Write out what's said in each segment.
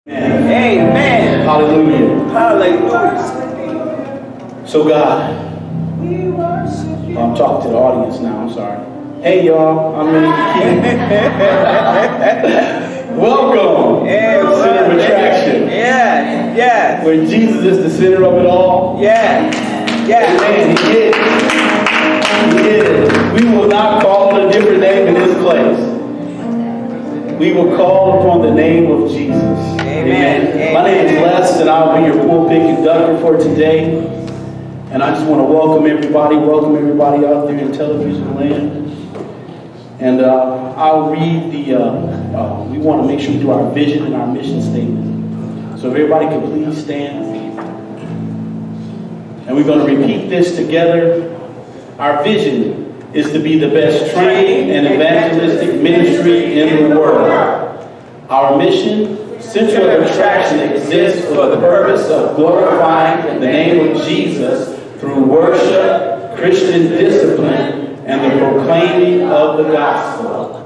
Amen. Hallelujah. Hallelujah. So God, I'm talking to the audience now, I'm sorry. Hey y'all, I'm Minister Keith. Welcome to Center of Attraction. Yes. Where Jesus is the center of it all. Yes. Amen. He is. We will not call it a different name in this place. We will call upon the name of Jesus. Amen. My name is Les, and I'll be your pulpit conductor for today. And I just want to welcome everybody out there in television land. And I'll read we want to make sure we do our vision and our mission statement. So if everybody can please stand. And we're going to repeat this together. Our vision is to be the best training and evangelistic ministry in the world. Our mission, Center of Attraction, exists for the purpose of glorifying the name of Jesus through worship, Christian discipline, and the proclaiming of the gospel.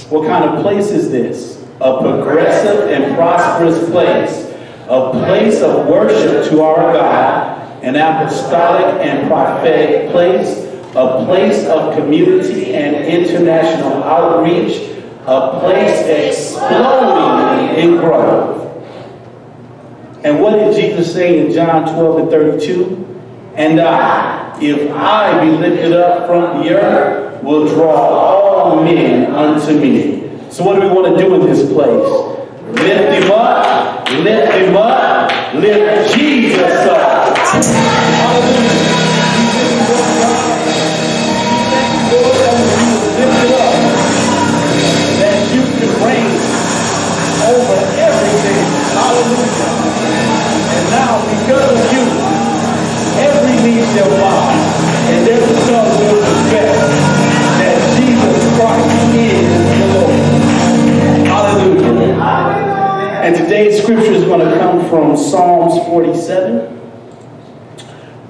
What kind of place is this? A progressive and prosperous place. A place of worship to our God, an apostolic and prophetic place, a place of community and international outreach, a place exploding in growth. And what did Jesus say in John 12:32? And if I be lifted up from the earth, will draw all men unto me. So what do we want to do in this place? Lift him up, lift him up, lift Jesus up. Hallelujah. Reign over everything. Hallelujah. And now, because of you, every knee shall bow, and every tongue will confess that Jesus Christ is the Lord. Hallelujah. And today's scripture is going to come from Psalms 47,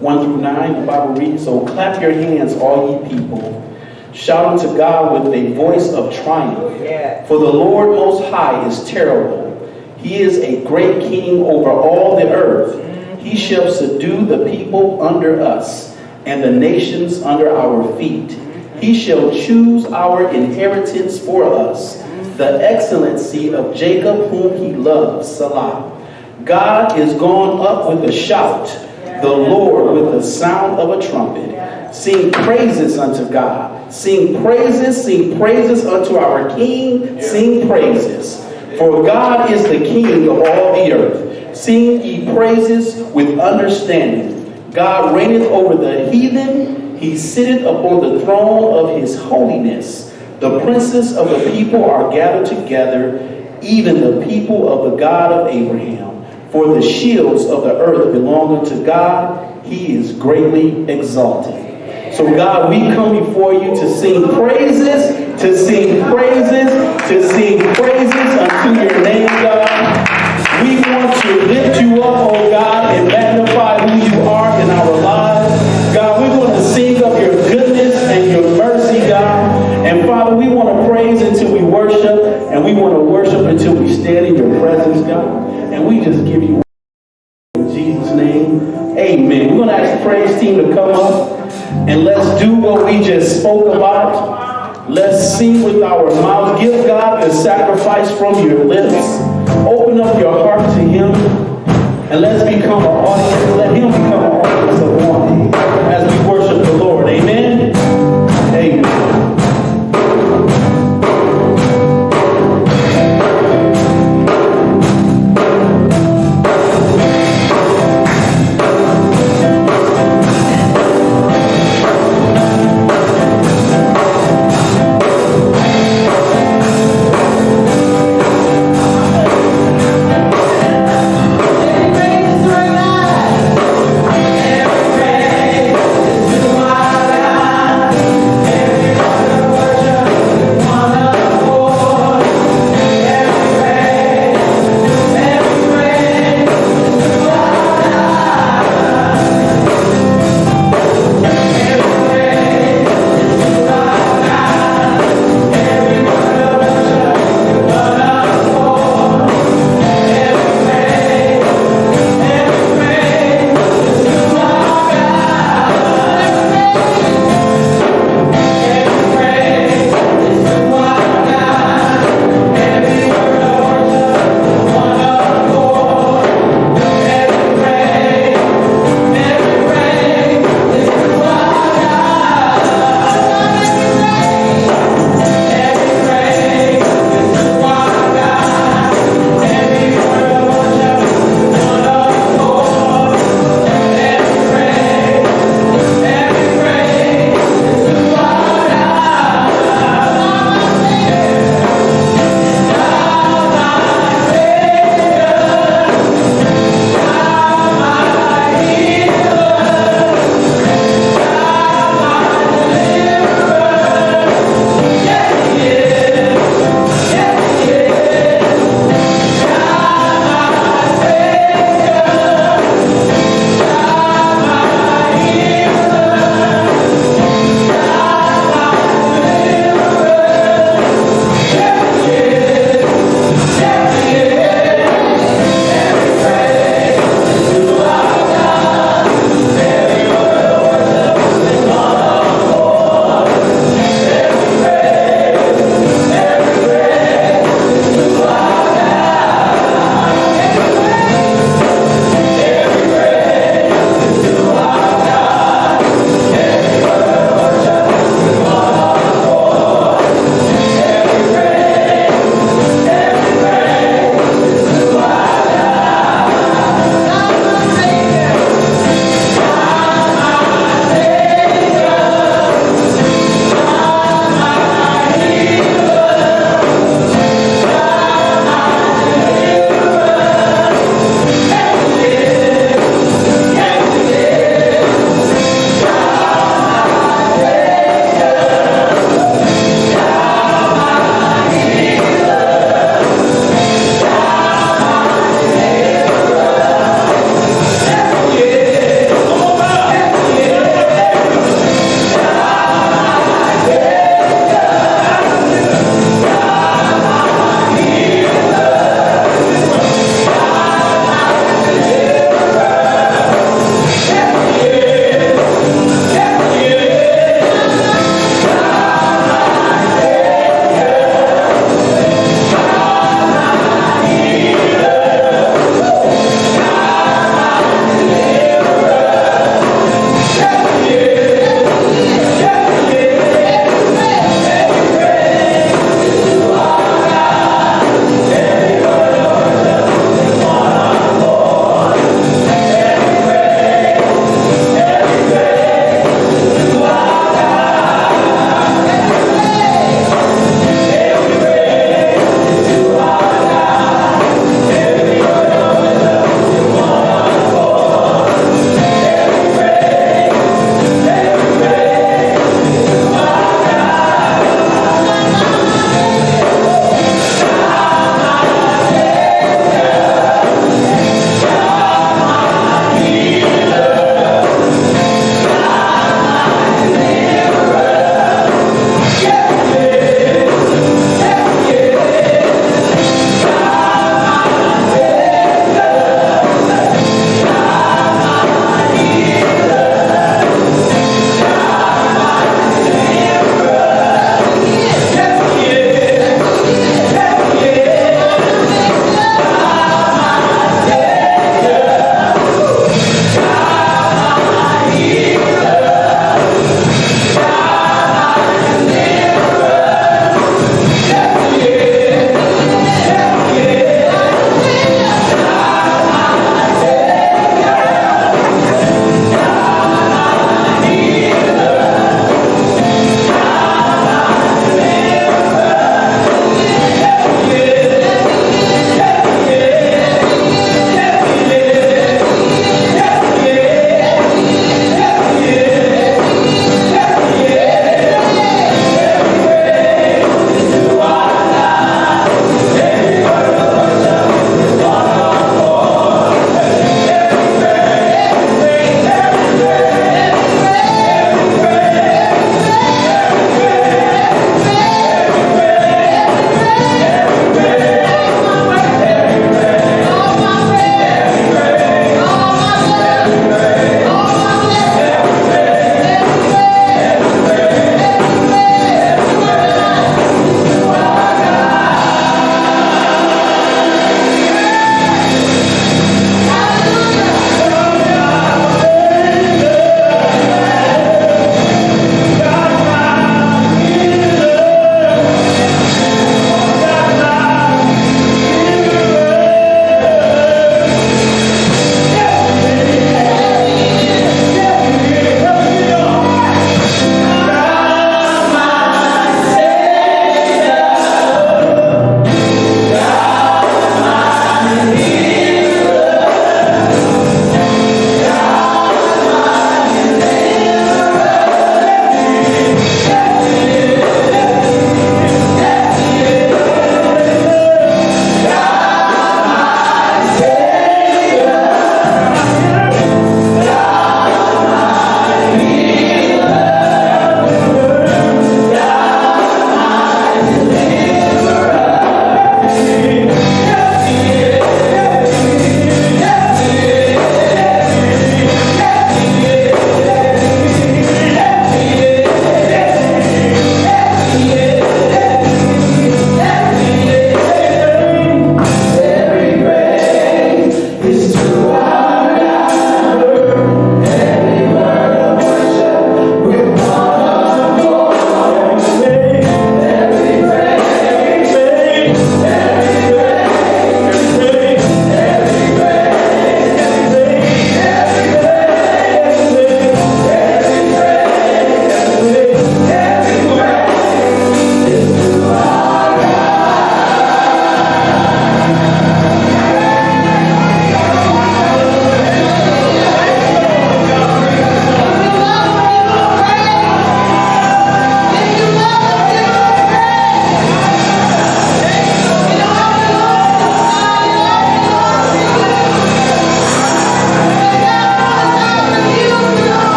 1 through 9. The Bible reads, "So clap your hands, all ye people. Shout unto God with a voice of triumph. For the Lord Most High is terrible. He is a great king over all the earth. He shall subdue the people under us, and the nations under our feet. He shall choose our inheritance for us, the excellency of Jacob whom he loves. Salah. God is gone up with a shout, the Lord with the sound of a trumpet. Sing praises unto God. Sing praises unto our King. Sing praises. For God is the King of all the earth. Sing ye praises with understanding. God reigneth over the heathen. He sitteth upon the throne of his holiness. The princes of the people are gathered together, even the people of the God of Abraham. For the shields of the earth belong unto God. He is greatly exalted. So God, we come before you to sing praises, to sing praises, to sing praises unto your name, God. We want to lift you up, oh God, and magnify who you are in our lives. God, we want to sing of your goodness and your mercy, God. And Father, we want to praise until we worship, and we want to worship until we stand in your presence, God. And we just give you in Jesus' name. Amen. We're going to ask the praise team to come up. And let's do what we just spoke about. Let's sing with our mouth. Give God the sacrifice from your lips. Open up your heart to him. And let's become an audience. Let him become an audience of one as we worship the Lord. Amen? Amen.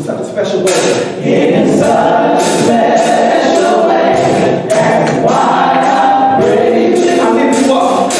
Such a special way. In such a special way. That's why I praise you. I lift you up.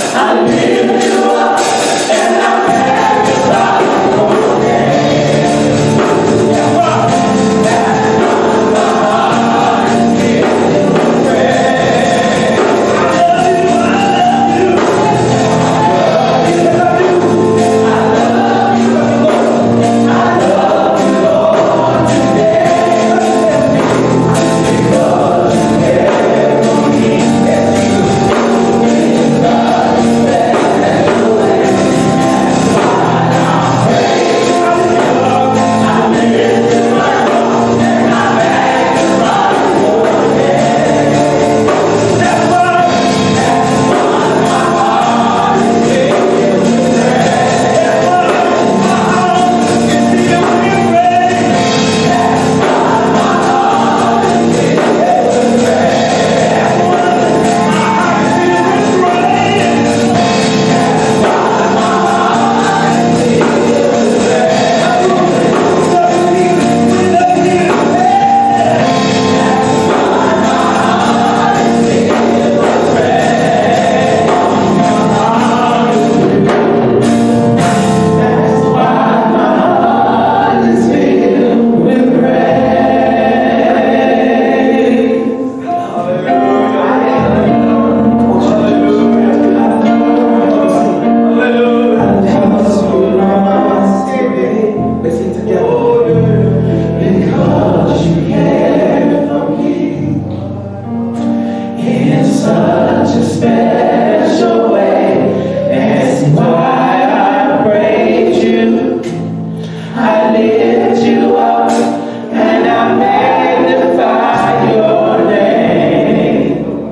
I lift you up and I magnify your name.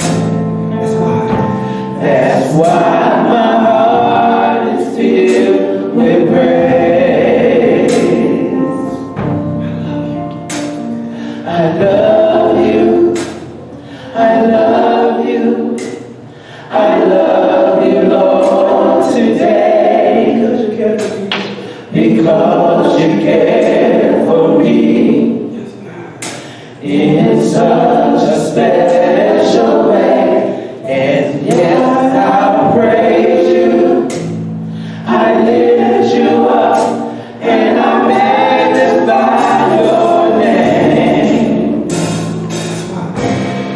That's why my heart is filled with praise. Because you care for me in such a special way. And yes, I'll praise you. I lift you up and I magnify your name.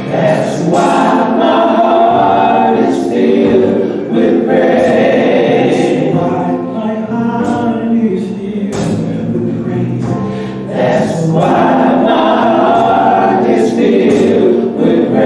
That's why my heart is filled with praise. My heart is filled with praise. That's why my heart is filled with praise.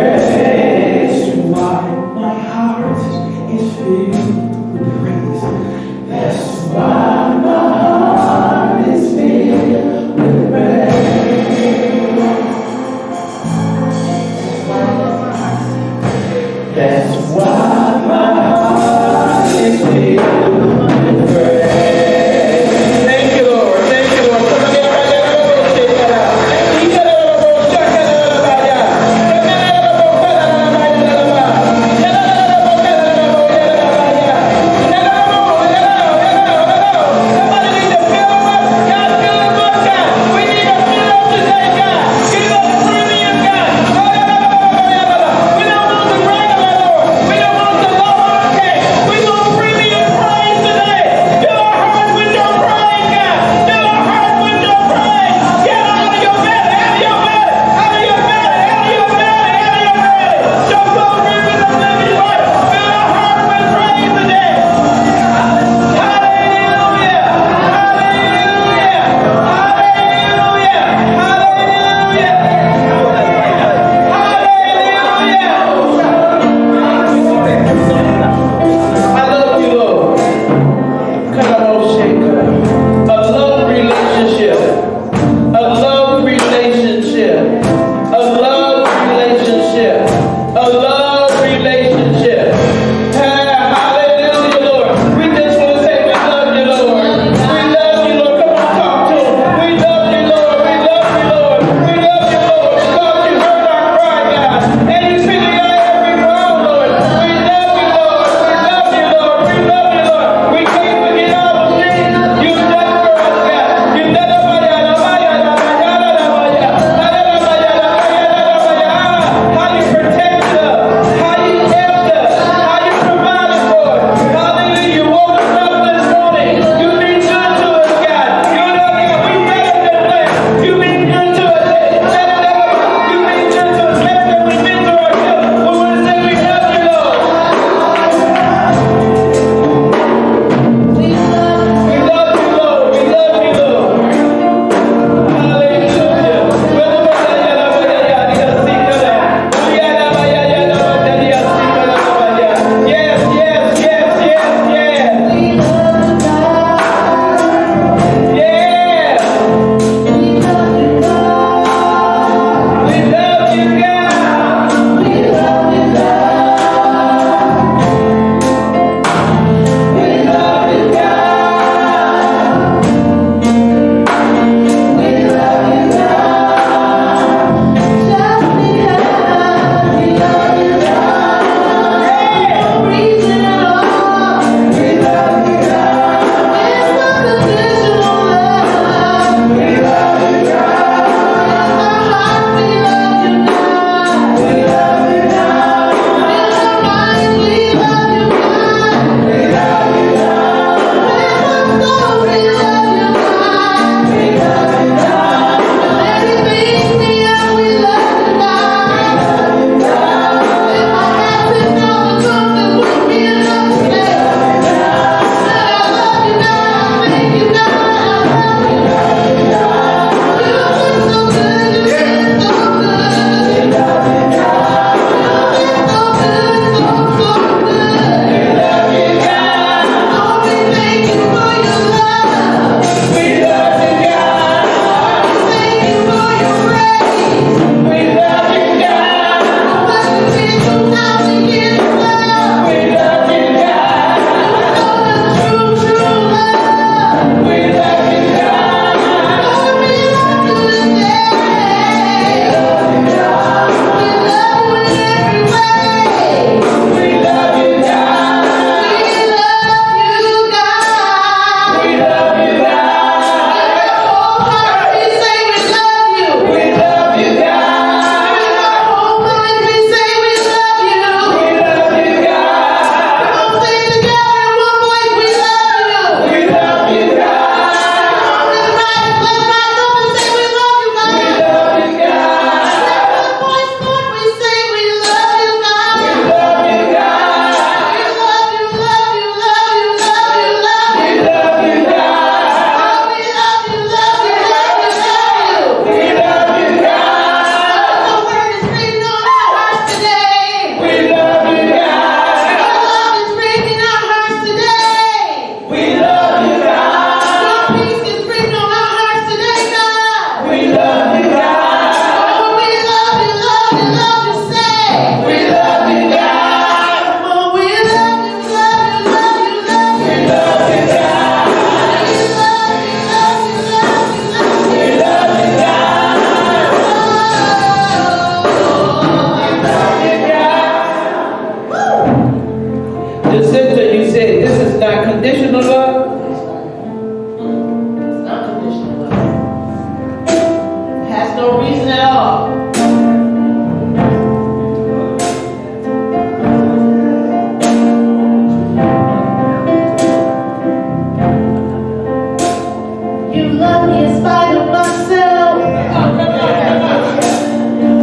You love me in spite of myself.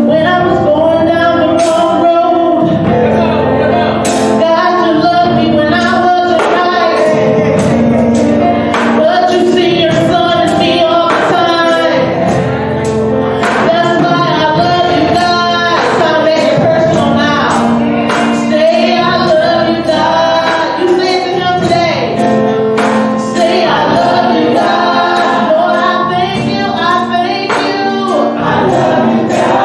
When I was going down the wrong road, God, you loved me when I wasn't right. But you see your son in me all the time. That's why I love you, God. So I make it personal now. Say I love you, God. You say it to him today. Say I love you, God. Lord, I thank you. I thank you. I love you, God.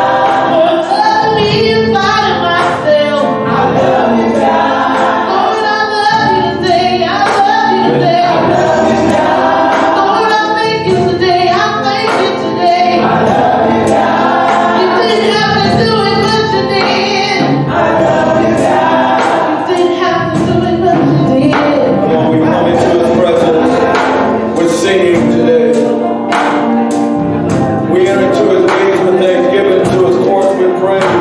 For loving me in spite of myself. I love you, God. Lord, I love you today. I love you today. I love you, God. Lord, I thank you today. I thank you today. I love you, God. You didn't have to do it, but you did. I love you, God. You didn't have to do it, but you did. Come on, we come into his presence. We're singing today. We enter into his ways with thanksgiving, into his courts with praise.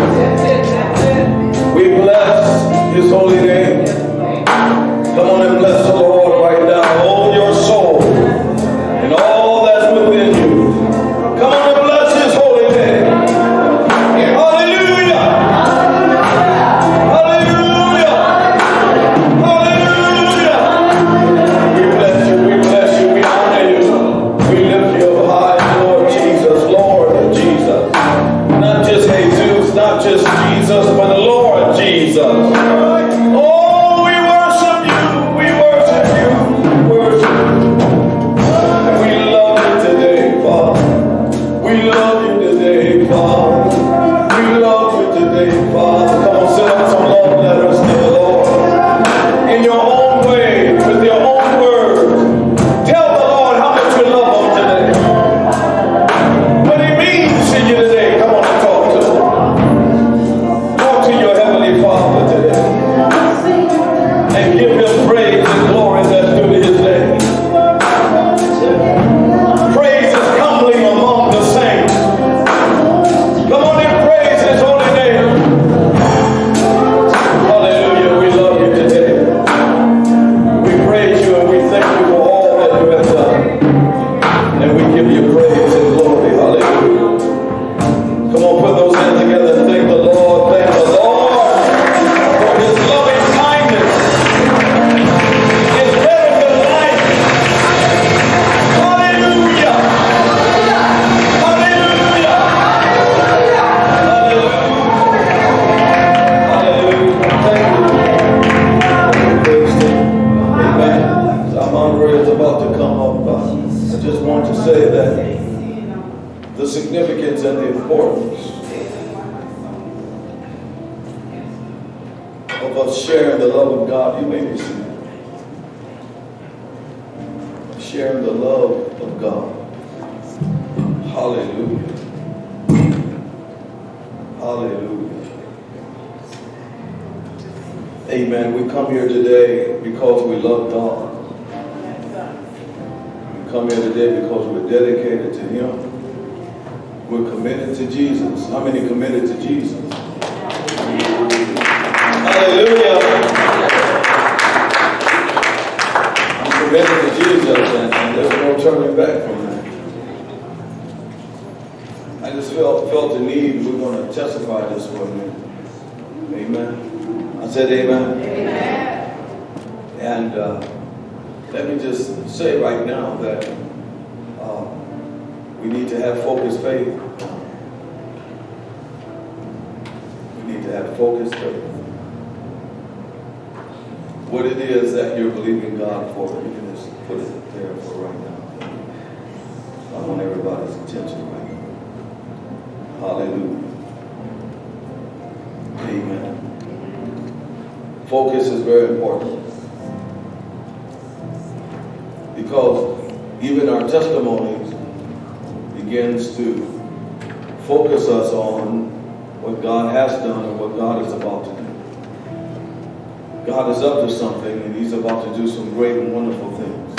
We bless his holy name. Come on and bless the Lord right now. Oh, your soul and all that's within you. Come on and bless his holy name. Hallelujah. Hallelujah. Hallelujah. We bless you, we bless you, we honor you. We lift you up high, Lord Jesus, Lord Jesus. Not just Jesus, not just Jesus, but Lord Jesus. Oh, we worship you, we worship you, we worship you. And we love you today, Father. We love you today, Father. We love you today, Father. Come on, send up some love letters to the Lord. In your own way, with your own words. Tell the Lord how much you love him today. What he means to you today. Come on and talk to him. Talk to your heavenly Father today. And give him praise and glory that's due to his name. Praise is humbling among the saints. Come on and praise his holy name. Hallelujah. We love you today. We praise you and we thank you for all that you have done. And we give you praise and glory. Hallelujah. Come on, put those hands together and thank the Lord. Thank the Lord for his loving kindness. It's better than life. Hallelujah. Hallelujah. Hallelujah. Thank you. Amen. Our moderator is about to come up. I just want to say that the significance and the importance of us sharing the love of God. You may be seated. Sharing the love of God. Hallelujah. Hallelujah. Amen. We come here today because we love God. We come here today because we're dedicated to him. We're committed to Jesus. How many committed to Jesus? Hallelujah. I'm committed to Jesus, and there's no turning back from that. I just felt the need. We're going to testify this morning. Amen. I said amen. Amen. And let me just say right now that we need to have focused faith. We need to have focused faith. What it is that you're believing God for, you can just put it there for right now. I want everybody's attention right now. Hallelujah. Amen. Focus is very important. Because even our testimonies begins to focus us on what God has done and what God is about to do. God is up to something and he's about to do some great and wonderful things.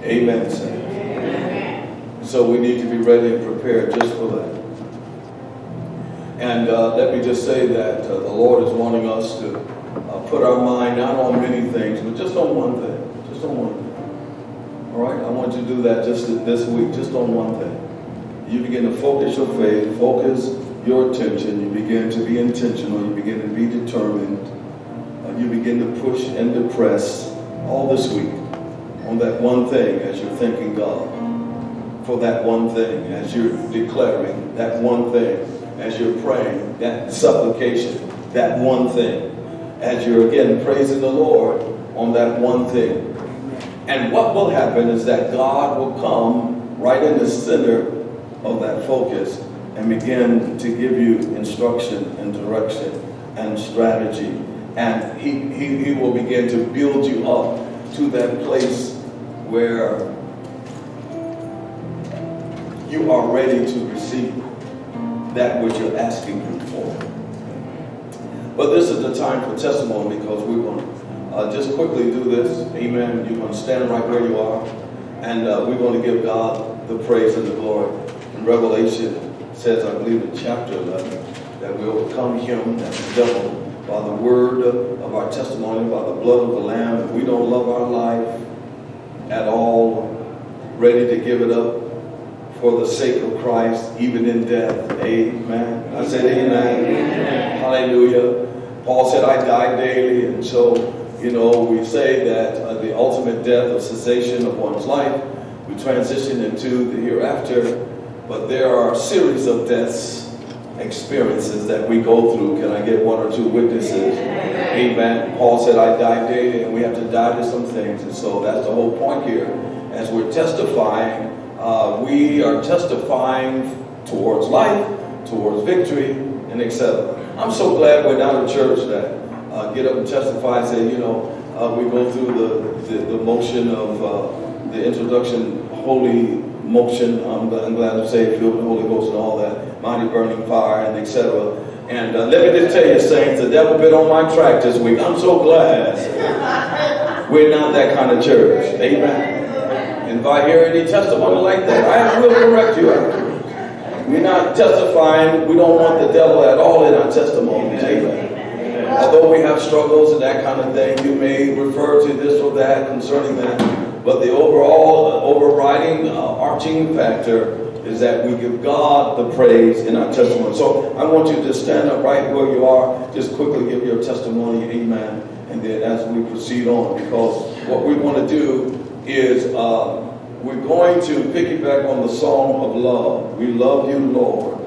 Amen, saints. So we need to be ready and prepared just for that. And let me just say that the Lord is wanting us to put our mind not on many things, but just on one thing. Just on one thing. All right, I want you to do that just this week, just on one thing. You begin to focus your faith, focus your attention. You begin to be intentional. You begin to be determined. You begin to push and to press all this week on that one thing as you're thanking God for that one thing, as you're declaring that one thing, as you're praying that supplication, that one thing, as you're again praising the Lord on that one thing. And what will happen is that God will come right in the center of that focus and begin to give you instruction and direction and strategy. And he will begin to build you up to that place where you are ready to receive that which you're asking Him for. But this is the time for testimony, because we're going to just quickly do this. Amen. You're going to stand right where you are, and we're going to give God the praise and the glory. In Revelation, it says, I believe in chapter 11, that we overcome him, that's the devil, by the word of our testimony, by the blood of the Lamb. And we don't love our life at all, ready to give it up for the sake of Christ, even in death. Amen. I said amen. Amen. Hallelujah. Paul said, I die daily. And so, we say that the ultimate death of cessation of one's life, we transition into the hereafter. But there are a series of deaths, experiences that we go through. Can I get one or two witnesses? Amen. Paul said, I die daily, and we have to die to some things. And so that's the whole point here. As we're testifying, we are testifying towards life, towards victory, and etc. I'm so glad we're not a church that get up and testify and say, we go through the motion of the introduction, holy motion. I'm glad to say, filled with the Holy Ghost and all that, mighty burning fire, and etc. And let me just tell you, saints, the devil been on my track this week. I'm so glad we're not that kind of church. Amen. And if I hear any testimony like that, I will correct you afterwards. We're not testifying. We don't want the devil at all in our testimonies. Amen. Although we have struggles and that kind of thing, you may refer to this or that concerning that. But the overall, overriding, arching factor is that we give God the praise in our testimony. So I want you to stand up right where you are. Just quickly give your testimony. Amen. And then as we proceed on, because what we want to do is we're going to piggyback on the song of love. We love you, Lord.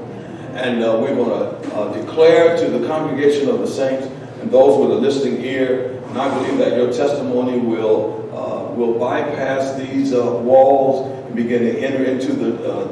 And we're going to declare to the congregation of the saints and those with a listening ear. And I believe that your testimony will bypass these walls and begin to enter into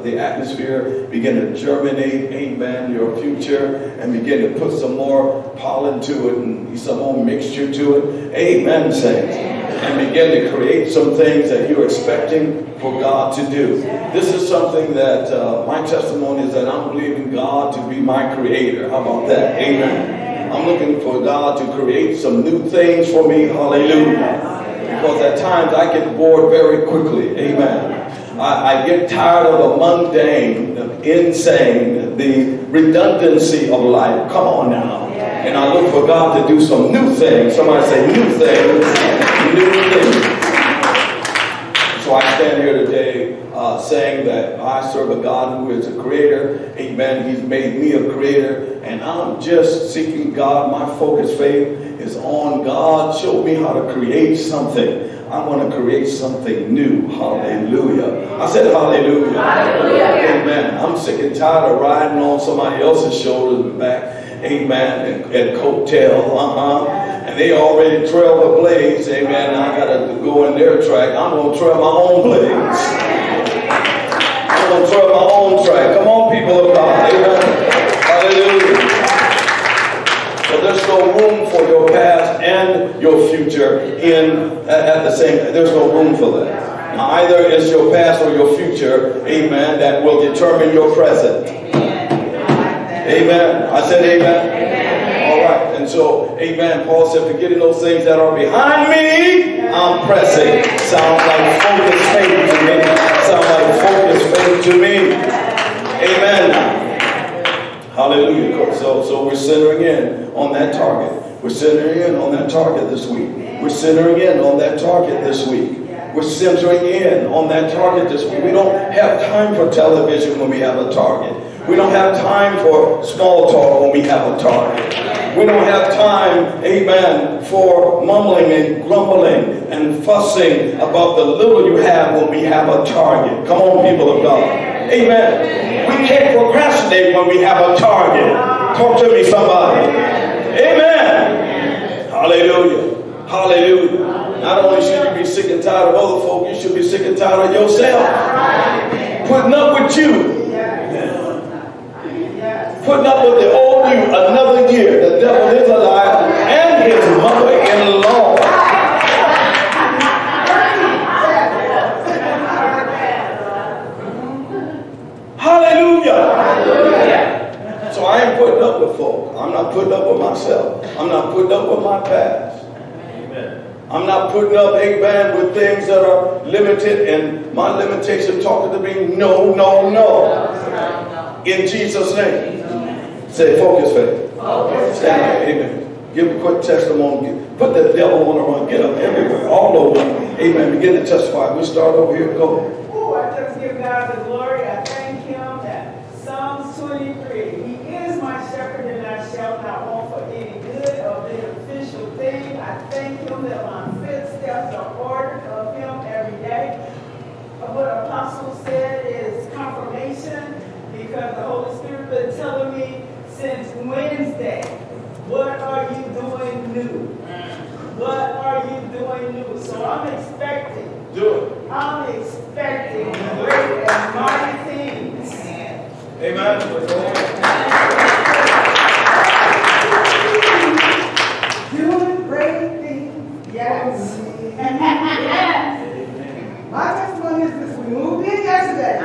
the atmosphere, begin to germinate, amen, your future, and begin to put some more pollen to it and some more mixture to it. Amen, saints. And begin to create some things that you're expecting for God to do. This is something that my testimony is that I'm believing God to be my creator. How about that? Amen. I'm looking for God to create some new things for me. Hallelujah. Because at times I get bored very quickly. Amen. I get tired of the mundane, the insane, the redundancy of life. Come on now. And I look for God to do some new things. Somebody say new things. New things. So I stand here today saying that I serve a God who is a creator. Amen. He's made me a creator. And I'm just seeking God. My focus, faith, is on God. Show me how to create something. I want to create something new. Hallelujah. I said hallelujah. Hallelujah. Amen. I'm sick and tired of riding on somebody else's shoulders and back. Amen. And coattail. And they already trail the blades. Amen. I got to go in their track. I'm going to trail my own blades. I'm going to trail my own track. Come on, people of God. Amen. Hallelujah. So there's no room for your past and your future at the same time. There's no room for that. Now, either it's your past or your future, amen, that will determine your present. Amen. I said amen. All right. And so, amen, Paul said, forgetting those things that are behind me, I'm pressing. Sounds like focused faith to me. Sounds like focused faith to me. Amen. Hallelujah. So we're centering in on that target. We're centering in on that target this week. We're centering in on that target this week. We're centering in on that target this week. We don't have time for television when we have a target. We don't have time for small talk when we have a target. We don't have time, amen, for mumbling and grumbling and fussing about the little you have when we have a target. Come on, people of God. Amen. We can't procrastinate when we have a target. Talk to me, somebody. Amen. Hallelujah. Hallelujah. Not only should you be sick and tired of other folk, you should be sick and tired of yourself. Putting up with you. Putting up with the old you another year. The devil is a liar and his mother-in-law. Hallelujah. So I ain't putting up with folk. I'm not putting up with myself. I'm not putting up with my past. I'm not putting up, amen, with things that are limited, and my limitation talking to me, no, no, no. In Jesus' name. Say, focus, faith. Stand up, amen. Give a quick testimony. Put the devil on the run. Get up everywhere, all over. Amen. Begin to testify. We start over here. Go. Oh, I just give God the glory. I thank him that Psalms 23, he is my shepherd and I shall not want for any good or beneficial thing. I thank him that my footsteps are ordered of him every day. What Apostle said is confirmation, because the Holy Spirit been telling me since Wednesday, what are you doing new? What are you doing new? So I'm expecting. Do it. I'm expecting great and mighty things. Amen. Doing great things. Yes. My testimony is this: we moved in yesterday.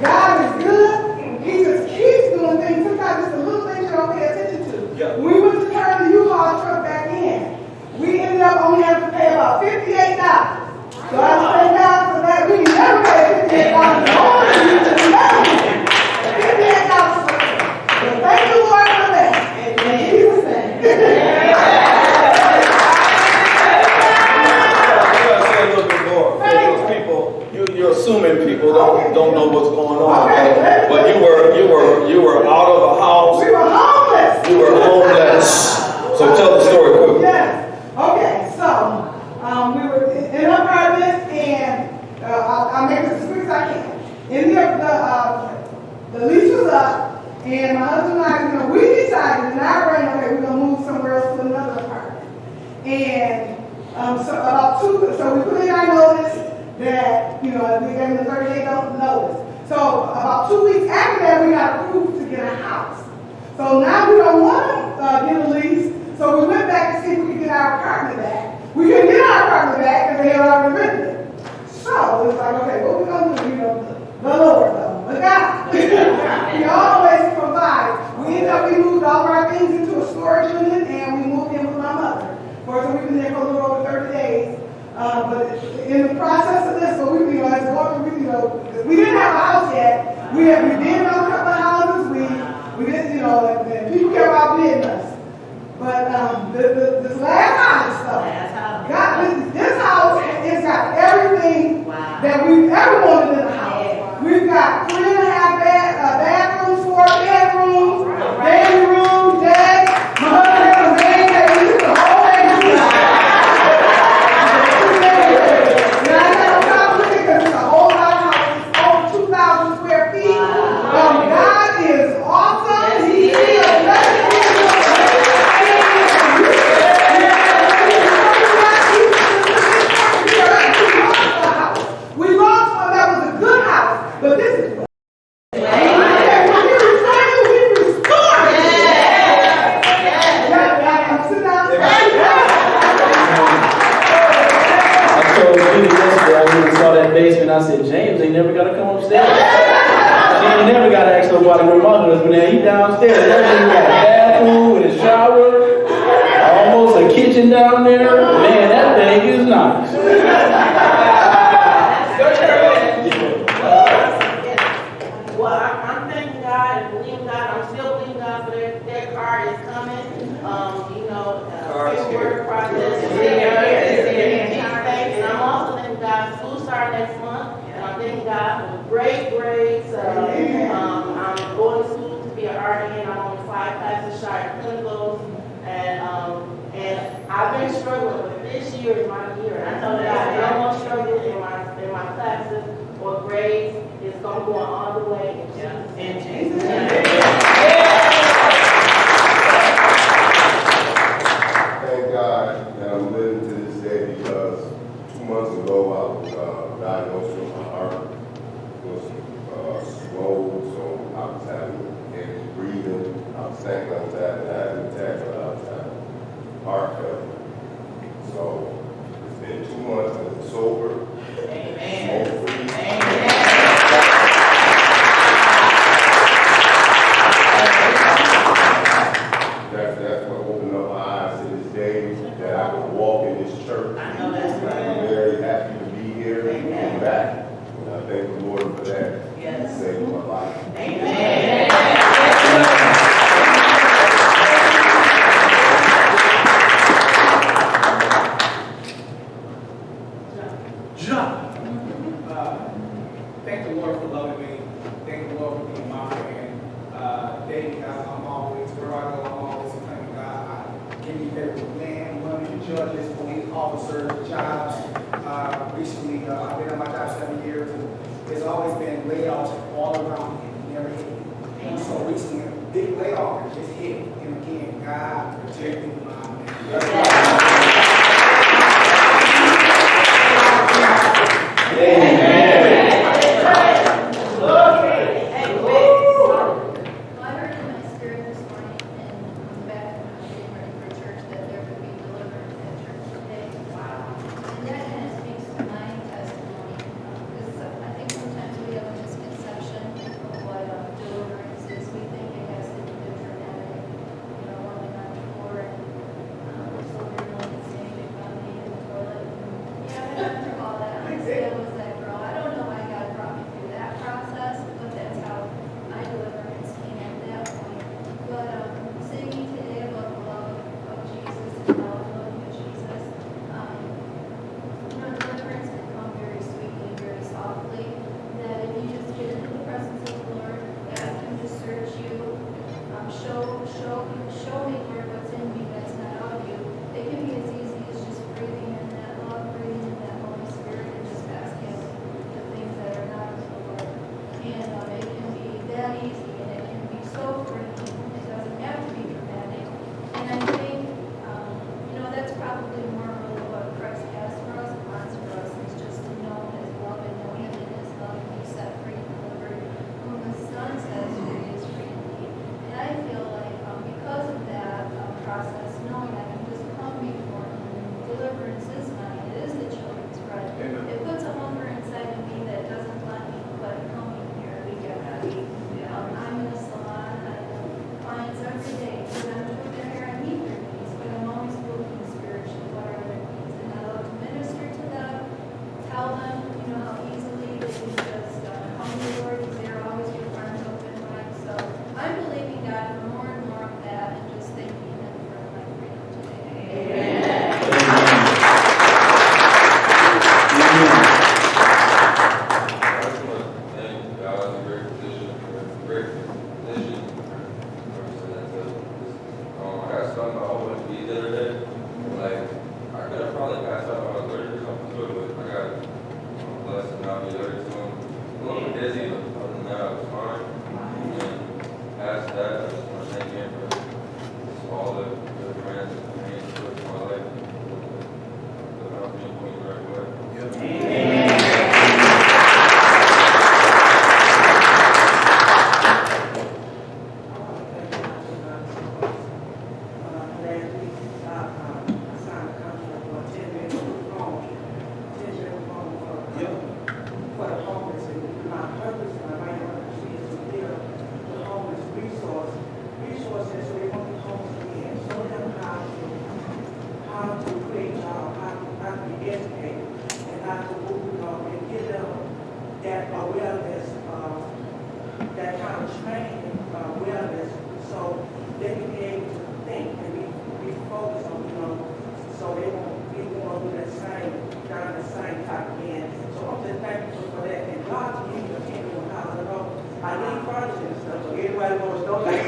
God is good. He just keeps doing things. Sometimes it's the little things you don't pay attention to. Yeah. We went to turn the U-Haul truck back in. We ended up only having to pay about $58. So I thank God for that. We never paid $58. $58 for it. So thank the Lord for that. In Jesus' name. You're assuming people don't know what's going on. Okay. But you were out of a house. We were homeless. You were homeless. So tell the story quickly. Yes. Okay. So we were in an apartment, and I'll make this as quick as I can. In the lease was up, and my husband and I, we decided in our brain, okay, we're gonna move somewhere else to another apartment. And so we put in our notice that we gave them the 30-day notice. So about 2 weeks after that, we got approved to get a house. So now we don't want to get a lease. So we went back to see if we could get our apartment back. We couldn't get our apartment back because they had already rented it. So it's like, okay, what we gonna do? The Lord, though, the God. He always provides. We moved all of our things into a storage unit, and we moved in with my mother. So we've been there for a little over 30 days. But in the process of this, we didn't have a house yet. We did know a couple of houses. We didn't, and people kept outbidding us. But this last house stuff, this house has got everything that we've ever wanted in a house. We've got 3.5 bathrooms, 4 bedrooms, baby room, deck. My husband has a man that uses the whole bedroom. And I got no problem with it because it's a whole lot of house. It's over 2,000 square feet. God is awesome. He is we lost one that was a good house, but this is what. We restored it. Sit down. I told Judy yesterday, I went and saw that basement. I said, James ain't never got to come upstairs. She ain't never got to ask nobody where my husband is. He downstairs. That thing got a bathroom and a shower, almost a kitchen down there. Man, that thing is nice. Well, I'm thanking God and believing God. I'm still believing God for that car is coming. Car is here. Paperwork process going all the way in Jesus' name. Thank God that I'm living to this day because 2 months ago I was diagnosed with my heart was swollen, so I was having heavy breathing. I was thinking I was having an attack, but I was having heart failure. So it's been 2 months and I'm sober. Amen. Smoke free. That's what opened up my eyes to this day, that I could walk in this church. I know that's right. I'm very happy to be here and back. And I thank the Lord for that. Yes. He saved my life. Amen. Thank the Lord for loving me. Thank the Lord for being mine. And daily, I'm always, where I go, I'm always thanking God. I can be there with man, women, judges, police officers, jobs. Recently, I've been on my job 7 years, and there's always been layoffs all around me, and never hit me. And so recently, a big layoff just hit, and again, God protected my I heard in my spirit this morning and back when I was getting ready for church that there would be deliverance at church today. And that kind of speaks to my testimony. Because I think sometimes we have a misconception of what deliverance is. We think it has to be the dramatic, rolling on the floor and so you're going to sing it on me in the toilet. Yeah, I went through all that. Honestly, I was that girl. I don't know why God brought me through that process, but that's how my deliverance came at that point. But singing today about the love of Jesus and the love of Jesus, deliverance can come very sweetly, very softly. That if you just get into the presence of the Lord, God can just search you, show me, Lord, what's in me that's not of you. It can be as easy as just breathing in that love, breathing in that Holy Spirit, and just asking the things that are not of the Lord. And it can be that easy, and it can be so freeing. It doesn't have to be dramatic. And I think, that's probably more really what Christ has for us and wants for us, is just to know His love and know Him in His love and be set free and delivered. Whom the Son says free is free indeed. And I feel like because of that process, knowing I can just come before Him, deliverance is mine. It is the children's bread. It puts a hunger inside of me that doesn't let me quit coming here week after week. I'm in a salon. I have clients every day. When I'm doing their hair, I meet their needs, but I'm always looking spiritually. What are their needs? And I love to minister to them, tell them, how easily they can just come to the Lord, because they're always with arms open wide. So I'm believing God for more and more of that, and just thanking Him for my freedom today. Thank God is a great position. I got something I always be the other day. Like, I could have probably got something I was allergic or something to it, but I got blessed not be allergic to them. A little bit dizzy, but other than that, I was fine. And past that, I just want to thank Him for just all the good friends and things He put in my life. The helping me the right way. That kind of training, awareness, so they can be able to think and be focused on, so they won't do that same, kind of the same type of end. So I'm just thankful for that. And God to give me a kingdom of house. I need furniture and stuff, so everybody wants to know like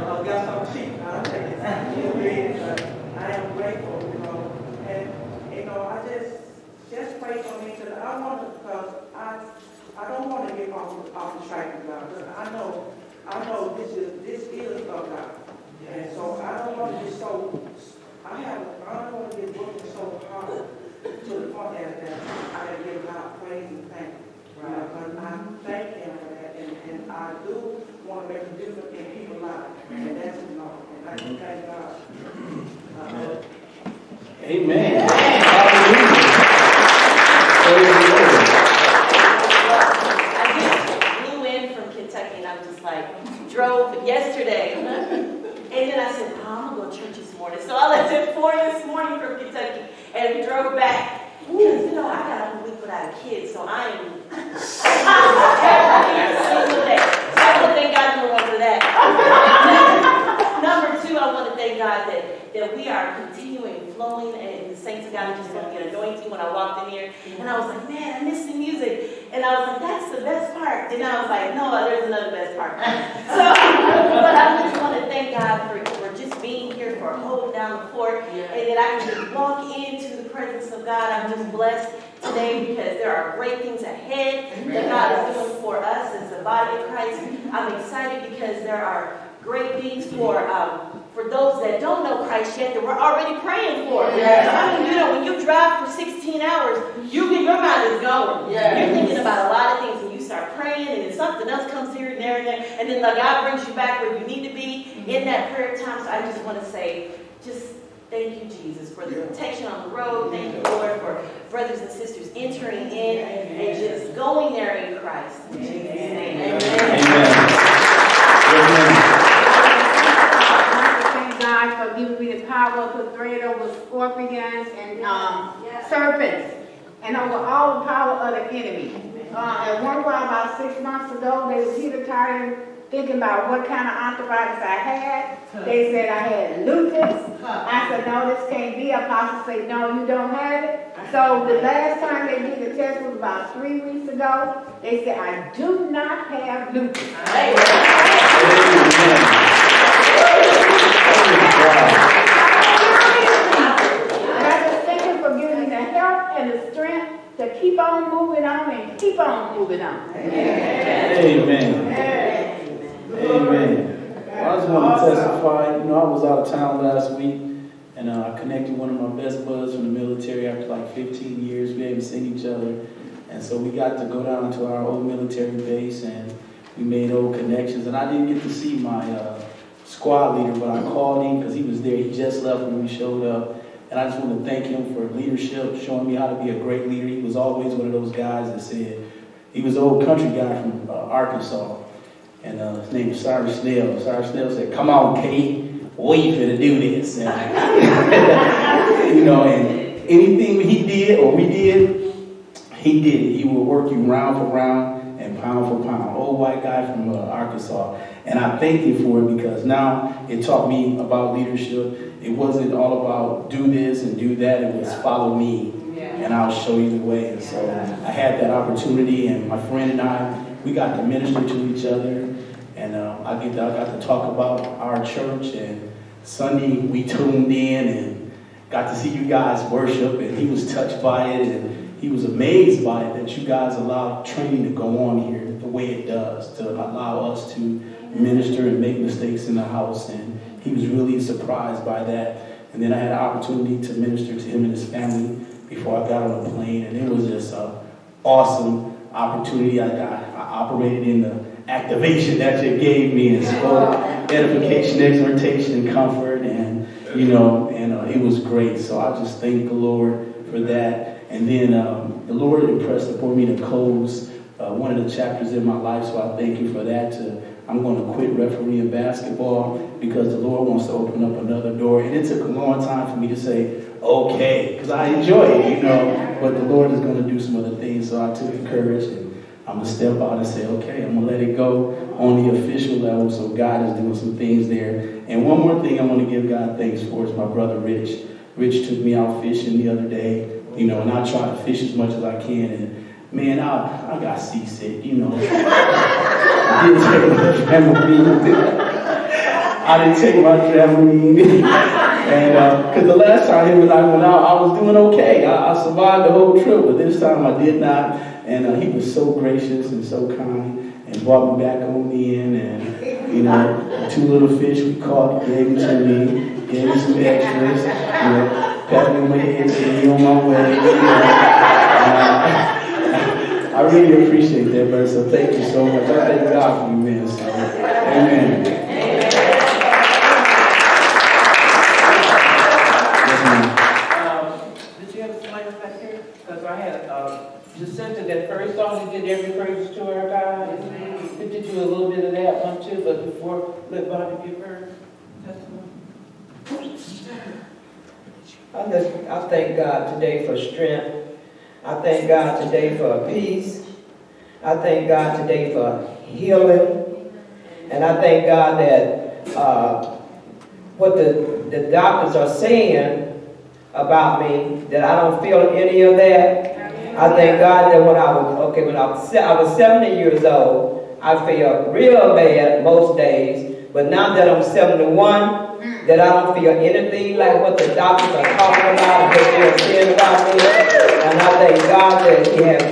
I've got some cheap. I'll take it. I am grateful, and I just pray for me, because I want to, because I don't want to get off the track of God, but I know this is of God. And so I don't want to get I don't want to get working so hard to the point that I gotta give God praise and thanks. Right. But I thank Him for that, and I do want to make a difference in people's lives, and that's the Lord. And I can thank God. Amen. Hallelujah. Praise the Lord. I just flew in from Kentucky, and I'm just like, drove yesterday. And then I said, I'm going to go to church this morning. So I left at 4 this morning from Kentucky and drove back. Because, I got a week without a kid, so I am every single day. So I want to thank God, number one, for that. Number two, I want to thank God that we are continuing flowing, and the saints of God are just going to get anointing. When I walked in here, and I was like, man, I miss the music. And I was like, that's the best part. And I was like, no, there's another best part. So, but I just want to thank God for just being here, for holding down the fort, and that I can just walk into the presence of God. I'm just blessed today because there are great things ahead that God is doing for us as the body of Christ. I'm excited because there are great things for those that don't know Christ yet that we're already praying for. I mean, when you drive for 16 hours, your mind is going. You're thinking about a lot of things, and you start praying, and then something else comes here and there, and then God brings you back where you need to be in that prayer time. So I just want to say, just thank you, Jesus, for the protection on the road. Thank you, Lord, for brothers and sisters entering in and just going there in Christ. In Jesus' name. Amen. Thank God for giving me the power to tread over scorpions and serpents and over all the power of the enemy. At one while, about 6 months ago, they was here tired thinking about what kind of arthritis I had. They said I had lupus. I said, no, this can't be. Apostle said, no, you don't have it. So the last time they did the test was about 3 weeks ago. They said, I do not have lupus. I just thank Him for giving me the help and the strength to keep on moving on and keep on moving on. Amen. Well, I just want to testify. I was out of town last week, and I connected one of my best buds from the military after like 15 years. We haven't seen each other, and so we got to go down to our old military base, and we made old connections. And I didn't get to see my squad leader, but I called him because he was there. He just left when we showed up. And I just want to thank him for leadership, showing me how to be a great leader. He was always one of those guys that said, he was an old country guy from Arkansas, and his name was Cyrus Snell. Cyrus Snell said, come on, Kate, we finna do this. And, and anything he did or we did, he did it. He would work you round for round and pound for pound. Old white guy from Arkansas. And I thank him for it because now it taught me about leadership. It wasn't all about do this and do that. It was follow me, and I'll show you the way. And so I had that opportunity, and my friend and I, we got to minister to each other. And I got to talk about our church. And Sunday we tuned in and got to see you guys worship. And he was touched by it, and he was amazed by it that you guys allowed training to go on here the way it does, to allow us to minister and make mistakes in the house. And he was really surprised by that. And then I had an opportunity to minister to him and his family before I got on the plane. And it was just an awesome opportunity. I operated in the activation that you gave me and spoke edification, exhortation, comfort, and it was great. So I just thank the Lord for that. And then the Lord impressed upon me to close one of the chapters in my life. So I thank you for that. I'm going to quit refereeing basketball because the Lord wants to open up another door. And it took a long time for me to say, okay, because I enjoy it, but the Lord is going to do some other things. So I took the courage, and I'm going to step out and say, okay, I'm going to let it go on the official level. So God is doing some things there. And one more thing I want to give God thanks for is my brother Rich. Rich took me out fishing the other day, and I try to fish as much as I can. And man, I got seasick, I didn't take my Dramamine. And because the last time him and I went out, I was doing okay. I survived the whole trip, but this time I did not. And he was so gracious and so kind and brought me back on in. And, you know, 2 little fish we caught, gave it to me, gave me some extras, you know, pat me on my head, send me on my way. You know. I really appreciate that, brother. So thank you so much. I thank God for you, man. So, amen. Did you have somebody back here? Because I had Jacinta that first song you did every praise to our God. Did you do a little bit of that one too? But before, let Bobby give her testimony. I thank God today for strength. I thank God today for peace. I thank God today for healing. And I thank God that what the doctors are saying about me, that I don't feel any of that. I thank God that when I was 70 years old, I feel real bad most days. But now that I'm 71, that I don't feel anything like what the doctors are talking about, what they're saying about me. And I thank God that He has,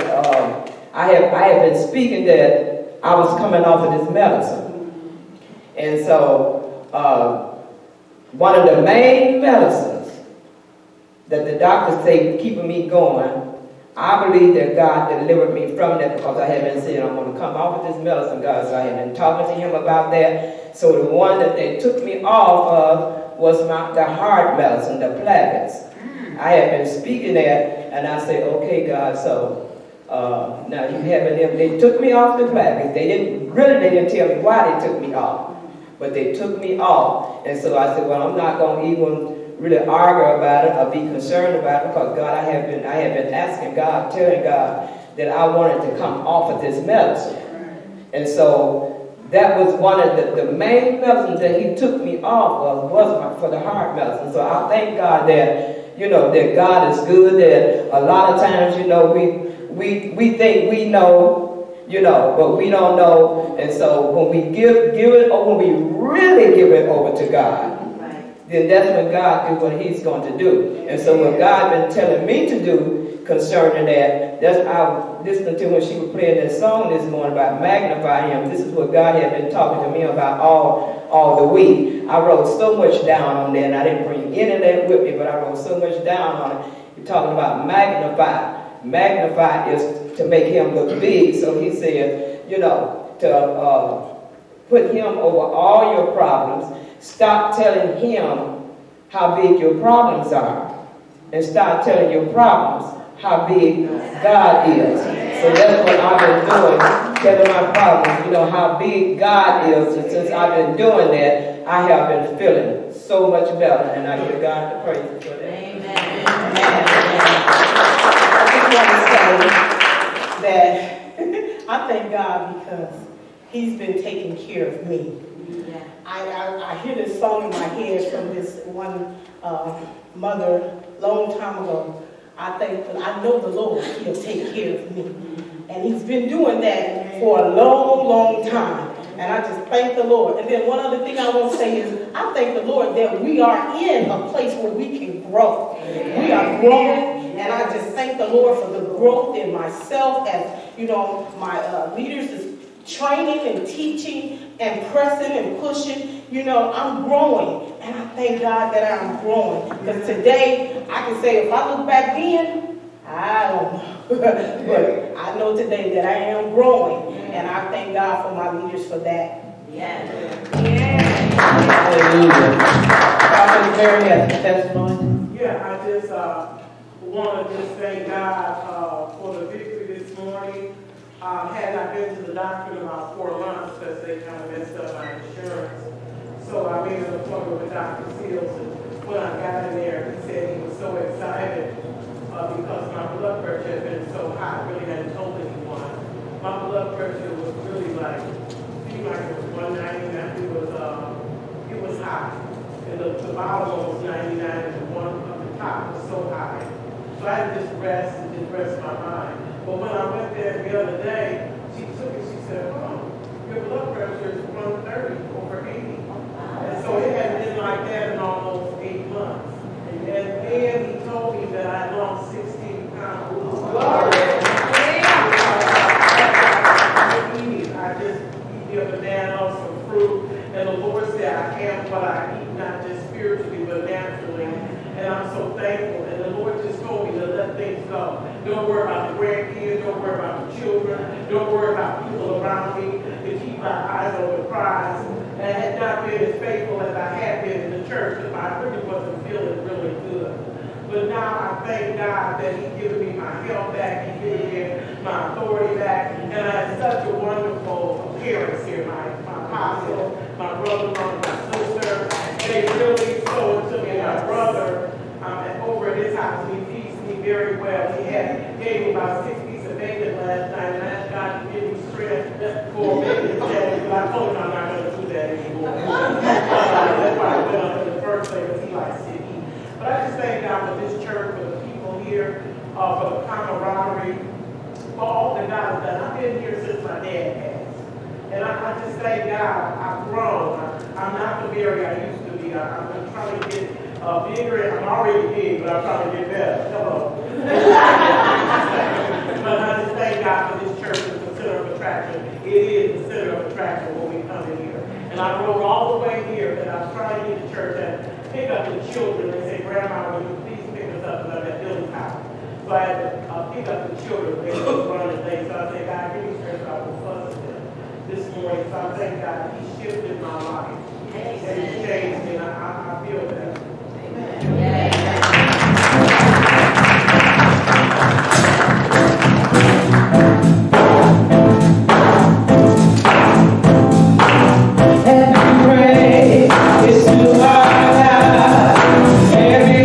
I have been speaking that I was coming off of this medicine. And so, one of the main medicines that the doctors say keeping me going, I believe that God delivered me from that because I had been saying I'm going to come off of this medicine, God. So I had been talking to Him about that. So the one that they took me off of was the heart medicine, the Plavix. I had been speaking that, and I said, okay, God, so now you haven't, they took me off the Plavix. They didn't tell me why they took me off, but they took me off. And so I said, well, I'm not going to even really argue about it or be concerned about it because God, I have been asking God, telling God that I wanted to come off of this medicine. And so that was one of the main medicines that He took me off was for the heart medicine. So I thank God that, you know, that God is good, that a lot of times, you know, we think we know, you know, but we don't know. And so when we give it, or when we really give it over to God, then that's when God do what He's going to do. And so what God been telling me to do concerning that, that's I was listening to when she was playing that song this morning about magnify Him. This is what God had been talking to me about all the week. I wrote so much down on that, and I didn't bring any of that with me, but I wrote so much down on it. You're talking about magnify. Magnify is to make Him look big. So He said, you know, to put Him over all your problems. Stop telling Him how big your problems are, and start telling your problems how big God is. So that's what I've been doing, telling my problems, you know, how big God is. And since I've been doing that, I have been feeling so much better, and I give God the praise for that. Amen. I just want to say that I thank God because He's been taking care of me. I hear this song in my head from this one mother long time ago. I know the Lord, He'll take care of me. And He's been doing that for a long, long time. And I just thank the Lord. And then one other thing I want to say is I thank the Lord that we are in a place where we can grow. We are growing. And I just thank the Lord for the growth in myself as, you know, my leaders is training and teaching and pressing and pushing. You know, I'm growing. And I thank God that I'm growing. Because today, I can say if I look back then, I don't know. But I know today that I am growing. And I thank God for my leaders for that. Yeah. Hallelujah. Prophet Mary has a testimony. Yeah, I just want to just thank God for the victory this morning. Had I been to the doctor in about 4 months because they kind of messed up my insurance. So I made an appointment with Dr. Seals, and when I got in there, he said he was so excited because my blood pressure had been so high. I really hadn't told anyone. My blood pressure was really seemed like it was 199. It was high. And the bottom one was 99, and the one up the top was so high. So I had to just rest my mind. But when I went there the other day, she took it, she said, oh, your blood pressure is 130 over 80. And so it had been like that in almost 8 8 months. And he told me that I lost 16 pounds. I just eat me a banana, some fruit, and the Lord said I am what I eat, not just spiritually, but naturally. And I'm so thankful. And the Lord just told me to let things go. Don't worry about the grandkids, don't worry about the children, don't worry about people around me, to keep my eyes on the prize. And I had not been as faithful as I had been in the church because I really wasn't feeling really good. But now I thank God that He's given me my health back, He's given me my authority back, and I have such a wonderful parents here, my apostle, my brother-in-law, my sister. They really sold to me. My brother, over at his house, he feeds me very well. He gave me about 6 pieces of bacon last night, and I asked God to give me strength for making today, but I told him I'm not going to do that anymore. That's why I went up in the first place, because he likes to eat. But I just thank God for this church, for the people here, for the camaraderie, for all that God has done. I've been here since my dad passed. And I just thank God I've grown. I'm not the Mary I used to be. I'm trying to get bigger. I'm already big, but I'm trying to get better. Hello. But I just thank God for this church as the center of attraction. It is the center of attraction when we come in here. And I rode all the way here, and I was trying to get to church and pick up the children and say, Grandma, will you please pick us up? Because I'm at Billy's house. So I had to pick up the children. They were running late. So I said, God, give me strength. I will fuss them this morning. So I thank God He shifted my life. And He changed me, and I feel that. Amen. Every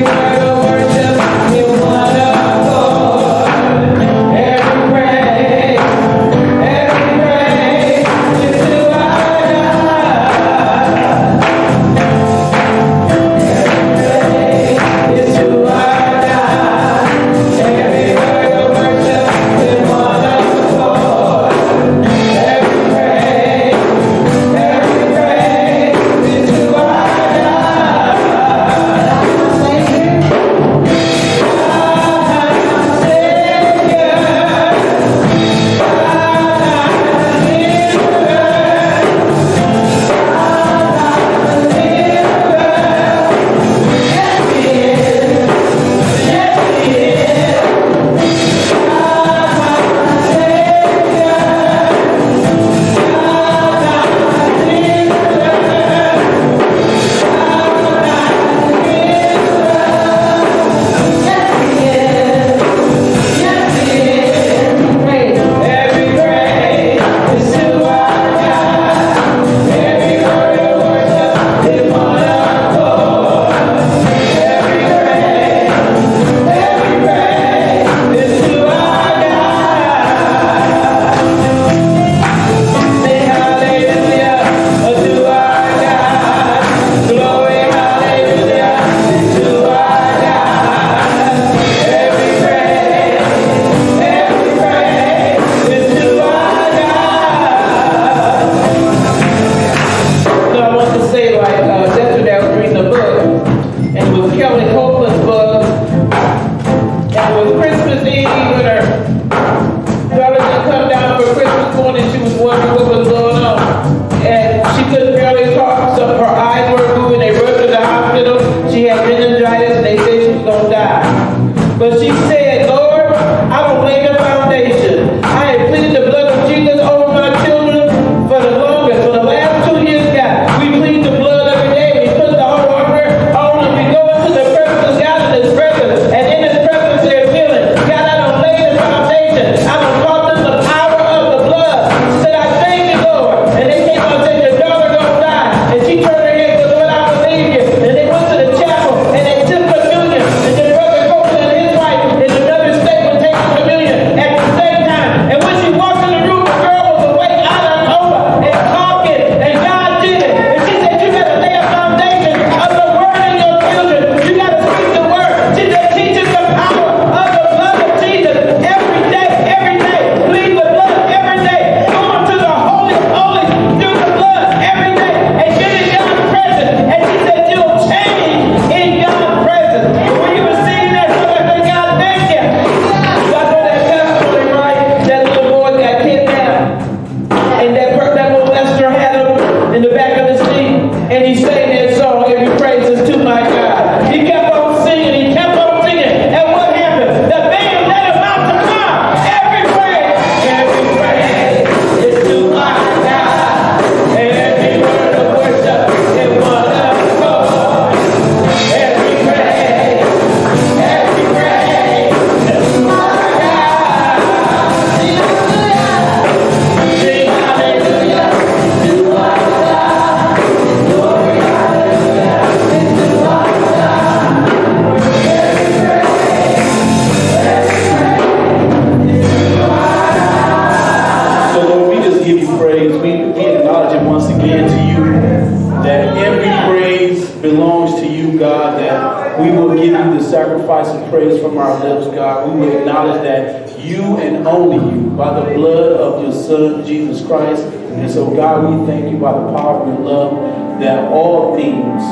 We will give you the sacrifice of praise from our lips, God. We will acknowledge that you and only you, by the blood of your Son, Jesus Christ. And so, God, we thank you by the power of your love that all things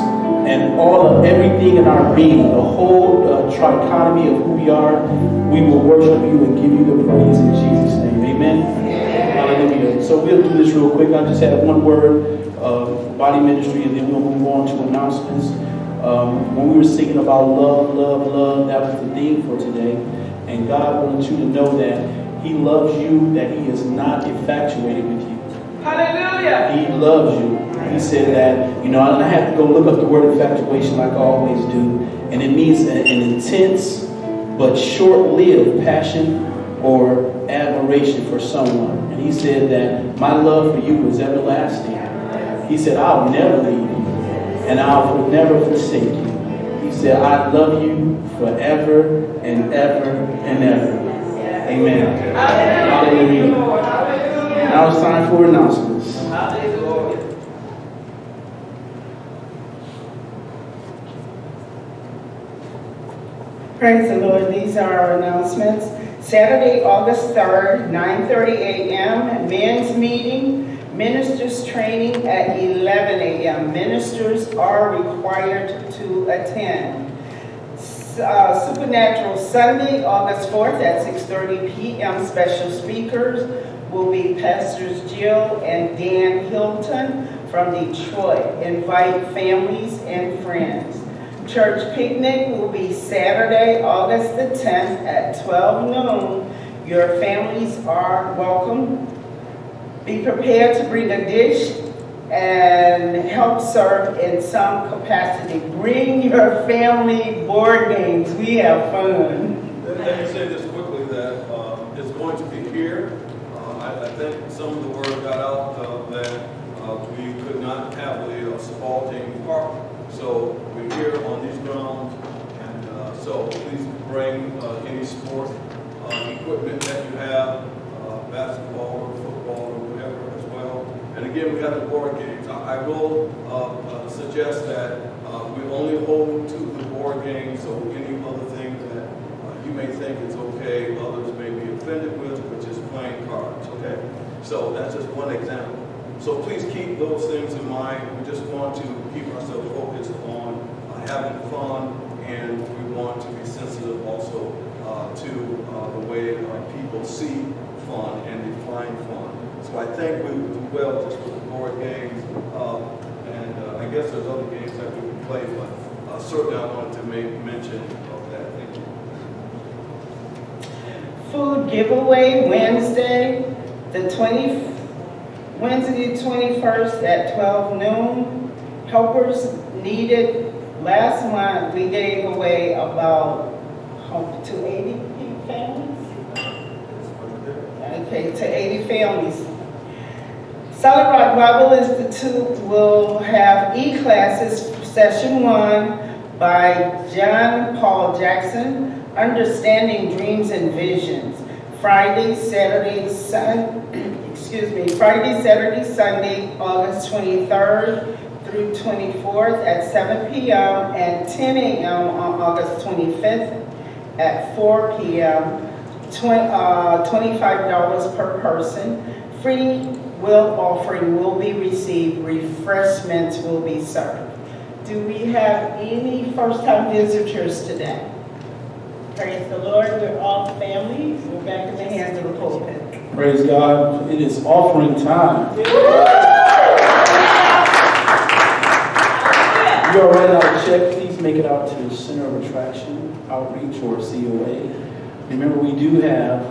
and all of everything in our being, the whole trichotomy of who we are, we will worship you and give you the praise in Jesus' name. Amen. Hallelujah. So we'll do this real quick. I just had one word of body ministry, and then we'll move on to announcements. When we were singing about love, love, love, that was the theme for today. And God wants you to know that he loves you, that he is not infatuated with you. Hallelujah. He loves you. He said that, and I have to go look up the word infatuation like I always do. And it means an intense but short-lived passion or admiration for someone. And he said that my love for you is everlasting. He said, I'll never leave you and I'll never forsake you. He said, I love you forever and ever and ever. Amen. Hallelujah. Now it's time for announcements. Praise the Lord. These are our announcements. Saturday, August 3rd, 9:30 a.m., men's meeting, ministers training at 11 a.m. Ministers are required to attend. Supernatural Sunday, August 4th at 6:30 p.m. Special speakers will be Pastors Jill and Dan Hilton from Detroit. Invite families and friends. Church picnic will be Saturday, August the 10th at 12 noon. Your families are welcome. Be prepared to bring a dish and help serve in some capacity. Bring your family board games. We have fun. Let me say this quickly, that it's going to be here. I think some of the word got out that we could not have the softball team park. So we're here on these grounds, and so please bring any sport equipment that you have, basketball or football or whatever as well. And again, we have the board games. I will suggest that we only hold to the board games, so any other thing that you may think is okay, others may be offended with, which is playing cards, okay? So that's just one example. So please keep those things in mind. We just want to keep ourselves focused on having fun, and we want to be sensitive also to the way people see fun and define fun. So I think we would do well just with the board games, and I guess there's other games that we can play, but certainly I wanted to make mention of that. Thank you. Food giveaway Wednesday, the 21st at 12 noon. Helpers needed. Last month we gave away about to 80 families. Okay, to 80 families. Solid Rock Bible Institute will have e-classes, session 1 by John Paul Jackson, Understanding Dreams and Visions. Friday, Saturday, Sunday, August 23rd through 24th at 7 p.m. and 10 a.m. on August 25th at 4 p.m. $25 per person. Free will offering will be received. Refreshments will be served. Do we have any first-time visitors today? Praise the Lord. We're all family. We're back in the hands of the pulpit. Praise God. It is offering time. You are writing out a check. Please make it out to the Center of Attraction Outreach or COA. Remember, we do have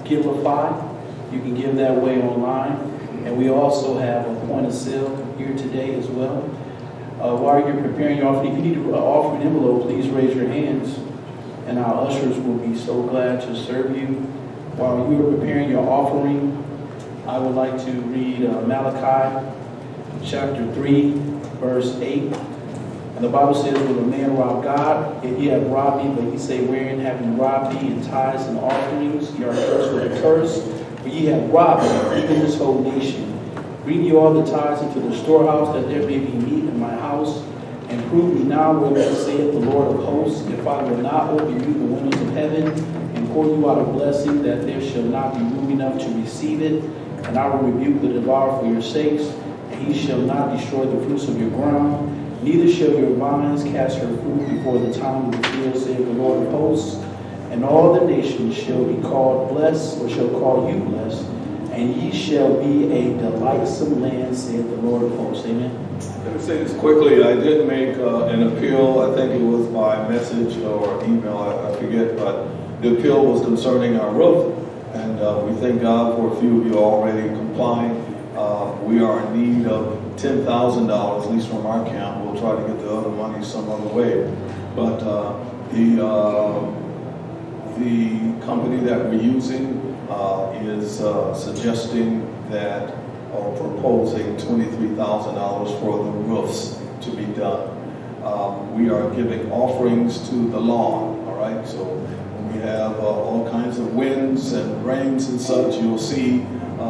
Giveify. You can give that way online. And we also have a point of sale here today as well. While you're preparing your offering, if you need to offer an envelope, please raise your hands. And our ushers will be so glad to serve you. While you are preparing your offering, I would like to read Malachi chapter 3, verse 8. And the Bible says, will a man rob God? If ye have robbed me, but ye say, wherein have you robbed me? In tithes and offerings, ye are cursed with a curse. For ye have robbed me, even this whole nation. Bring ye all the tithes into the storehouse, that there may be meat in my house. And Prove me now whether saith the Lord of hosts, if I will not open you the windows of heaven and pour you out a blessing, that there shall not be room enough to receive it. And I will rebuke the devourer for your sakes, and he shall not destroy the fruits of your ground. Neither shall your vines cast her fruit before the time of the field, saith the Lord of hosts. And all the nations shall be called blessed, or shall call you blessed, and ye shall be a delightsome land, saith the Lord of hosts. Amen. Let me say this quickly. I did make an appeal. I think it was by message or email. I forget, but the appeal was concerning our roof, and we thank God for a few of you already complying. We are in need of $10,000, at least from our account. We'll try to get the other money some other way. But the company that we're using is suggesting that, or proposing $23,000 for the roofs to be done. We are giving offerings to the lawn, all right? So when we have all kinds of winds and rains and such, you'll see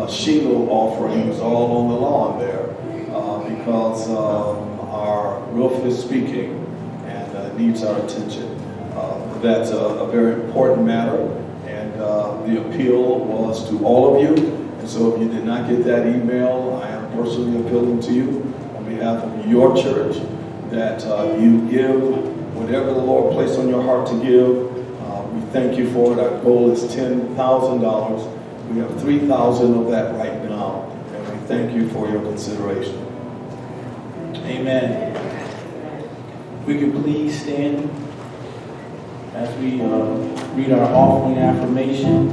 shingle offerings all on the lawn there because our roof is speaking and needs our attention. That's a very important matter, and the appeal was to all of you. And so if you did not get that email, I am personally appealing to you on behalf of your church that you give whatever the Lord placed on your heart to give. We thank you for it. Our goal is $10,000. We have $3,000 of that right now, and we thank you for your consideration. Amen. We could please stand as we read our offering affirmation.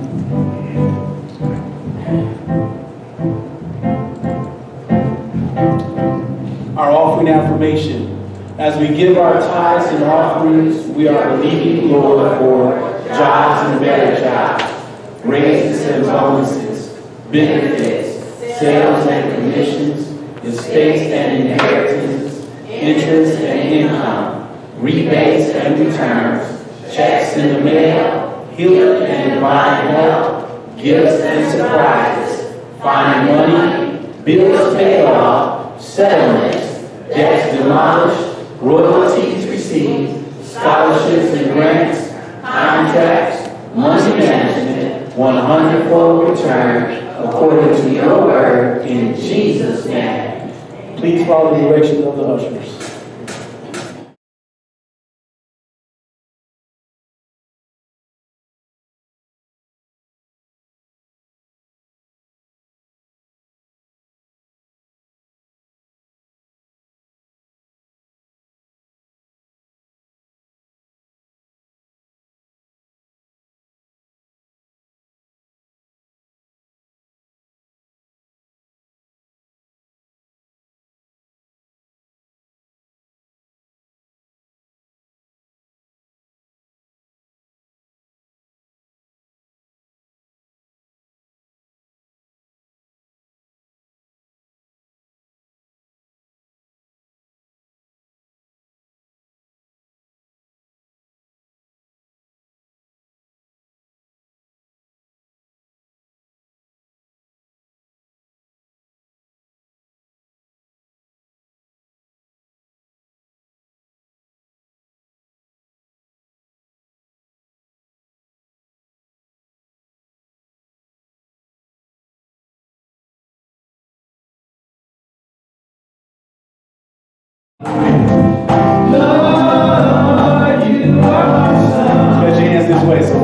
Our offering affirmation. As we give our tithes and offerings, we are believing, Lord, for jobs and better jobs, raises and bonuses, benefits, sales and commissions, estates and inheritances, interest and income, rebates and returns, checks in the mail, healing and divine help, gifts and surprises, finding money, bills paid off, settlements, debts demolished, royalties received, scholarships and grants, contracts, money management, 100-fold return, according to your word, in Jesus' name. Please follow the directions of the ushers.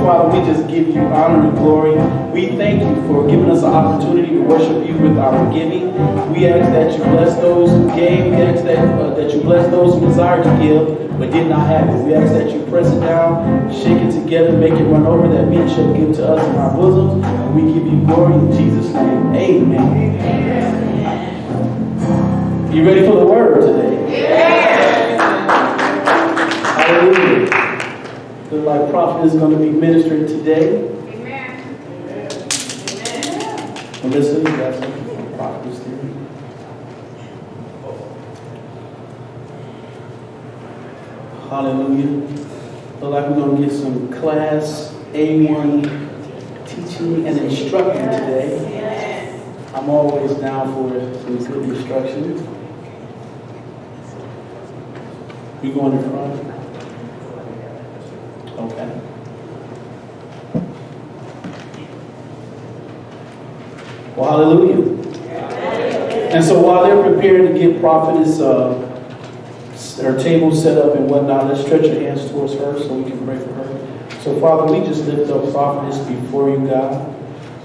Father, we just give you honor and glory. We thank you for giving us an opportunity to worship you with our giving. We ask that you bless those who gave. We ask that you bless those who desire to give but did not have it. We ask that you press it down, shake it together, make it run over, that men shall give to us in our bosoms. And we give you glory in Jesus' name. Amen. Amen. You ready for the word today? Yes. Hallelujah. Look like prophet is going to be ministering today. Amen. Melissa, you got something for prophet today? Hallelujah. Look like we're going to get some class A1 teaching and instruction today. I'm always down for some good instruction. You go in the front? Okay. Well, hallelujah. And so while they're preparing to get prophetess her table set up and whatnot, let's stretch our hands towards her so we can pray for her. So Father, we just lift up prophetess before you, God.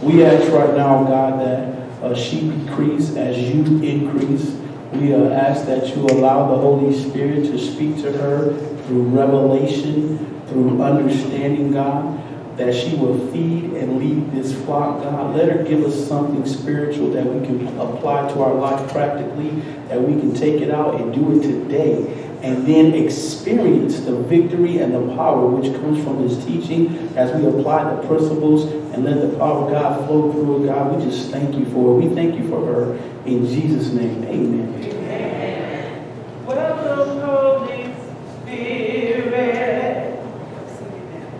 We ask right now, God, that she decrease as you increase. We ask that you allow the Holy Spirit to speak to her through revelation, through understanding, God, that she will feed and lead this flock, God. Let her give us something spiritual that we can apply to our life practically, that we can take it out and do it today, and then experience the victory and the power which comes from this teaching as we apply the principles and let the power of God flow through it, God. We just thank you for it. We thank you for her. In Jesus' name, amen. Welcome, Holy Spirit.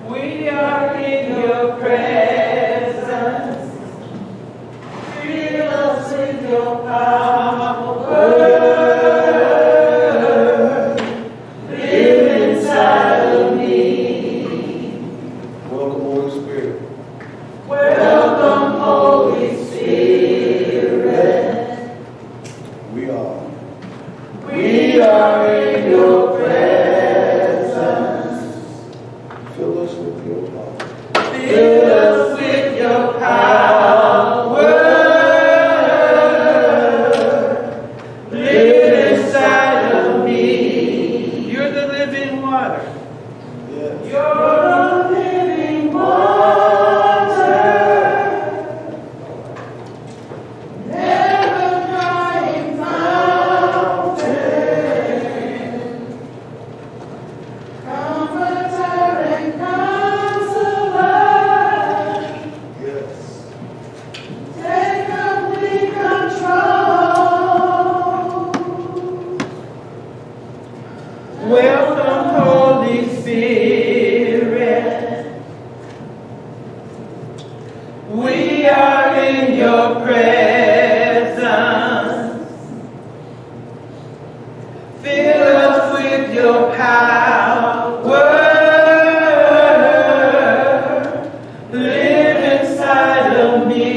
We are in your presence. Fill us with your power. Live inside of me. Welcome, Holy Spirit. Welcome, Holy Spirit. We are. We are in your presence. Fill us with your power. Fill us with your power. Live inside of me. You're the living water. Yes. You're the living water. Never drying fountain. Comforter and counselor. Yes. Take complete control. Welcome, Holy Spirit. We are in your presence. Fill us with your power. Live inside of me.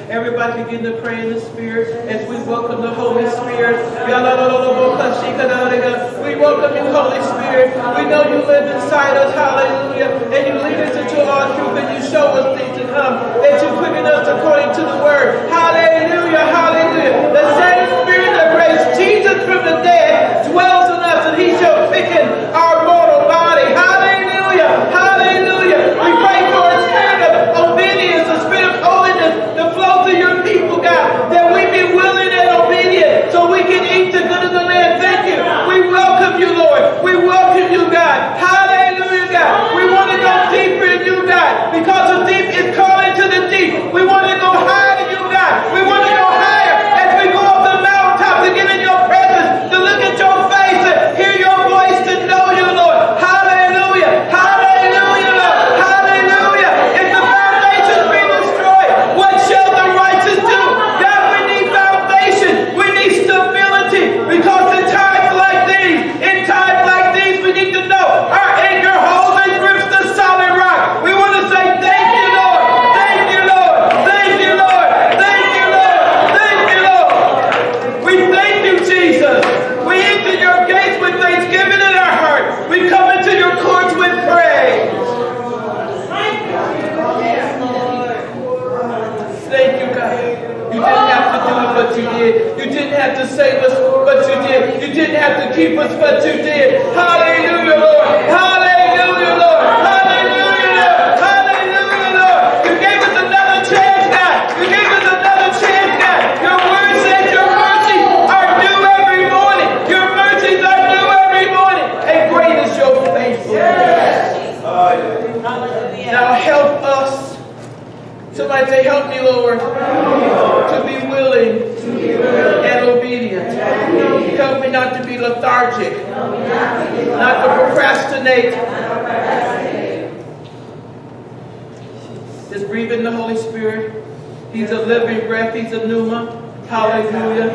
Everybody begin to pray in the Spirit as we welcome the Holy Spirit. We welcome you, Holy Spirit. We know you live inside us, hallelujah. And you lead us into all truth and you show us things to come. That you quicken us according to the word. Hallelujah, hallelujah. The same Spirit that raised Jesus from the dead dwells in us and he shall quicken our mortal body. Hallelujah, hallelujah. We pray for a spirit of obedience, a spirit of holiness to flow through your people, God, that we be willing and obedient so we can eat the good of the land. Thank you. We welcome you, Lord. We welcome you, God. Hallelujah, God. We want to go deeper in you, God, because the deep is calling to the deep. We want to go higher in you, God. We want to go higher as we go up the mountaintop to get in your presence, to look at your face, to hear your voice, to know you, Lord. Hallelujah. Hallelujah, Lord. Hallelujah. If the foundations be destroyed, what shall the righteous do? God, we need foundation. We need stability because in times like these, we need to know our anchor holds and grips the solid rock. We want to say thank you, Lord. Thank you, Lord. Thank you, Lord. Thank you, Lord. Thank you, Lord. We thank you, Jesus. We enter your gates with thanksgiving in our heart. We come into your courts with praise. Thank you, God. You didn't have to do it, but you did. You didn't have to save us, but you did. You didn't have to keep us, but you did. Hallelujah, Lord. Hallelujah, Lord. Hallelujah, Lord. Hallelujah, Lord. You gave us another chance, God. You gave us another chance, God. Your word says your mercies are new every morning. Your mercies are new every morning. And great is your faithfulness. Now help us. Somebody say, help me, Lord, to be willing and obedient. Help me not to be lethargic, not to procrastinate. Just breathe in the Holy Spirit. He's a living breath. He's a pneuma. Hallelujah.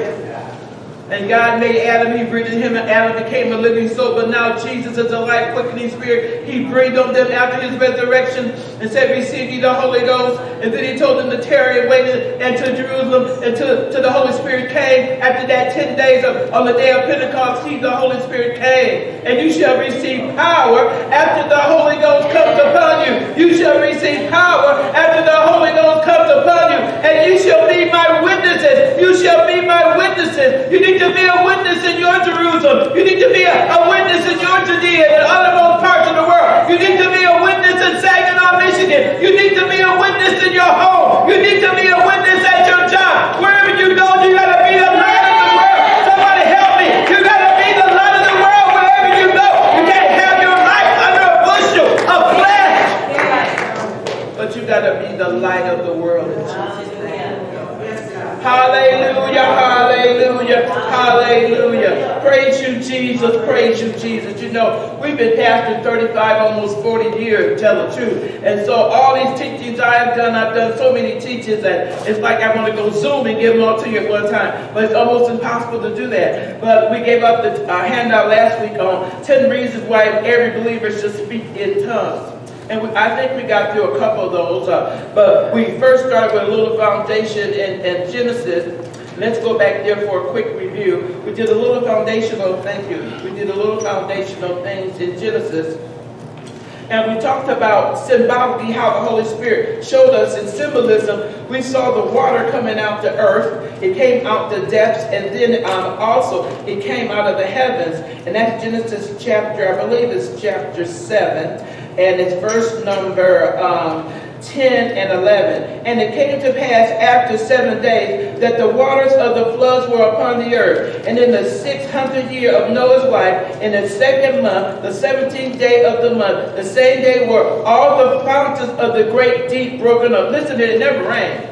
And God made Adam, he breathed in him, and Adam became a living soul. But now Jesus is a life quickening spirit. He breathed on them after his resurrection and said, receive ye the Holy Ghost. And then he told them to tarry and wait until Jerusalem, until the Holy Spirit came. After that 10 days on the day of Pentecost, the Holy Spirit came. And you shall receive power after the Holy Ghost comes upon you. You shall receive power after the Holy Ghost comes upon you. And you shall be my witnesses. You shall be my witnesses. You need to be a witness in your Jerusalem. You need to be a witness in your Judea and othermost parts of the world. You need to be a witness in Saginaw, Michigan. You need to be a witness in your home. You need to be a witness at your job. Wherever you go, you got to be the light of the world. Somebody help me. You got to be the light of the world wherever you go. You can't have your life under a bushel of flesh. But you got to be the light of the world in Jesus' name. Hallelujah, hallelujah, hallelujah. Praise you, Jesus, praise you, Jesus. You know, we've been pastoring 35, almost 40 years, to tell the truth. And so all these teachings I've done so many teachings that it's like I want to go Zoom and give them all to you at one time. But it's almost impossible to do that. But we gave up the handout last week on 10 reasons why every believer should speak in tongues. And I think we got through a couple of those, but we first started with a little foundation in Genesis. Let's go back there for a quick review. We did a little foundational, we did a little foundational things in Genesis. And we talked about symbolically how the Holy Spirit showed us in symbolism. We saw the water coming out the earth. It came out the depths, and then also it came out of the heavens. And that's Genesis chapter, I believe it's chapter 7. And it's verse number 10 and 11. And it came to pass after 7 days that the waters of the floods were upon the earth. And in the 600th year of Noah's life, in the 2nd month, the 17th day of the month, the same day were all the fountains of the great deep broken up. Listen, it never rained.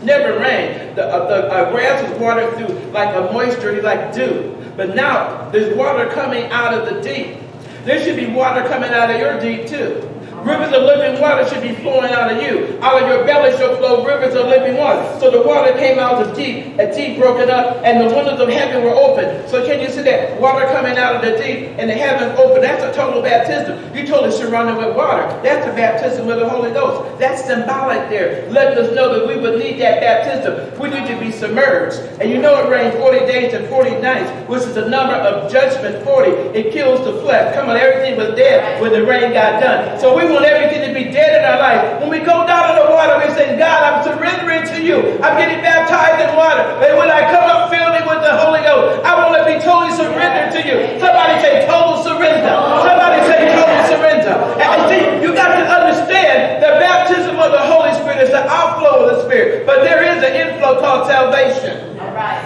Never rained. The grass was watered through like a moisture, like dew. But now there's water coming out of the deep. There should be water coming out of your deep too. Rivers of living water should be flowing out of you. Out of your belly shall flow rivers of living water. So the water came out of deep, a deep broken up, and the windows of heaven were open. So can you see that? Water coming out of the deep and the heavens open. That's a total baptism. You totally surrounded with water. That's a baptism with the Holy Ghost. That's symbolic there, letting us know that we would need that baptism. We need to be submerged. And you know it rained 40 days and 40 nights, which is the number of judgment, 40. It kills the flesh. Come on, everything was dead when the rain got done. So we want everything to be dead in our life. When we go down in the water, we say, God, I'm surrendering to you. I'm getting baptized in water. And when I come up, fill me with the Holy Ghost. I want to be totally surrendered to you. Somebody say total surrender. Somebody say total surrender. And see, you got to understand the baptism of the Holy Spirit is the outflow of the Spirit. But there is an inflow called salvation. All right.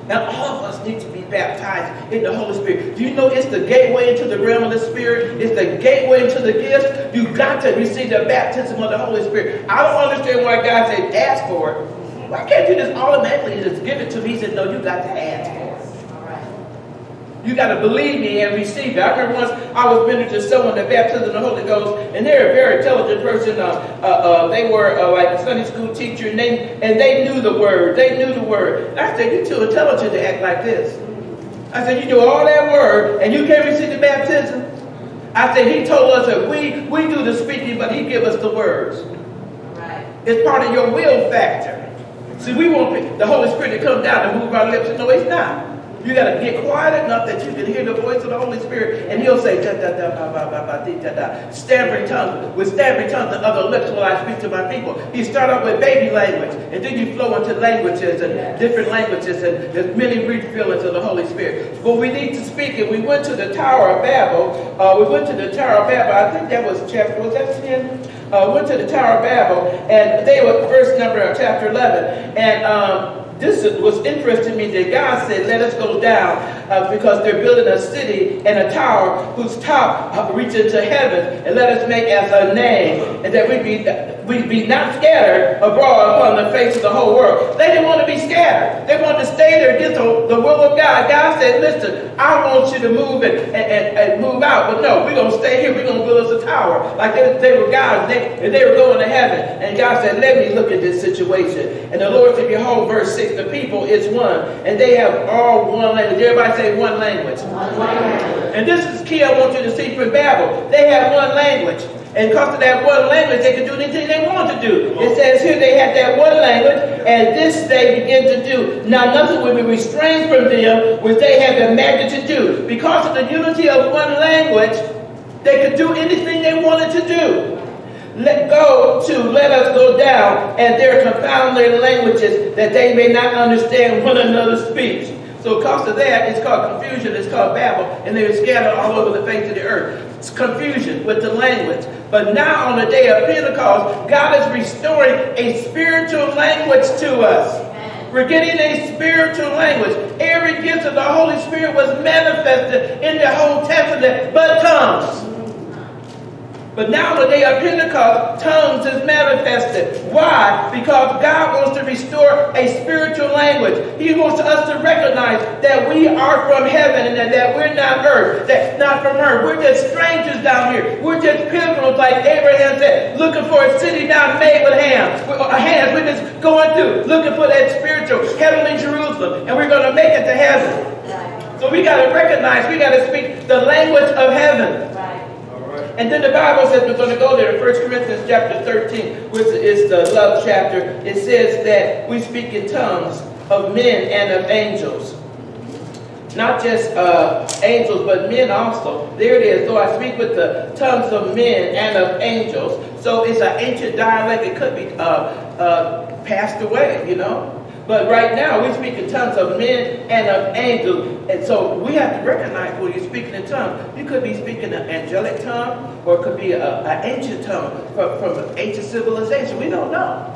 Now, all of us need to be baptized in the Holy Spirit. Do you know it's the gateway into the realm of the Spirit? It's the gateway into the gifts. You've got to receive the baptism of the Holy Spirit. I don't understand why God said ask for it. Why can't you just automatically just give it to me? He said, no, you got to ask for it. You got to believe me and receive it. I remember once I was ministering to someone that baptized in the Holy Ghost, and they're a very intelligent person. They were like a Sunday school teacher, and they knew the word. They knew the word. And I said, you're too intelligent to act like this. I said, you do all that word, and you can't receive the baptism? I said, he told us that we do the speaking, but he give us the words. Right. It's part of your will factor. See, we want the Holy Spirit to come down and move our lips. No, it's not. You got to get quiet enough that you can hear the voice of the Holy Spirit, and he'll say, stammering tongues. With stammering tongues and other lips will I speak to my people. You start off with baby language, and then you flow into languages and different languages, and there's many refillings of the Holy Spirit. But we need to speak it. We went to the Tower of Babel. I think that was chapter, was that 10? Went to the Tower of Babel, and they were first number of chapter 11. And this was interesting to me that God said, let us go down because they're building a city and a tower whose top reaches to heaven, and let us make as a name, and that we be we be not scattered abroad upon the face of the whole world. They didn't want to be scattered. They wanted to stay there against the will of God. God said, listen, I want you to move and move out. But no, we're going to stay here. We're going to build us a tower. Like they were gods. They were going to heaven. And God said, let me look at this situation. And the Lord said, behold, verse 6, the people is one. And they have all one language. Everybody say one language. One language. And this is key I want you to see from Babel. They have one language. And because of that one language, they could do anything they wanted to do. It says here they had that one language, and this they began to do. Now nothing would be restrained from them, which they had imagined to do. Because of the unity of one language, they could do anything they wanted to do. Let us go down, and there confound their languages, that they may not understand one another's speech. So because of that, it's called confusion, it's called Babel, and they were scattered all over the face of the earth. It's confusion with the language. But now on the day of Pentecost, God is restoring a spiritual language to us. We're getting a spiritual language. Every gift of the Holy Spirit was manifested in the Old Testament, but tongues. But now on the day of Pentecost, tongues is manifested. Why? Because God wants to restore a spiritual language. He wants us to recognize that we are from heaven and that we're not earth. That's not from earth. We're just strangers down here. We're just pilgrims, like Abraham said, looking for a city not made with hands. We're just going through, looking for that spiritual, heavenly Jerusalem. And we're going to make it to heaven. So we got to recognize, we got to speak the language of heaven. And then the Bible says, we're going to go there, 1 Corinthians chapter 13, which is the love chapter. It says that we speak in tongues of men and of angels. Not just angels, but men also. There it is. So I speak with the tongues of men and of angels. So it's an ancient dialect. It could be passed away, you know. But right now, we speak in tongues of men and of angels. And so we have to recognize when you're speaking in tongues. You could be speaking an angelic tongue, or it could be an ancient tongue from an ancient civilization. We don't know.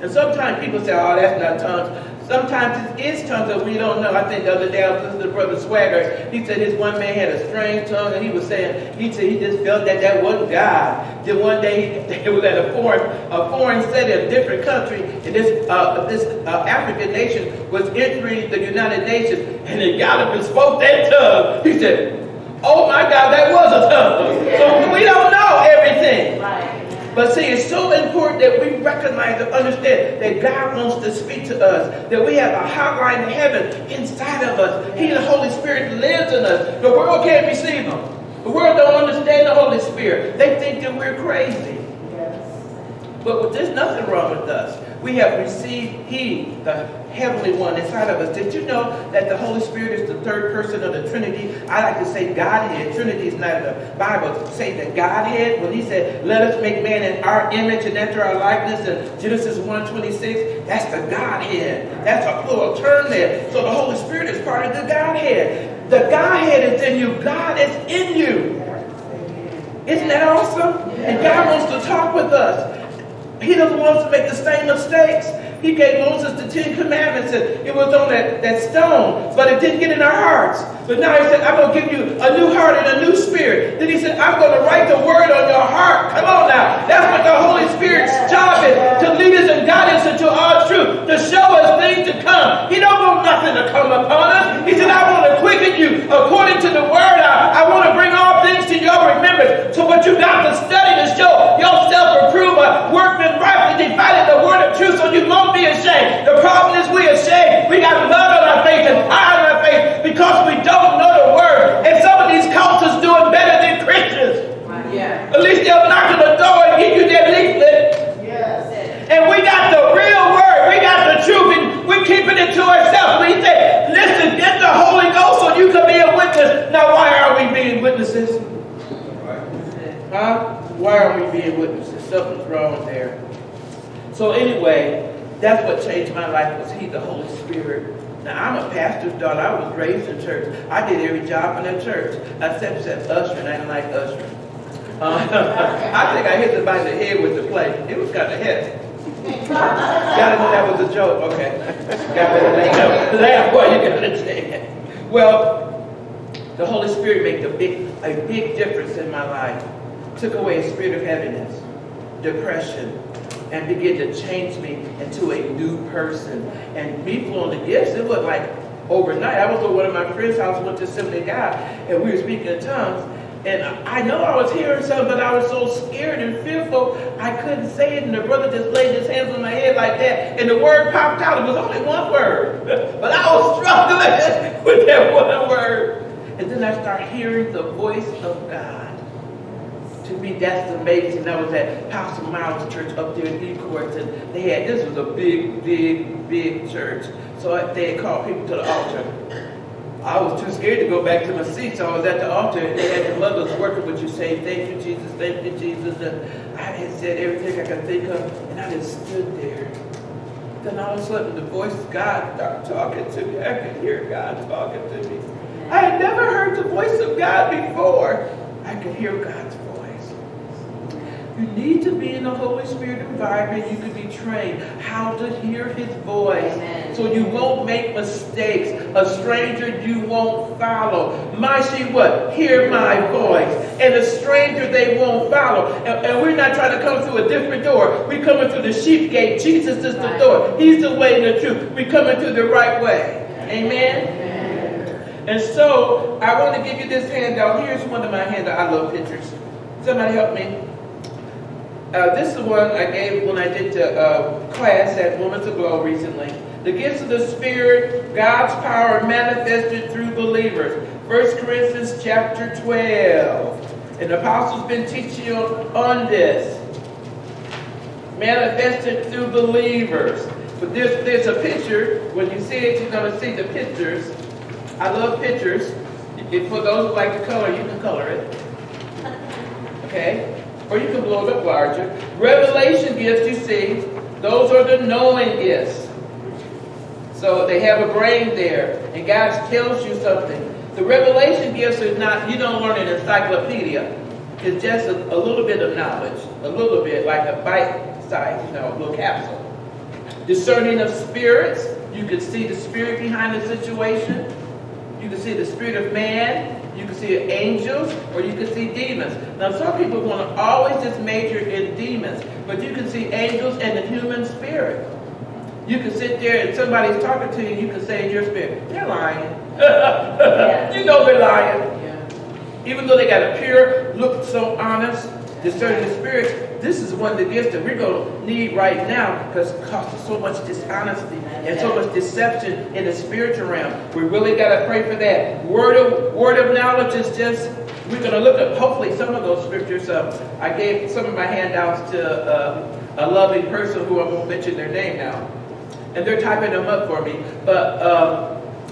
And sometimes people say, oh, that's not tongues. Sometimes it is tongues that we don't know. I think the other day I was listening to Brother Swagger. He said his one man had a strange tongue, and he was saying, he just felt that wasn't God. Then one day he was at a foreign city, a different country, and this African nation was entering the United Nations, and he got up and spoke that tongue. He said, oh my God, that was a tongue. So we don't know everything. But see, it's so important that we recognize and understand that God wants to speak to us, that we have a hotline in heaven inside of us. He, the Holy Spirit, lives in us. The world can't receive him. The world don't understand the Holy Spirit. They think that we're crazy. But there's nothing wrong with us. We have received He, the Heavenly One, inside of us. Did you know that the Holy Spirit is the third person of the Trinity? I like to say Godhead. Trinity is not in the Bible. Say that Godhead, when He said, let us make man in our image and after our likeness, in Genesis 1:26, that's the Godhead. That's a plural term there. So the Holy Spirit is part of the Godhead. The Godhead is in you. God is in you. Isn't that awesome? And God wants to talk with us. He doesn't want us to make the same mistakes. He gave Moses the 10 Commandments, and it was on that stone, but it didn't get in our hearts. But now He said, I'm going to give you a new heart and a new spirit. Then He said, I'm going to write the word on your heart. Come on now. That's what the Holy Spirit's job is, to lead us and guide us into all truth, to show us things to come. He don't want nothing to come upon us. He said, I want to quicken you according to the word. I want to bring all things to your remembrance. So what you got to study to show yourself approved, workman rightly divided the word of truth, so you won't be ashamed. The problem is we're ashamed. We got mud on our face and pride on our face because we don't know the word. And some of these cults is doing better than Christians. At least they'll knock on the door and give you their leaflet. And we got the real word. We got the truth, and we're keeping it to ourselves. We say, listen, get the Holy Ghost so you can be a witness. Now, why are we being witnesses? Huh? Why are we being witnesses? Something's wrong there. So anyway, that's what changed my life, was He, the Holy Spirit. Now, I'm a pastor's daughter. I was raised in church. I did every job in the church, except ushering. I didn't like ushering. I think I hit somebody in the head with the plate. It was kind of heavy. Gotta know that was a joke. Okay. Gotta laugh. Boy, you can understand. Well, the Holy Spirit made a big difference in my life. Took away a spirit of heaviness. depression and began to change me into a new person. And me flowing the gifts, it was like overnight. I was at one of my friends' house, went to Assembly of God, and we were speaking in tongues. And I know I was hearing something, but I was so scared and fearful, I couldn't say it. And the brother just laid his hands on my head like that, and the word popped out. It was only one word, but I was struggling with that one word. And then I started hearing the voice of God. To me, that's amazing. That was at Pastor Miles' church up there in Ecorse, and this was a big church. So they had called people to the altar. I was too scared to go back to my seat, so I was at the altar, and they had the mothers working with you, saying, "Thank you, Jesus, thank you, Jesus." And I had said everything I could think of, and I just stood there. Then all of a sudden, the voice of God started talking to me. I could hear God talking to me. I had never heard the voice of God before. I could hear God's voice. You need to be in the Holy Spirit environment. You can be trained how to hear His voice. Amen. So you won't make mistakes. A stranger you won't follow. My sheep what? Hear my voice. And a stranger they won't follow. And we're not trying to come through a different door. We're coming through the sheep gate. Jesus is the door. He's the way and the truth. We're coming through the right way. Amen? And so I want to give you this handout. Here's one of my handouts. I love pictures. Somebody help me. This is the one I gave when I did the class at Women's Aglow recently. The gifts of the Spirit, God's power manifested through believers. 1 Corinthians chapter 12. And the apostle's been teaching on this. Manifested through believers. But there's a picture. When you see it, you're going to see the pictures. I love pictures. For those who like to color, you can color it. Okay? Or you can blow it up larger. Revelation gifts, you see, those are the knowing gifts. So they have a brain there, and God tells you something. The revelation gifts are not, you don't learn an encyclopedia. It's just a little bit of knowledge, a little bit, like a bite size, a little capsule. Discerning of spirits, you can see the spirit behind the situation. You can see the spirit of man. You can see angels, or you can see demons. Now, some people want to always just major in demons, but you can see angels and the human spirit. You can sit there and somebody's talking to you, and you can say in your spirit, "They're lying." You know they're lying. Even though they got a pure look, so honest, discerning the spirit. This is one of the gifts that we're going to need right now because it causes so much dishonesty and so much deception in the spiritual realm. We really got to pray for that. Word of knowledge is just, we're going to look at hopefully some of those scriptures. I gave some of my handouts to a lovely person who I won't mention their name now. And they're typing them up for me. But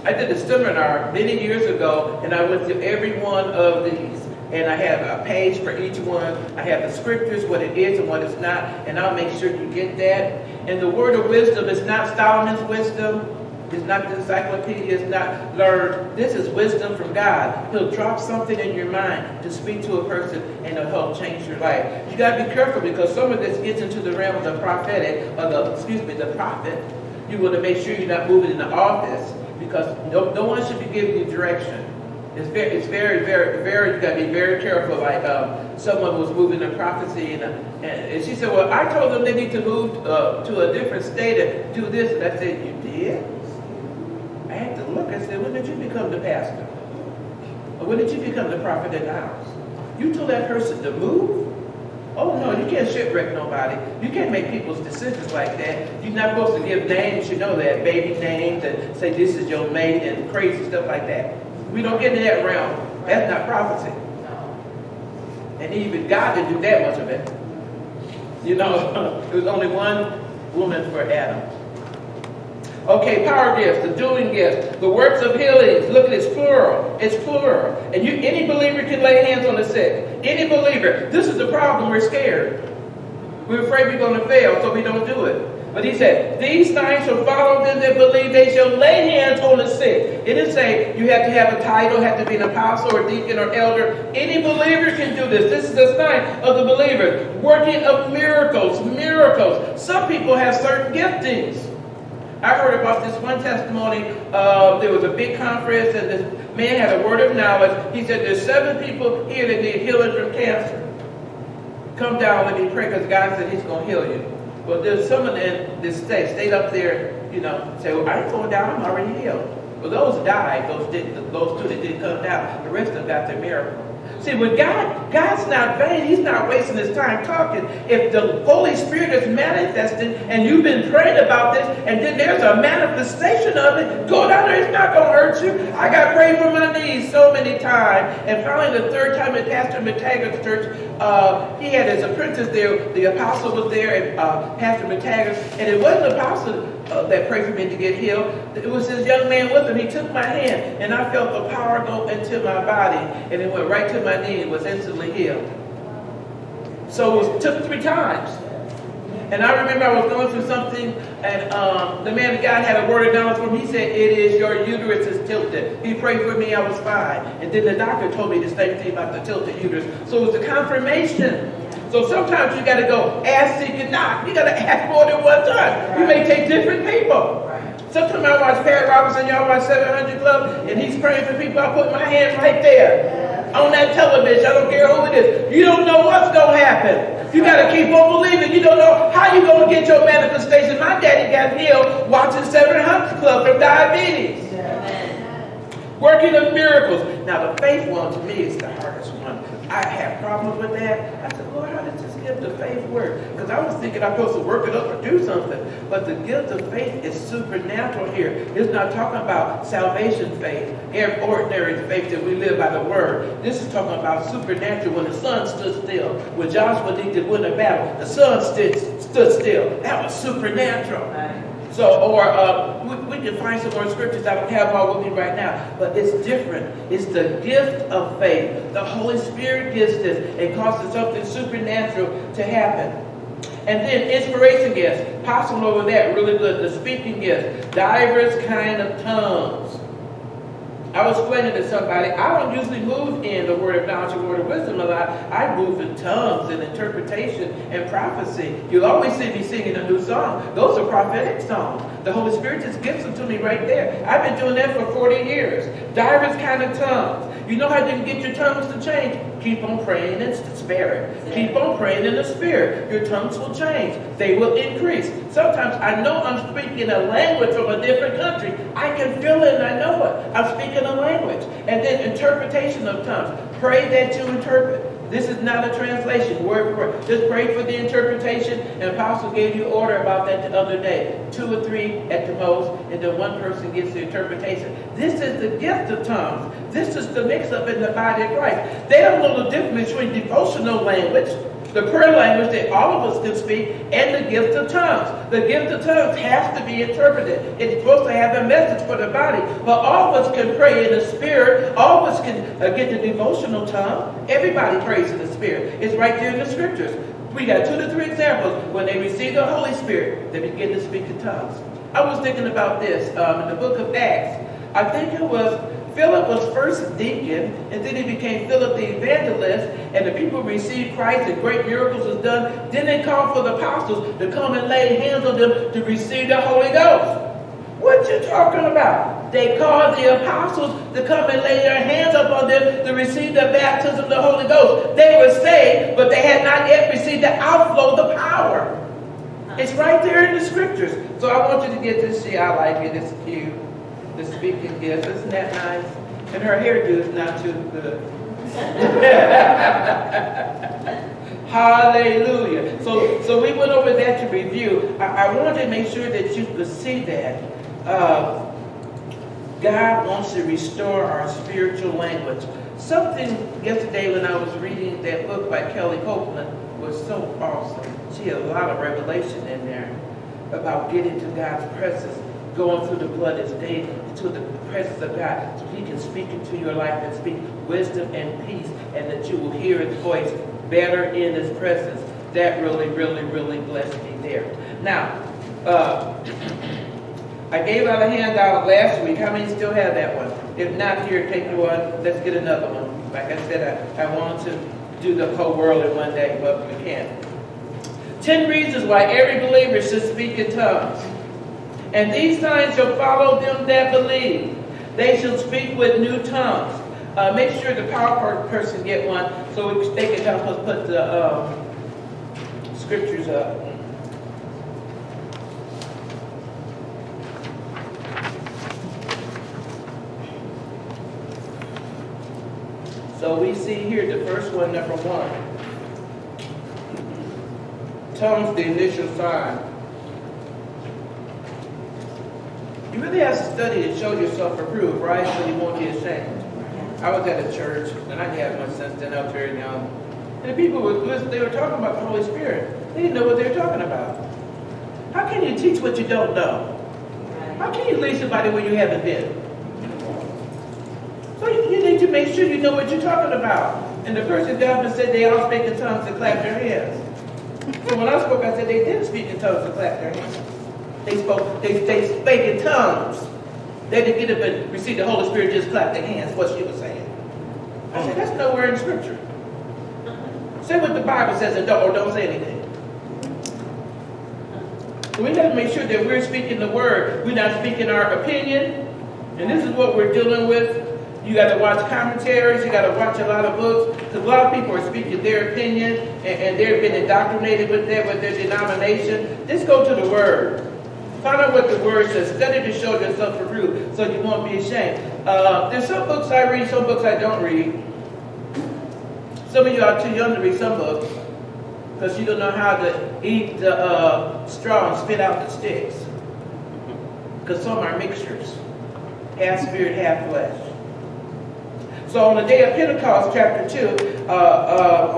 I did a seminar many years ago, and I went through every one of these. And I have a page for each one. I have the scriptures, what it is and what it's not. And I'll make sure you get that. And the word of wisdom is not Solomon's wisdom. It's not the encyclopedia. It's not learned. This is wisdom from God. He'll drop something in your mind to speak to a person, and it'll help change your life. You got to be careful because some of this gets into the realm of the prophetic, or the prophet. You want to make sure you're not moving in the office because no one should be giving you direction. It's very, you got to be very careful. Like someone was moving in prophecy, and she said, "Well, I told them they need to move to a different state and do this." And I said, "You did?" I had to look. I said, "When did you become the pastor? Or when did you become the prophet in the house? You told that person to move? Oh no, you can't shipwreck nobody. You can't make people's decisions like that. You're not supposed to give names. You know that, baby names, and say this is your mate and crazy stuff like that." We don't get into that realm. That's not prophecy. And even God didn't do that much of it. There was only one woman for Adam. Okay, power gifts, the doing gifts, the works of healings. Look at it, it's plural. It's plural. And any believer can lay hands on the sick. Any believer. This is the problem. We're scared. We're afraid we're going to fail, so we don't do it. But he said, "These signs shall follow them that believe. They shall lay hands on the sick." It didn't say you have to have a title, have to be an apostle or deacon or elder. Any believer can do this. This is the sign of the believer. Working of miracles. Some people have certain giftings. I heard about this one testimony. There was a big conference, and this man had a word of knowledge. He said, "There's 7 people here that need healing from cancer." come down, let me pray, because God said he's going to heal you. Well, there's someone in this state, stayed up there, say, well, I ain't going down, I'm already healed. Well, those died, those two that didn't come down. The rest of them got their miracle. See, when God's not vain, he's not wasting his time talking. If the Holy Spirit is manifested and you've been praying about this and then there's a manifestation of it, go down there, it's not going to hurt you. I got prayed for my knees so many times. And finally, the third time at Pastor McTaggart's church, he had his apprentice there. The apostle was there, and Pastor McTaggart. And it wasn't the apostle that prayed for me to get healed. It was this young man with him. He took my hand, and I felt the power go into my body, and it went right to my knee and was instantly healed. So it took 3 times. And I remember I was going through something, and the man of God had a word of knowledge for me. He said, it is your uterus is tilted. He prayed for me, I was fine. And then the doctor told me the same thing about the tilted uterus. So it was a confirmation. So sometimes you got to go ask, seek, and knock. You got to ask more than one time. You may take different people. Sometimes I watch Pat Robertson, y'all watch 700 Club, and he's praying for people. I put my hand right there on that television. I don't care who it is. You don't know what's going to happen. You got to keep on believing. You don't know how you're going to get your manifestation. My daddy got healed watching 700 Club from diabetes. Working of miracles. Now the faith one to me is the hardest one. I have problems with that. I said, Lord, how does this gift of faith work? Because I was thinking I'm supposed to work it up or do something. But the gift of faith is supernatural here. It's not talking about salvation faith, ordinary faith that we live by the word. This is talking about supernatural. When the sun stood still, when Joshua needed to win a battle, the sun stood still. That was supernatural. So, we can find some more scriptures. I don't have all with me right now, but it's different. It's the gift of faith. The Holy Spirit gives this and causes something supernatural to happen. And then inspiration gifts. Possible over that, really good. The speaking gifts. Diverse kind of tongues. I was explaining to somebody, I don't usually move in the word of knowledge and word of wisdom a lot. I move in tongues and interpretation and prophecy. You'll always see me singing a new song. Those are prophetic songs. The Holy Spirit just gives them to me right there. I've been doing that for 40 years. Diverse kind of tongues. You know how you can get your tongues to change? Keep on praying in the Spirit. Keep on praying in the Spirit. Your tongues will change. They will increase. Sometimes I know I'm speaking a language from a different country. I can feel it and I know it. I'm speaking a language. And then interpretation of tongues. Pray that you interpret. This is not a translation, word for word. Just pray for the interpretation. And Apostle gave you order about that the other day. 2 or 3 at the most, and then one person gets the interpretation. This is the gift of tongues. This is the mix-up in the body of Christ. They don't know the difference between devotional language, the prayer language that all of us can speak, and the gift of tongues. The gift of tongues has to be interpreted. It's supposed to have a message for the body. But all of us can pray in the Spirit. All of us can get the devotional tongue. Everybody prays in the Spirit. It's right there in the Scriptures. We got 2 to 3 examples. When they receive the Holy Spirit, they begin to speak in tongues. I was thinking about this in the book of Acts. I think it was Philip was first deacon, and then he became Philip the evangelist, and the people received Christ, and great miracles was done. Then they called for the apostles to come and lay hands on them to receive the Holy Ghost. What you talking about? They called the apostles to come and lay their hands upon them to receive the baptism of the Holy Ghost. They were saved, but they had not yet received the outflow, the power. It's right there in the Scriptures. So I want you to get this. See, I like it. It's cute. The speaking gift. Isn't that nice? And her hairdo is not too good. Hallelujah. So we went over that to review. I wanted to make sure that you could see that. God wants to restore our spiritual language. Something yesterday when I was reading that book by Kelly Copeland was so awesome. She had a lot of revelation in there about getting to God's presence. Going through the blood is daily to the presence of God, so He can speak into your life and speak wisdom and peace, and that you will hear His voice better in His presence. That really, really, really blessed me there. Now, I gave out a handout last week. How many still have that one? If not, here, take the one. Let's get another one. Like I said, I wanted to do the whole world in one day, but we can't. 10 reasons why every believer should speak in tongues. And these signs shall follow them that believe. They shall speak with new tongues. Make sure the PowerPoint person get one so they can help us put scriptures up. So we see here the first one, number 1. Tongues, the initial sign. You really have to study to show yourself approved, right? So you won't be ashamed. I was at a church, and I didn't have much sense then, I was very young. And the people were they were talking about the Holy Spirit. They didn't know what they were talking about. How can you teach what you don't know? How can you lead somebody where you haven't been? So you need to make sure you know what you're talking about. And the person got up and said they all speak in tongues and clap their hands. So when I spoke, I said they didn't speak in tongues and clap their hands. They spake in tongues. They didn't get up and receive the Holy Spirit, just clap their hands, what she was saying. I said, that's nowhere in Scripture. Say what the Bible says and don't say anything. So we got to make sure that we're speaking the word. We're not speaking our opinion. And this is what we're dealing with. You got to watch commentaries. You got to watch a lot of books. Because a lot of people are speaking their opinion. And they've been indoctrinated with that, with their denomination. Just go to the word. Find out what the word says. Study to show yourself approved so you won't be ashamed. There's some books I read, some books I don't read. Some of you are too young to read some books because you don't know how to eat the straw and spit out the sticks. Because some are mixtures. Half spirit, half flesh. So on the day of Pentecost, chapter 2,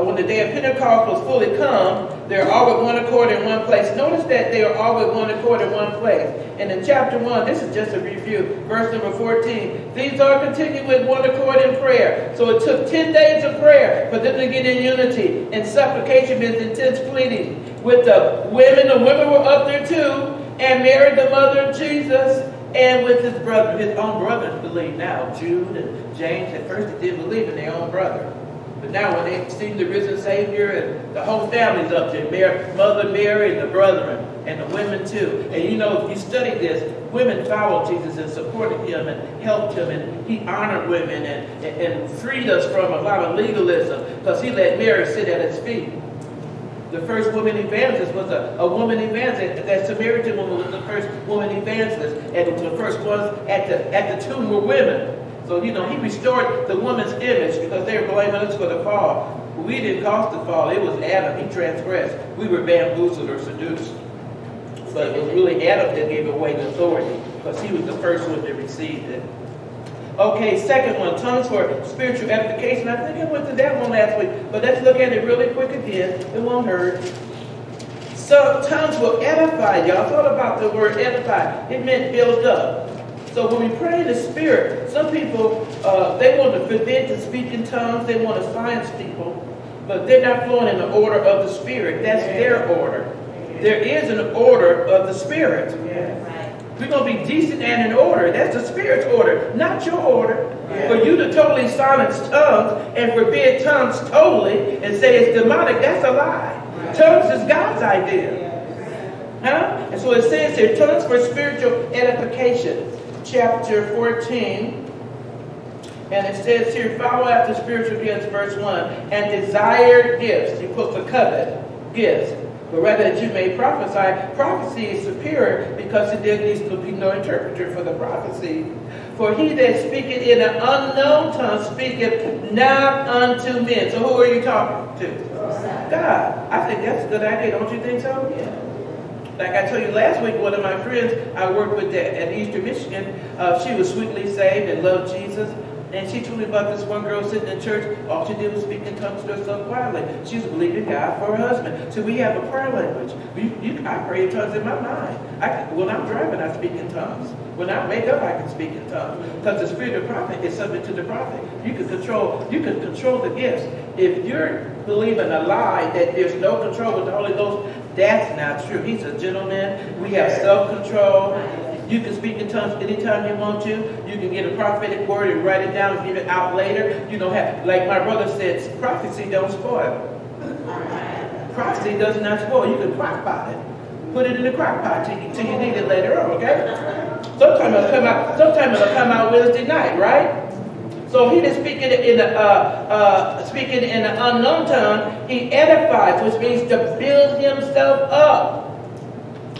when the day of Pentecost was fully come, they are all with one accord in one place. Notice that they are all with one accord in one place. And in chapter 1, this is just a review, verse number 14. These are continued with one accord in prayer. So it took 10 days of prayer for them to get in unity. And supplication means intense pleading. With the women were up there too. And Mary, the mother of Jesus, and with his brother, his own brothers believe now. Jude and James, at first they didn't believe in their own brother. But now when they see the risen Savior and the whole family's up there, Mother Mary and the brethren and the women too. And you know, if you study this, women followed Jesus and supported him and helped him, and he honored women and freed us from a lot of legalism because he let Mary sit at his feet. The first woman evangelist was a woman evangelist. That Samaritan woman was the first woman evangelist. And the first ones at the tomb were women. So, you know, he restored the woman's image because they were blaming us for the fall. We didn't cause the fall. It was Adam. He transgressed. We were bamboozled or seduced. But it was really Adam that gave away the authority because he was the first one that received it. Okay, second one, tongues for spiritual edification. I think I went to that one last week, but let's look at it really quick again. It won't hurt. So tongues will edify. Y'all thought about the word edify. It meant build up. So when we pray in the Spirit, some people, they want to forbid to speak in tongues. They want to silence people, but they're not flowing in the order of the Spirit. That's their order. There is an order of the Spirit. We're going to be decent and in order. That's the Spirit's order, not your order. For you to totally silence tongues and forbid tongues totally and say it's demonic, that's a lie. Tongues is God's idea. Huh? And so it says here, tongues for spiritual edification. Chapter 14. And it says here, follow after spiritual gifts, verse 1. And desired gifts. You put for covet, gifts. But rather that you may prophesy. Prophecy is superior because there needs to be no interpreter for the prophecy. For he that speaketh in an unknown tongue speaketh not unto men. So who are you talking to? God. I think that's a good idea. Don't you think so? Yeah. Like I told you last week, one of my friends I worked with at Eastern Michigan, she was sweetly saved and loved Jesus. And she told me about this one girl sitting in church. All she did was speak in tongues to herself quietly. She was believing God for her husband. So we have a prayer language. I pray in tongues in my mind. When I'm driving, I speak in tongues. When I wake up, I can speak in tongues. Because the spirit of prophet is subject to the prophet. You can control the gifts. If you're believing a lie that there's no control with the Holy Ghost, that's not true. He's a gentleman. We have self-control. You can speak in tongues anytime you want to. You can get a prophetic word and write it down and give it out later. You don't have, like my brother said, prophecy don't spoil. Prophecy does not spoil. You can crock pot it. Put it in the crock pot till you need it later on, okay? Sometime it'll come out Wednesday night, right? So he is speaking in an unknown tongue. He edifies, which means to build himself up.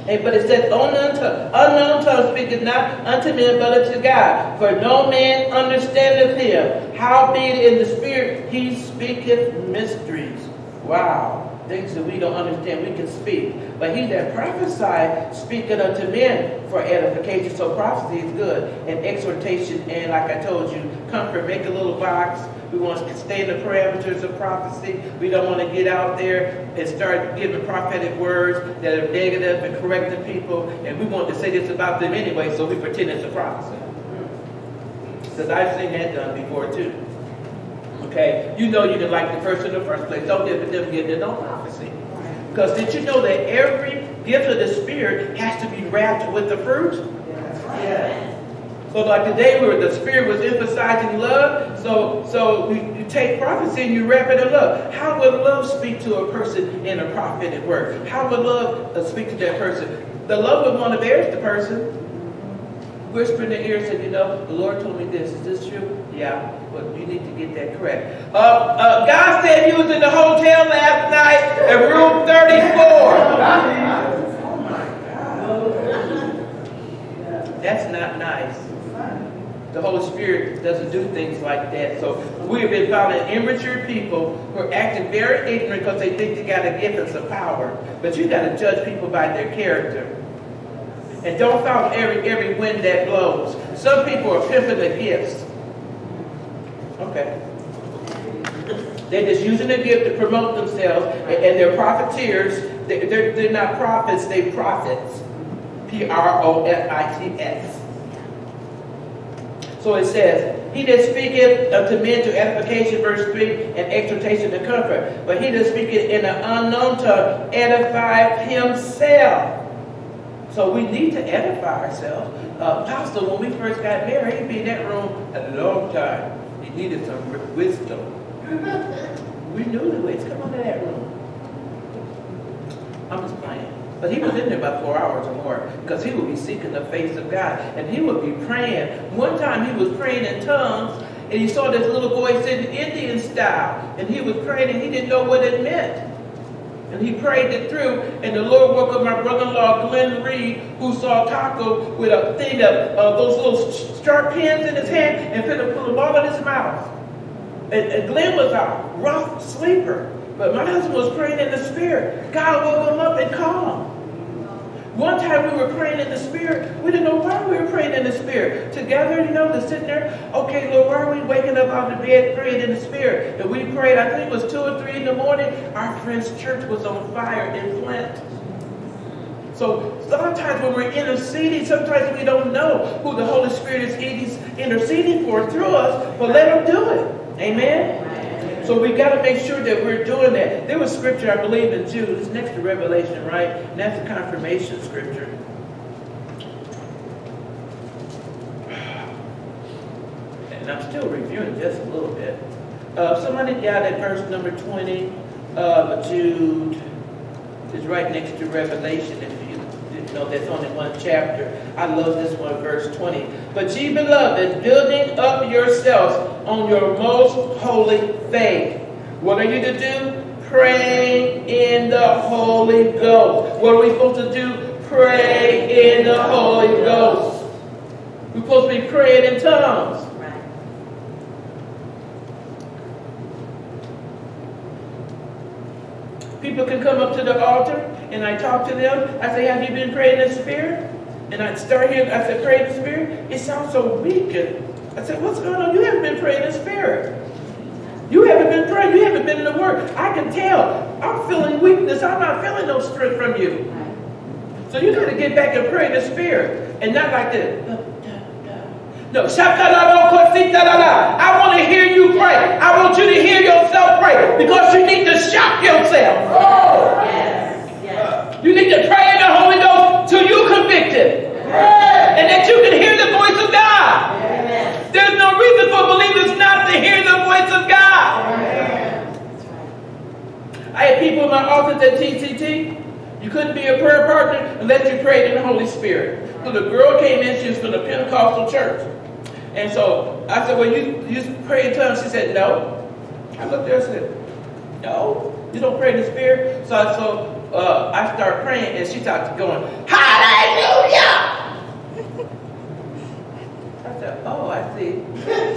But it says, unknown tongue speaketh not unto men, but unto God. For no man understandeth him. Howbeit in the spirit he speaketh mysteries. Wow. Things that we don't understand, we can speak. But he that prophesied speaketh unto men for edification. So prophecy is good. And exhortation, and like I told you, comfort, make a little box. We want to stay in the parameters of prophecy. We don't want to get out there and start giving prophetic words that are negative and correcting people. And we want to say this about them anyway, so we pretend it's a prophecy. Because I've seen that done before too. Okay, you know you can like the person in the first place. Don't give them their no prophecy. Because did you know that every gift of the Spirit has to be wrapped with the fruit? Yeah. So like today the Spirit was emphasizing love. So you take prophecy and you wrap it in love. How would love speak to a person in a prophetic word? How would love speak to that person? The love would want to embarrass the person. Whisper in the ear and say, you know, the Lord told me this. Is this true? Yeah, but you need to get that correct. God said he was in the hotel last night at room 34. That's not nice. The Holy Spirit doesn't do things like that. So we have been finding immature people who are acting very ignorant because they think they got a gift and some power. But you got to judge people by their character. And don't follow every wind that blows. Some people are pimping the gifts. Okay. They're just using the gift to promote themselves, and they're profiteers. They're not prophets, they're prophets. Profits. So it says, he that speaketh unto men to edification, verse 3, and exhortation to comfort. But he that speaketh in an unknown tongue edifieth himself. So we need to edify ourselves. Pastor, when we first got married, he'd be in that room a long time. He needed some wisdom. We knew the ways. Come on to that room. I'm just playing. But he was in there about 4 hours or more because he would be seeking the face of God. And he would be praying. One time he was praying in tongues and he saw this little boy sitting Indian style. And he was praying and he didn't know what it meant. And he prayed it through, and the Lord woke up my brother-in-law, Glenn Reed, who saw Taco with a thing of those little sharp pins in his hand and finna pull them all in his mouth. And Glenn was a rough sleeper, but my husband was praying in the Spirit. God woke him up and calmed. One time we were praying in the Spirit. We didn't know why we were praying in the Spirit. Together, you know, just sitting there. Okay, Lord, why are we waking up out of the bed praying in the Spirit? And we prayed, I think it was 2 or 3 in the morning. Our friend's church was on fire in Flint. So sometimes when we're interceding, sometimes we don't know who the Holy Spirit is interceding for through us, but let him do it. Amen? So we've got to make sure that we're doing that. There was scripture, I believe, in Jude. It's next to Revelation, right? And that's the confirmation scripture. And I'm still reviewing just a little bit. Somebody got at verse number 20 of Jude. It's right next to Revelation. If you didn't know, that's only one chapter. I love this one, verse 20. But ye beloved, building up yourselves on your most holy faith. What are you to do? Pray in the Holy Ghost. What are we supposed to do? Pray in the Holy Ghost. We're supposed to be praying in tongues. People can come up to the altar and I talk to them. I say, have you been praying in the Spirit? And I start here, I said, pray in the Spirit? It sounds so weak. And I said, what's going on? You haven't been praying in the Spirit. You haven't been praying. You haven't been in the Word. I can tell. I'm feeling weakness. I'm not feeling no strength from you. So you got to get back and pray in the Spirit. And not like this. No. I want to hear you pray. I want you to hear yourself pray. Because you need to shock yourself. Oh. Yes. You need to pray in the Holy Ghost till you're convicted. And that you can hear the voice of God. Amen. There's no reason for believers not to hear the voice of God. Amen. I had people in my office at TCT. You couldn't be a prayer partner unless you prayed in the Holy Spirit. So the girl came in, she was from the Pentecostal church. And so I said, well, you pray in tongues? She said, no. I looked there and said, no, you don't pray in the Spirit? So I started praying, and she started going, hallelujah! I said, oh, I see.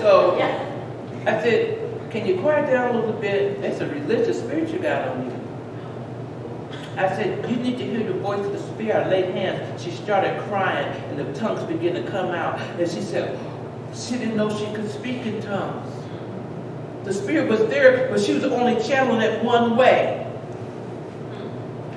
So I said, can you quiet down a little bit? That's a religious spirit you got on you. I said, you need to hear the voice of the Spirit. I laid hands. She started crying, and the tongues began to come out. And she said, she didn't know she could speak in tongues. The Spirit was there, but she was only channeling it one way.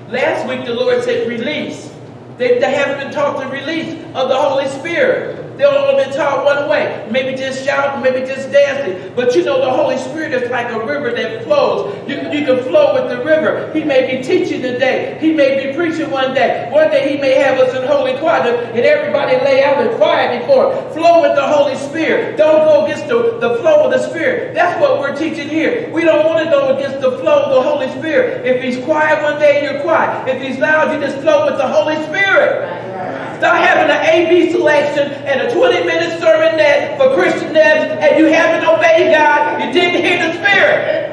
Last week, the Lord said, release. They haven't been taught the release of the Holy Spirit. They've only been taught one way. Maybe just shouting, maybe just dancing. But you know the Holy Spirit is like a river that flows. You can flow with the river. He may be teaching today. He may be preaching one day. One day he may have us in holy quiet and everybody lay out and quiet before him. Flow with the Holy Spirit. Don't go against the flow of the Spirit. That's what we're teaching here. We don't want to go against the flow of the Holy Spirit. If he's quiet one day, you're quiet. If he's loud, you just flow with the Holy Spirit. Stop having an A-B selection and a 20-minute sermonette for Christianettes, and you haven't obeyed God. You didn't hear the Spirit.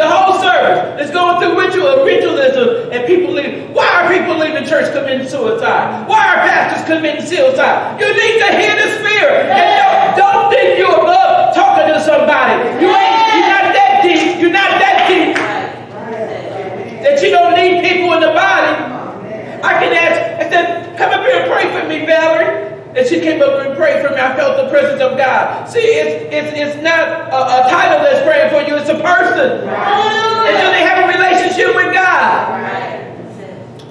The whole service is going through ritualism, and people leave. Why are people leaving church committing suicide? Why are pastors committing suicide? You need to hear the Spirit. And don't think you're above talking to somebody. You're not that deep. You're not that deep that you don't need people in the body. I can ask, I said, come up here and pray for me, Valerie. And she came up and prayed for me. I felt the presence of God. See, it's not a title that's praying for you. It's a person. Until they have a relationship with God.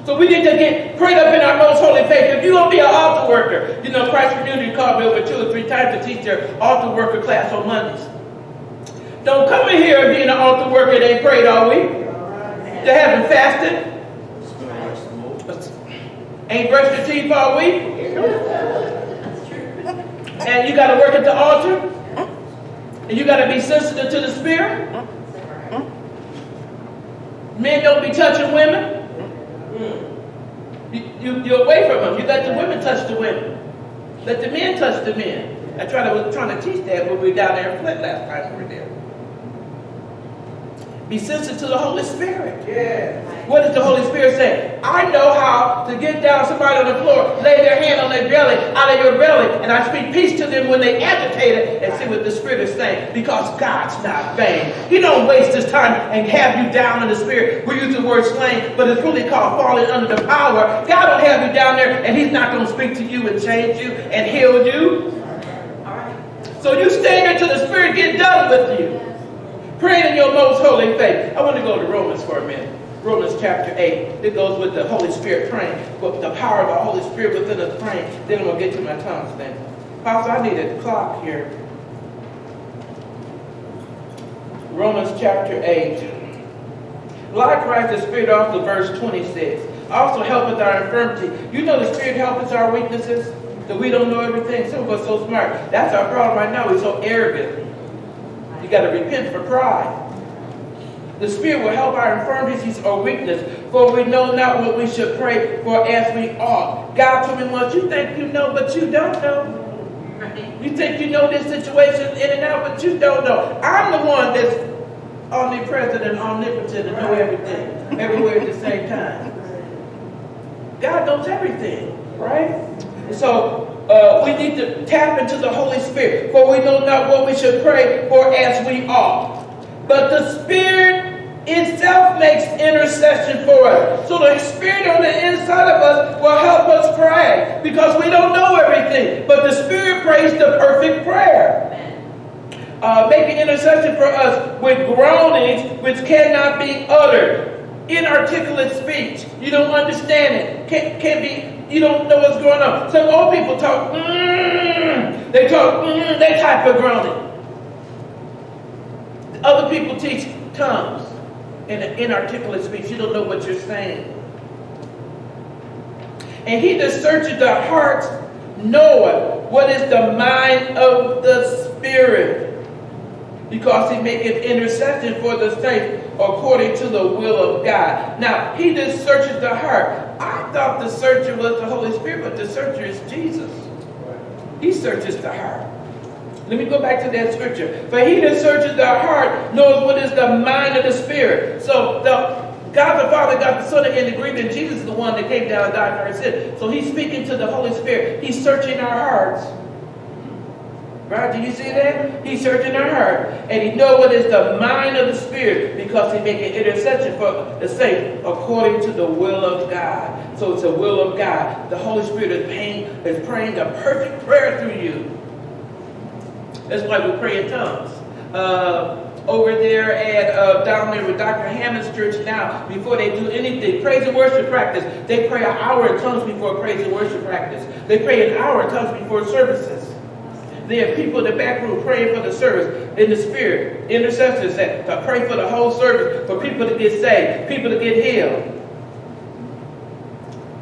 So we need to get prayed up in our most holy faith. If you're going to be an altar worker, you know, Christ Community called me over 2 or 3 times to teach their altar worker class on Mondays. Don't come in here and be an altar worker that ain't prayed all week. They haven't fasted. Ain't brushed your teeth all week. And you got to work at the altar. And you got to be sensitive to the Spirit. Men don't be touching women. You're away from them. You let the women touch the women. Let the men touch the men. I was trying to teach that when we were down there in Flint last time we were there. Be sensitive to the Holy Spirit. Yeah. What does the Holy Spirit say? I know how to get down somebody on the floor, lay their hand on their belly, out of your belly, and I speak peace to them when they agitate it, and see what the Spirit is saying. Because God's not vain. He don't waste his time and have you down in the Spirit. We use the word slain, but it's really called falling under the power. God will have you down there, and he's not going to speak to you and change you and heal you. All right. So you stay there till the Spirit gets done with you. Praying in your most holy faith. I want to go to Romans for a minute. Romans chapter 8. It goes with the Holy Spirit praying. With the power of the Holy Spirit within us praying. Then I'm going to get to my tongues thing. Pastor, I need a clock here. Romans chapter 8. Likewise, the Spirit also, verse 26. Also helpeth our infirmity. You know the Spirit helps our weaknesses? That we don't know everything. Some of us are so smart. That's our problem right now. We're so arrogant. You got to repent for pride. The Spirit will help our infirmities or weakness, for we know not what we should pray for as we ought. God told me once, you think you know, but you don't know. You think you know this situation in and out, but you don't know. I'm the one that's omnipresent and omnipotent and know everything, everywhere at the same time. God knows everything, right? So we need to tap into the Holy Spirit, for we know not what we should pray for as we ought. But the Spirit itself makes intercession for us. So the Spirit on the inside of us will help us pray, because we don't know everything. But the Spirit prays the perfect prayer. Making intercession for us with groanings which cannot be uttered. Inarticulate speech. You don't understand it. Can't be. You don't know what's going on. Some old people talk. They talk. That type of groaning. Other people teach tongues and inarticulate speech. You don't know what you're saying. And he that searches the hearts knoweth what is the mind of the Spirit, because he maketh intercession for the saints according to the will of God. Now, he that searches the heart. I thought the searcher was the Holy Spirit, but the searcher is Jesus. He searches the heart. Let me go back to that scripture. For he that searches the heart knows what is the mind of the Spirit. So God the Father, God the Son are in agreement. Jesus is the one that came down and died for our sin. So he's speaking to the Holy Spirit. He's searching our hearts. Right? Do you see that? He's searching our heart. And he knows what is the mind of the Spirit because he makes an intercession for the saints according to the will of God. So it's the will of God. The Holy Spirit is praying the perfect prayer through you. That's why we pray in tongues. Over there at down there with Dr. Hammond's church now, before they do anything, praise and worship practice, they pray an hour in tongues before praise and worship practice. They pray an hour in tongues before services. There are people in the back room praying for the service in the Spirit, intercessors that pray for the whole service, for people to get saved, people to get healed.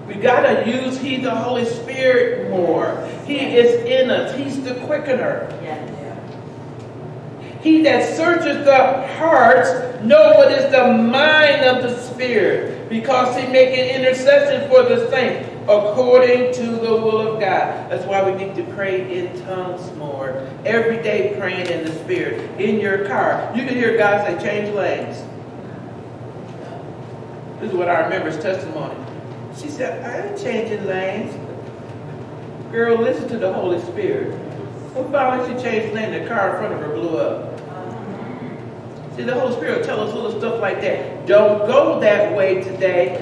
We gotta use the Holy Spirit more. He is in us. He's the quickener. He that searches the hearts know what is the mind of the Spirit, because he make an intercession for the saints according to the will of God. That's why we need to pray in tongues more. Every day praying in the Spirit. In your car, you can hear God say, change lanes. This is what I remember's testimony. She said, I ain't changing lanes. Girl, listen to the Holy Spirit. So finally she changed lane, the car in front of her blew up. See, the Holy Spirit will tell us little stuff like that. Don't go that way today.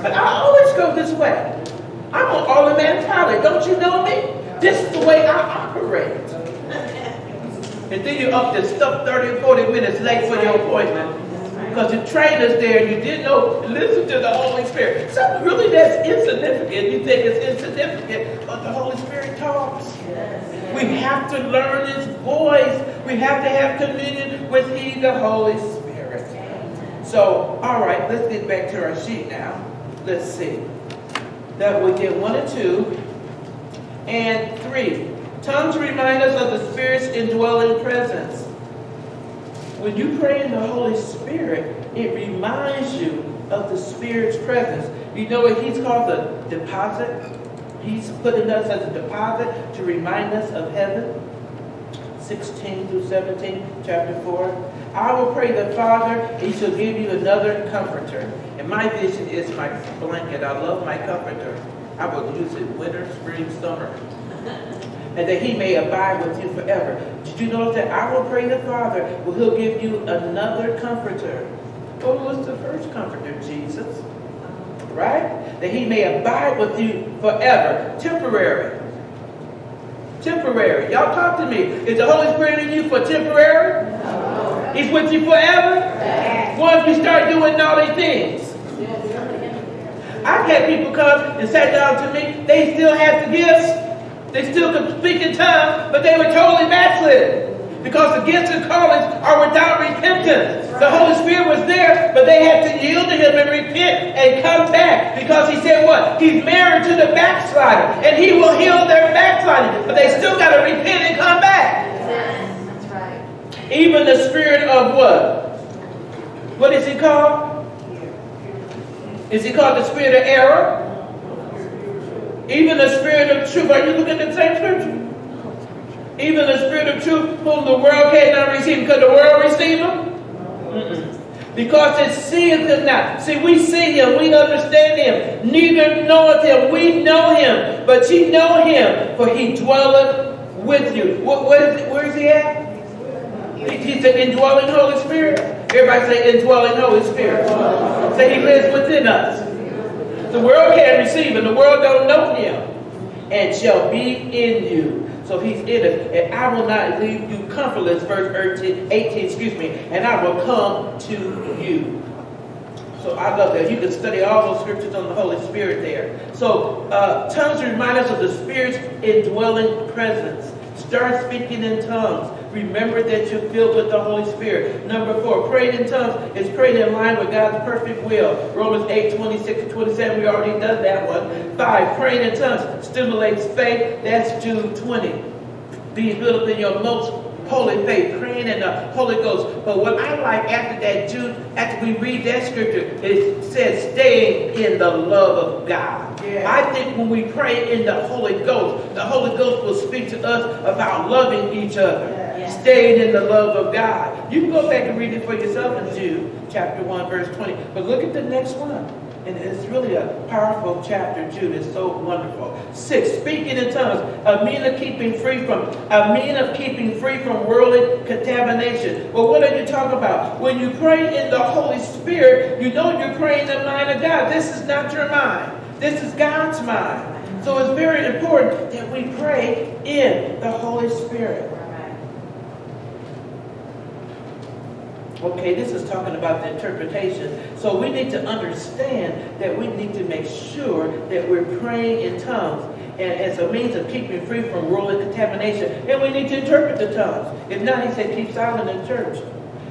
But I always go this way. I'm on automatic pilot. Don't you know me? This is the way I operate. And then you're up to stuff 30 or 40 minutes late for your appointment. Because the trainer's there and you didn't know, listen to the Holy Spirit. Something really that's insignificant. You think it's insignificant, but the Holy Spirit talks. We have to learn His voice. We have to have communion with the Holy Spirit. So, all right, let's get back to our sheet now. Let's see. That we get 1 and 2 and 3. Tongues remind us of the Spirit's indwelling presence. When you pray in the Holy Spirit, it reminds you of the Spirit's presence. You know what He's called the deposit? He's putting us as a deposit to remind us of heaven. 16 through 17, chapter 4. I will pray the Father, He shall give you another comforter. And my vision is my blanket. I love my comforter. I will use it winter, spring, summer. And that He may abide with you forever. Did you know that I will pray the Father, well, He'll give you another comforter? What was the first comforter? Jesus. Right? That He may abide with you forever. Temporary. Temporary. Y'all talk to me. Is the Holy Spirit in you for temporary? No. He's with you forever? Yes. Once we start doing naughty things. I've had people come and sit down to me. They still have the gifts. They still could speak in tongues, but they were totally backslidden. Because the gifts and callings are without repentance. The Holy Spirit was there, but they had to yield to Him and repent and come back. Because He said what? He's married to the backslider. And He will heal their backsliding. But they still got to repent and come back. That's right. Even the spirit of what? What is He called? Is He called the spirit of error? Even the spirit of truth. Are you looking at the same scripture? Even the Spirit of truth, whom the world cannot receive. Could the world receive Him? Because it seeth Him not. See, we see Him, we understand Him. Neither knoweth Him, we know Him. But ye know Him, for He dwelleth with you. Where is He at? He's the indwelling Holy Spirit. Everybody say indwelling Holy Spirit. Say He lives within us. The world can't receive Him. The world don't know Him. And shall be in you. So He's in us. And I will not leave you comfortless, verse 18, and I will come to you. So I love that. You can study all those scriptures on the Holy Spirit there. So tongues remind us of the Spirit's indwelling presence. Start speaking in tongues. Remember that you're filled with the Holy Spirit. Number 4, praying in tongues is praying in line with God's perfect will. Romans 8, 26 and 27, we already done that one. 5, praying in tongues stimulates faith. That's Jude 20. Being built up in your most holy faith, praying in the Holy Ghost. But what I like after that, after we read that scripture, it says staying in the love of God. Yeah. I think when we pray in the Holy Ghost will speak to us about loving each other. Yeah. Staying in the love of God. You can go back and read it for yourself in Jude chapter 1, verse 20. But look at the next one. And it's really a powerful chapter, Jude. It's so wonderful. 6, speaking in tongues, a means of keeping free from worldly contamination. Well, what are you talking about? When you pray in the Holy Spirit, you know you're praying the mind of God. This is not your mind. This is God's mind. So it's very important that we pray in the Holy Spirit. Okay, this is talking about the interpretation. So we need to understand that we need to make sure that we're praying in tongues and as a means of keeping free from worldly contamination. And we need to interpret the tongues. If not, he said, keep silent in church.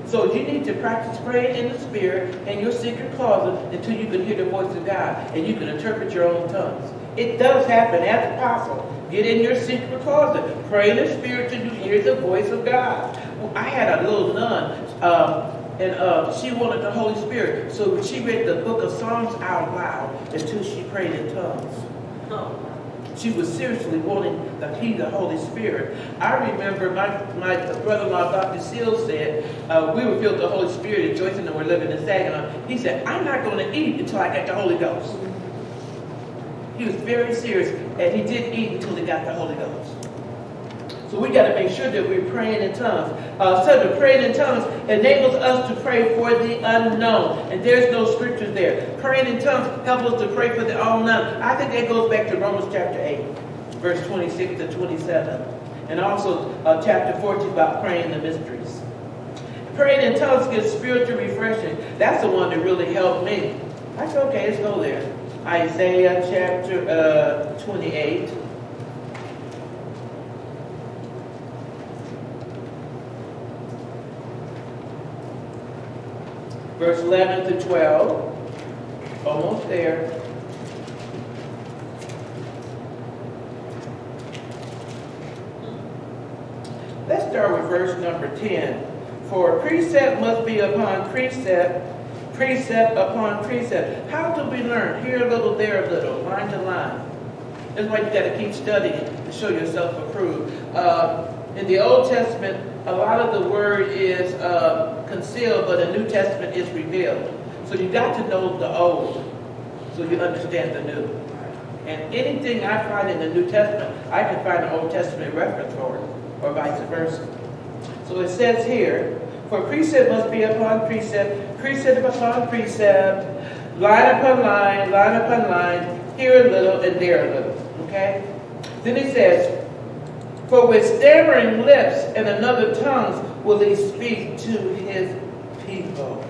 So you need to practice praying in the Spirit in your secret closet until you can hear the voice of God and you can interpret your own tongues. It does happen as apostle. Get in your secret closet. Pray in the Spirit till you hear the voice of God. Well, I had a little nun, and she wanted the Holy Spirit. So she read the book of Psalms out loud until she prayed in tongues. She was seriously wanting to hear the Holy Spirit. I remember my brother-in-law, Dr. Seals, said, we were filled with the Holy Spirit, and Joyce and I were living in Saginaw. He said, I'm not going to eat until I get the Holy Ghost. He was very serious, and he didn't eat until he got the Holy Ghost. So we got to make sure that we're praying in tongues. So praying in tongues enables us to pray for the unknown. And there's no scriptures there. Praying in tongues helps us to pray for the unknown. I think that goes back to Romans chapter 8, verse 26 to 27. And also chapter 14 about praying the mysteries. Praying in tongues gives spiritual refreshing. That's the one that really helped me. I said, okay, let's go there. Isaiah chapter 28. Verse 11 to 12. Almost there. Let's start with verse number 10. For precept must be upon precept, precept upon precept. How do we learn? Here a little, there a little, line to line. That's why you got to keep studying to show yourself approved. In the Old Testament, a lot of the word is concealed, but the New Testament is revealed. So you got to know the Old so you understand the New. And anything I find in the New Testament, I can find an Old Testament reference for it, or vice versa. So it says here, for precept must be upon precept, precept upon precept, line upon line, line upon line, here a little and there a little. Okay? Then it says, for with stammering lips and another tongues will he speak to his people.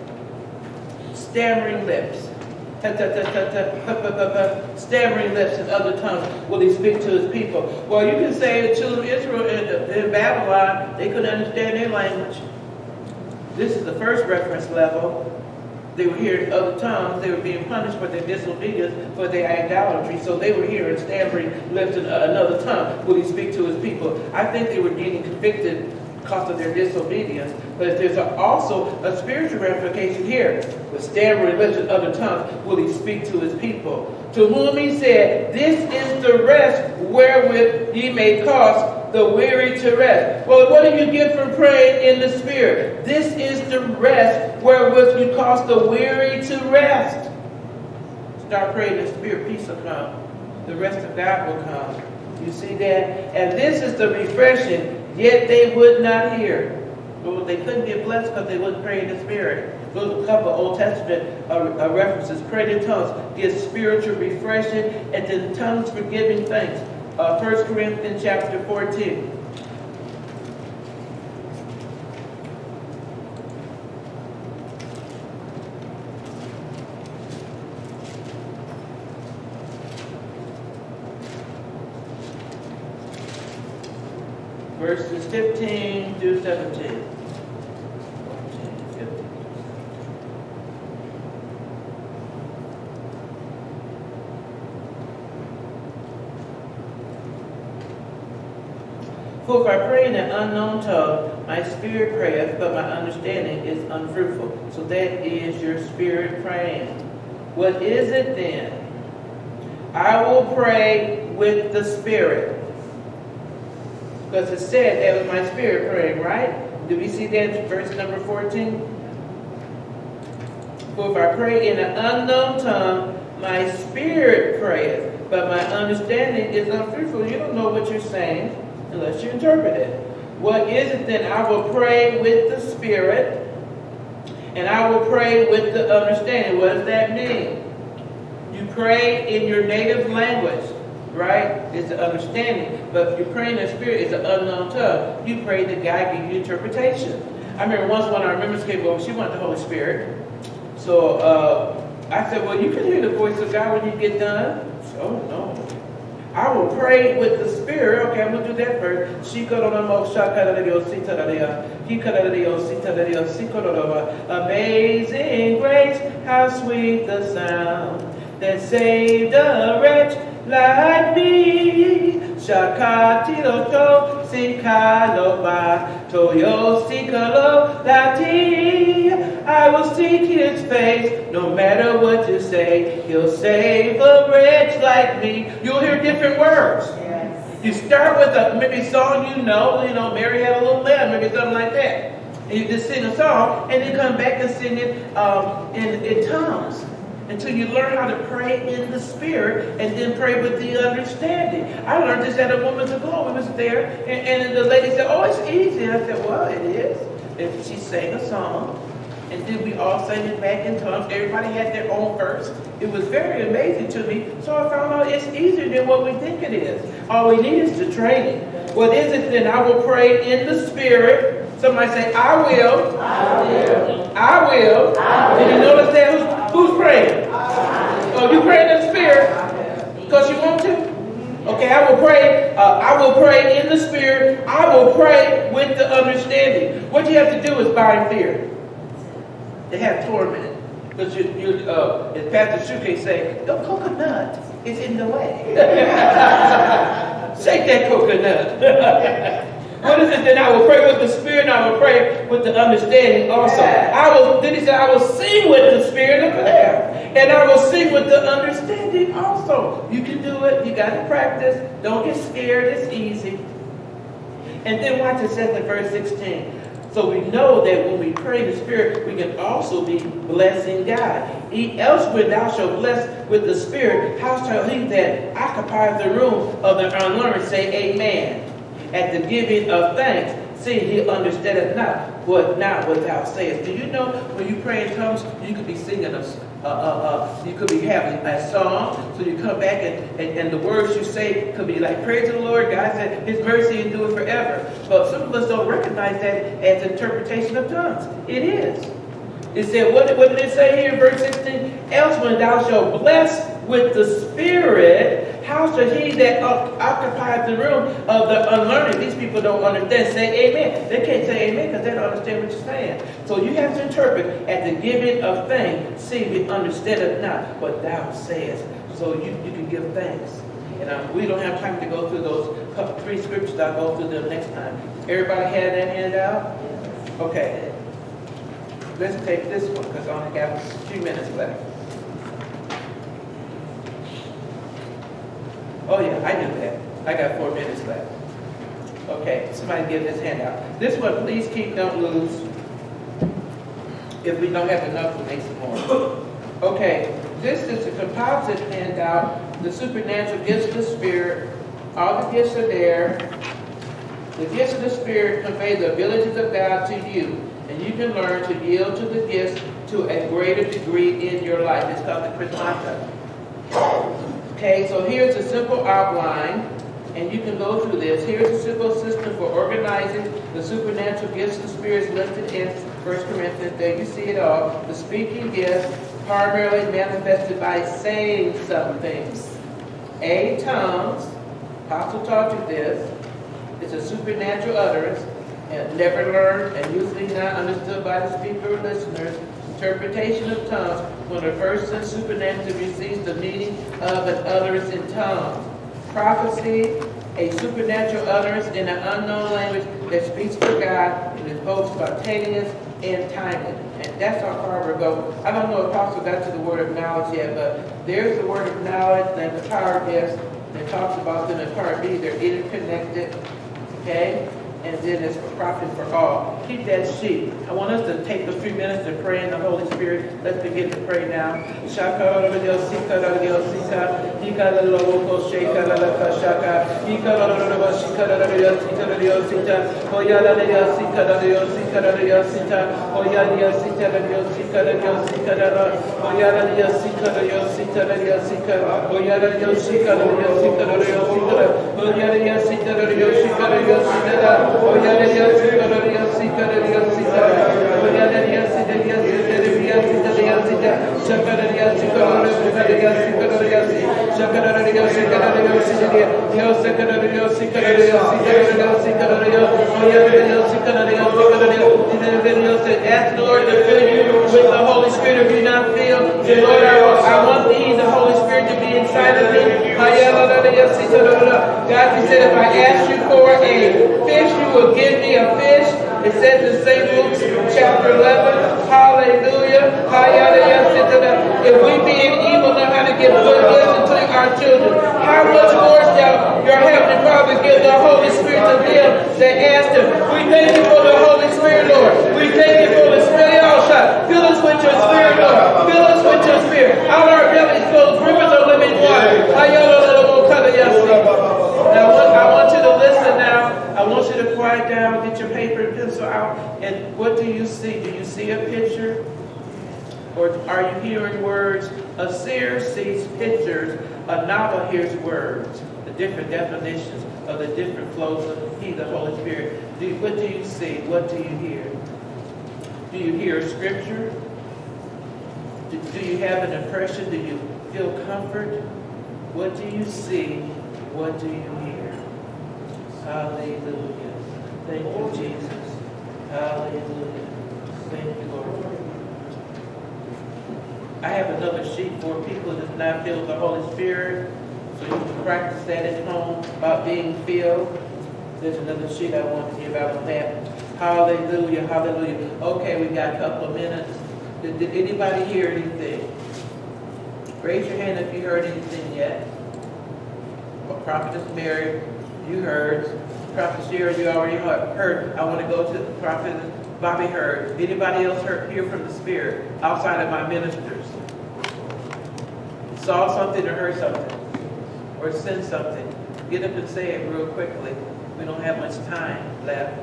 Stammering lips. Stammering lips and other tongues will he speak to his people. Well, you can say the children of Israel in Babylon, they couldn't understand their language. This is the first reference level. They were hearing other tongues. They were being punished for their disobedience, for their idolatry. So they were hearing stammering lips and another tongue. Will he speak to his people? I think they were getting convicted because of their disobedience. But there's also a spiritual ramification here. With stammering lips and other tongues, will he speak to his people? To whom he said, this is the rest wherewith ye may cause the weary to rest. Well, what do you get from praying in the Spirit? This is the rest wherewith you cause the weary to rest. Start praying in the Spirit, peace will come. The rest of God will come. You see that? And this is the refreshing, yet they would not hear. Well, they couldn't get blessed because they wouldn't pray in the Spirit. Those are a couple of Old Testament references. Praying in tongues gives spiritual refreshing, and then tongues for giving thanks. 1 Corinthians chapter 14. Verses 15 through 17. For if I pray in an unknown tongue, my spirit prayeth, but my understanding is unfruitful. So that is your spirit praying. What is it then? I will pray with the spirit. Because it said that was my spirit praying, right? Do we see that in verse number 14? For if I pray in an unknown tongue, my spirit prayeth, but my understanding is unfruitful. You don't know what you're saying unless you interpret it. What is it then? I will pray with the spirit, and I will pray with the understanding. What does that mean? You pray in your native language, right? It's the understanding. But if you pray in the spirit, it's an unknown tongue. You pray that God give you interpretation. I remember once one of our members came over, she wanted the Holy Spirit. So I said, well, you can hear the voice of God when you get done. So, no. I will pray with the spirit. Okay, I'm going to do that first. Amazing grace, how sweet the sound that saved a wretch like me. Shakati loto sikaloba toyo sikalo lati. I will seek his face no matter what you say. He'll save a wretch like me. You'll hear different words. Yes. You start with a maybe song you know, Mary had a little lamb, maybe something like that. And you just sing a song and then come back and sing it in tongues. Until you learn how to pray in the spirit and then pray with the understanding. I learned this at a Woman's Aglow. We was there and the lady said, oh, it's easy. And I said, well, it is. And she sang a song and then we all sang it back in tongues. Everybody had their own verse. It was very amazing to me. So I found out it's easier than what we think it is. All we need is the training. What is it then? I will pray in the spirit. Somebody say, I will. I will. I will. I will. Did you notice that? Who's praying? Oh, you pray in the spirit because you want to? Okay, I will pray. I will pray in the spirit. I will pray with the understanding. What you have to do is bind fear. They have torment. Because as Pastor Shuke say, the coconut is in the way. Shake that coconut. What is it then? I will pray with the spirit and I will pray with the understanding also. Then he said, I will sing with the spirit of prayer. And I will sing with the understanding also. You can do it. You got to practice. Don't get scared. It's easy. And then watch it says in verse 16. So we know that when we pray in the spirit, we can also be blessing God. Else when thou shalt bless with the spirit, how shall he that occupies the room of the unlearned say amen? At the giving of thanks, see, he understandeth not what thou sayest. Do you know when you pray in tongues, you could be singing you could be having a song, so you come back and the words you say could be like, praise the Lord, God said his mercy endure forever. But some of us don't recognize that as interpretation of tongues. It is. It said, what did it say here in verse 16? Else when thou shalt bless with the spirit, how shall he that occupies the room of the unlearned? These people don't understand. Say amen. They can't say amen because they don't understand what you're saying. So you have to interpret at the giving of thanks. See, we understand not what thou sayest. So you can give thanks. And we don't have time to go through those 3 scriptures. I'll go through them next time. Everybody had that handout? Okay. Let's take this one because I only got a few minutes left. Oh yeah, I knew that. I got 4 minutes left. Okay, somebody give this handout. This one, please keep, don't lose. If we don't have enough, we'll make some more. Okay, this is a composite handout. The supernatural gifts of the Spirit. All the gifts are there. The gifts of the Spirit convey the abilities of God to you. And you can learn to yield to the gifts to a greater degree in your life. It's called the Chrismata. Okay, so here's a simple outline, and you can go through this. Here's a simple system for organizing the supernatural gifts of the Spirit listed in 1 Corinthians. There you see it all. The speaking gifts primarily manifested by saying some things. A, tongues. Apostle taught you this. It's a supernatural utterance, and never learned and usually not understood by the speaker or listeners. Interpretation of tongues, when a person supernaturally receives the meaning of an utterance in tongues. Prophecy, a supernatural utterance in an unknown language that speaks for God and is both spontaneous and timely. And that's how far we're going. I don't know if Apostle got to the word of knowledge yet, but there's the word of knowledge and the power gifts. And it talks about them in part B. They're interconnected. Okay? And then it's for profit for all. Keep that sheet. I want us to take a few minutes to pray in the Holy Spirit. Let's begin to pray now. Ask the Lord to fill you with the Holy Spirit if you're not filled. Say, Lord, I want thee, the Holy Spirit, to be inside of me. God, you said if I ask you for a fish, you will give me a fish. It says in St. Luke chapter 11, hallelujah. If we being evil know how to give good gifts to our children, how much more shall your Heavenly Father give the Holy Spirit to them that ask Him? We thank you for the Holy Spirit, Lord. We thank you for the Spirit. Fill us with your Spirit, Lord. Fill us with your Spirit. Out of our bellies flows rivers of living water. Now, I want you to listen now. I want you to quiet down, get your paper and pencil out. And what do you see? Do you see a picture? Or are you hearing words? A seer sees pictures. A novel hears words. The different definitions of the different flows of He, the Holy Spirit. What do you see? What do you hear? Do you hear Scripture? Do you have an impression? Do you feel comfort? What do you see? What do you hear? Hallelujah. Thank you, Jesus. Hallelujah. Thank you, Lord. I have another sheet for people that not filled with the Holy Spirit, so you can practice that at home about being filled. There's another sheet I want to give out on that. Hallelujah, hallelujah. Okay, we got a couple of minutes. Did anybody hear anything? Raise your hand if you heard anything yet. Prophetess Mary, you heard. Prophet Sherry, you already heard. I want to go to Prophet Bobby heard. Anybody else hear from the Spirit outside of my ministers? Saw something or heard something? Or sensed something? Get up and say it real quickly. We don't have much time left.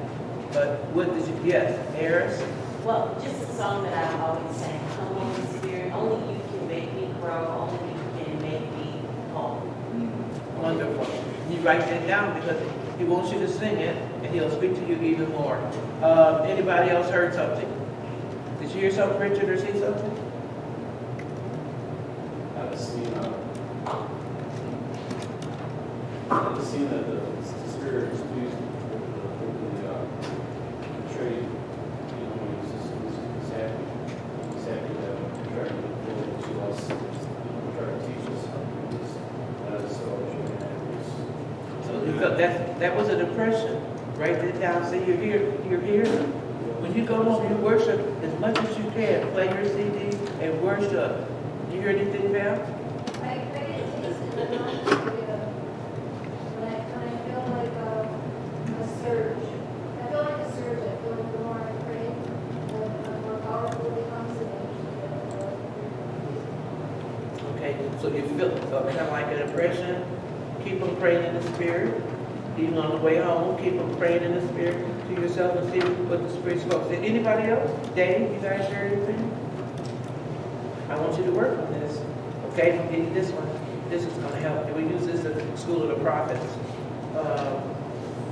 But what did you, yes, Harris? Well, just a song that I always sang. Come Holy Spirit, only you can make me grow, only you can make me whole. Wonderful. You write that down because He wants you to sing it, and He'll speak to you even more. Anybody else heard something? Did you hear something, Richard, or see something? I've seen that the Spirit is pleased with the trade. You know, he's happy. He's happy that we're trying to look forward to us. Trying to teach us how to do this. That is so So you felt that was an impression. Write that down. Say you're here. You're here. When you go home, you worship as much as you can. Play your CD and worship. Do you hear anything, Val? I get a taste in the mind. When I feel like a surge. I feel like a surge. I feel like the more I pray, the more powerful it becomes and Okay, so you feel kind of like an impression. Keep on praying in the Spirit. Even on the way home, keep on praying in the Spirit to yourself and see what the Spirit spoke. Did anybody else? Dave, you guys hear anything? I want you to work on this. Okay, give you this one. This is going to help you. We use this at the School of the Prophets.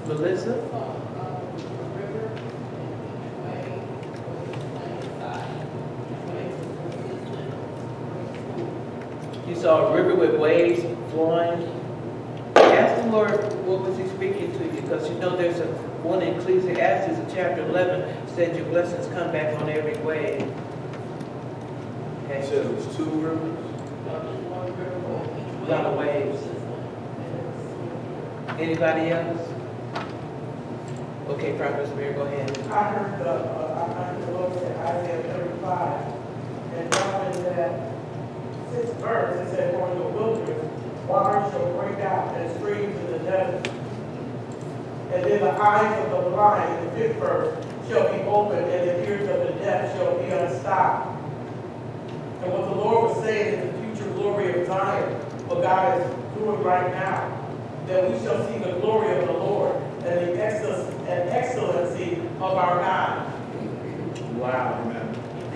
Melissa? You saw a river with waves flowing. Ask the Lord, what was He speaking to you? Because you know there's one in Ecclesiastes in chapter 11 said your blessings come back on every wave. Okay. It says it was 2 rivers. A lot of waves. Anybody else? Okay, Prophet Mary, go ahead. I heard the Lord say Isaiah 35, and down in that 6th verse, it said, "For in the wilderness, waters shall break out and streams in the desert. And then the eyes of the blind," in the 5th verse, "shall be opened, and the ears of the deaf shall be unstopped." And what the Lord was saying is the future glory of Zion, what God is doing right now, that we shall see the glory of the Lord and the excellency of our God. Wow. Amen.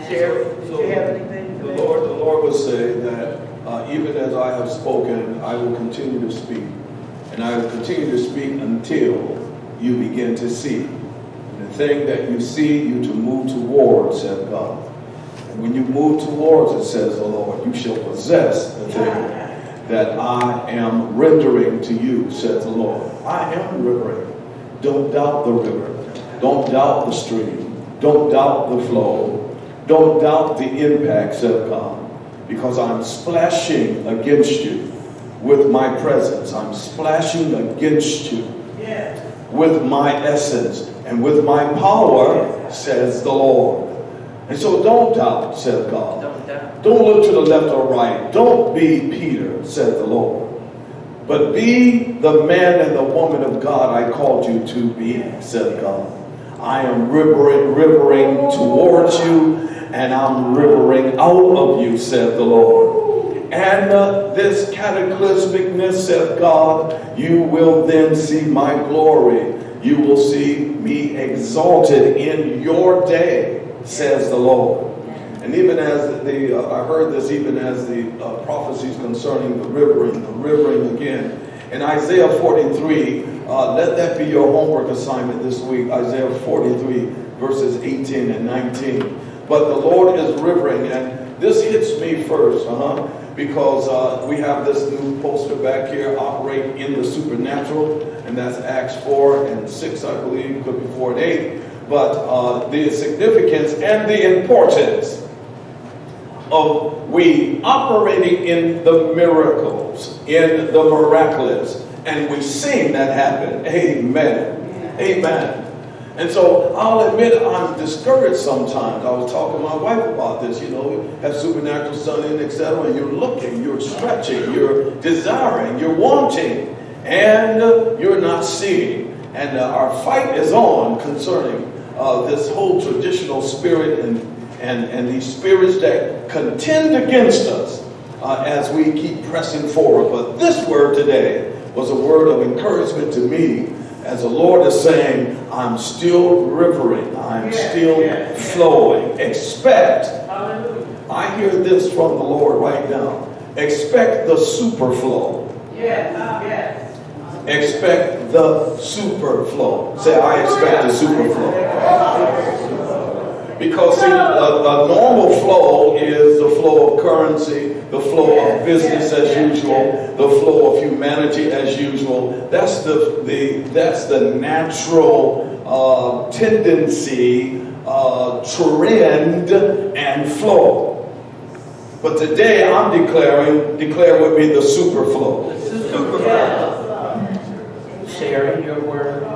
Sheriff, did So, you have anything? The Lord will say that even as I have spoken, I will continue to speak. And I will continue to speak until you begin to see. And the thing that you see, you to move towards, said God. And when you move towards it, says the Lord, you shall possess the thing that I am rendering to you, says the Lord. I am rendering. Don't doubt the river. Don't doubt the stream. Don't doubt the flow. Don't doubt the impact, said God. Because I'm splashing against you with my presence. I'm splashing against you with my essence and with my power, says the Lord. And so don't doubt, said God. Don't look to the left or right. Don't be Peter, said the Lord. But be the man and the woman of God I called you to be, said God. I am rivering towards you, and I'm rivering out of you, said the Lord. And this cataclysmicness, said God, you will then see my glory. You will see me exalted in your day, says the Lord. And even as I heard this, even as the prophecies concerning the rivering again. In Isaiah 43, let that be your homework assignment this week. Isaiah 43, verses 18 and 19. But the Lord is rivering, and this hits me first, because we have this new poster back here, operate in the supernatural, and that's Acts 4 and 6, I believe, could be 4 and 8. But the significance and the importance of we operating in the miracles, in the miraculous, and we seen that happen. Amen. Amen. And so I'll admit I'm discouraged sometimes. I was talking to my wife about this, have supernatural sunning, etc. And you're looking, you're stretching, you're desiring, you're wanting, and you're not seeing. And our fight is on concerning this whole traditional spirit and these spirits that contend against us as we keep pressing forward. But this word today was a word of encouragement to me, as the Lord is saying, I'm still rivering, I'm still flowing. Expect, I hear this from the Lord right now, expect the superflow. Expect the superflow. Say, I expect the superflow. Because see, a normal flow is the flow of currency, the flow of business as usual, the flow of humanity as usual. That's the natural tendency, trend, and flow. But today I'm declare with me the superflow. Sharing your word. I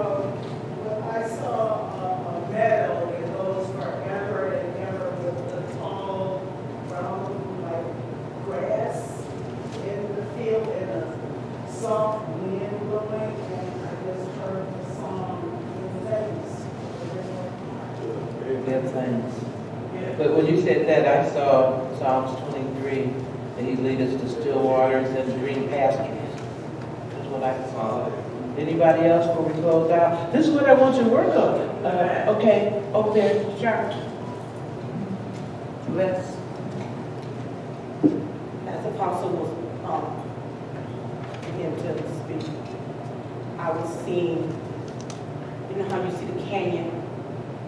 saw a meadow that goes forever and ever with the tall, brown, like grass in the field and a soft wind blowing, and I just heard the song Good things. But when you said that, I saw Psalms 23, and he leads us to still waters and green pastures. That's what I saw. Anybody else before we close out? This is what I want you to work on. Okay, over there, Charles. Let's. As Apostle was began to speak, I was seeing, you know how you see the canyon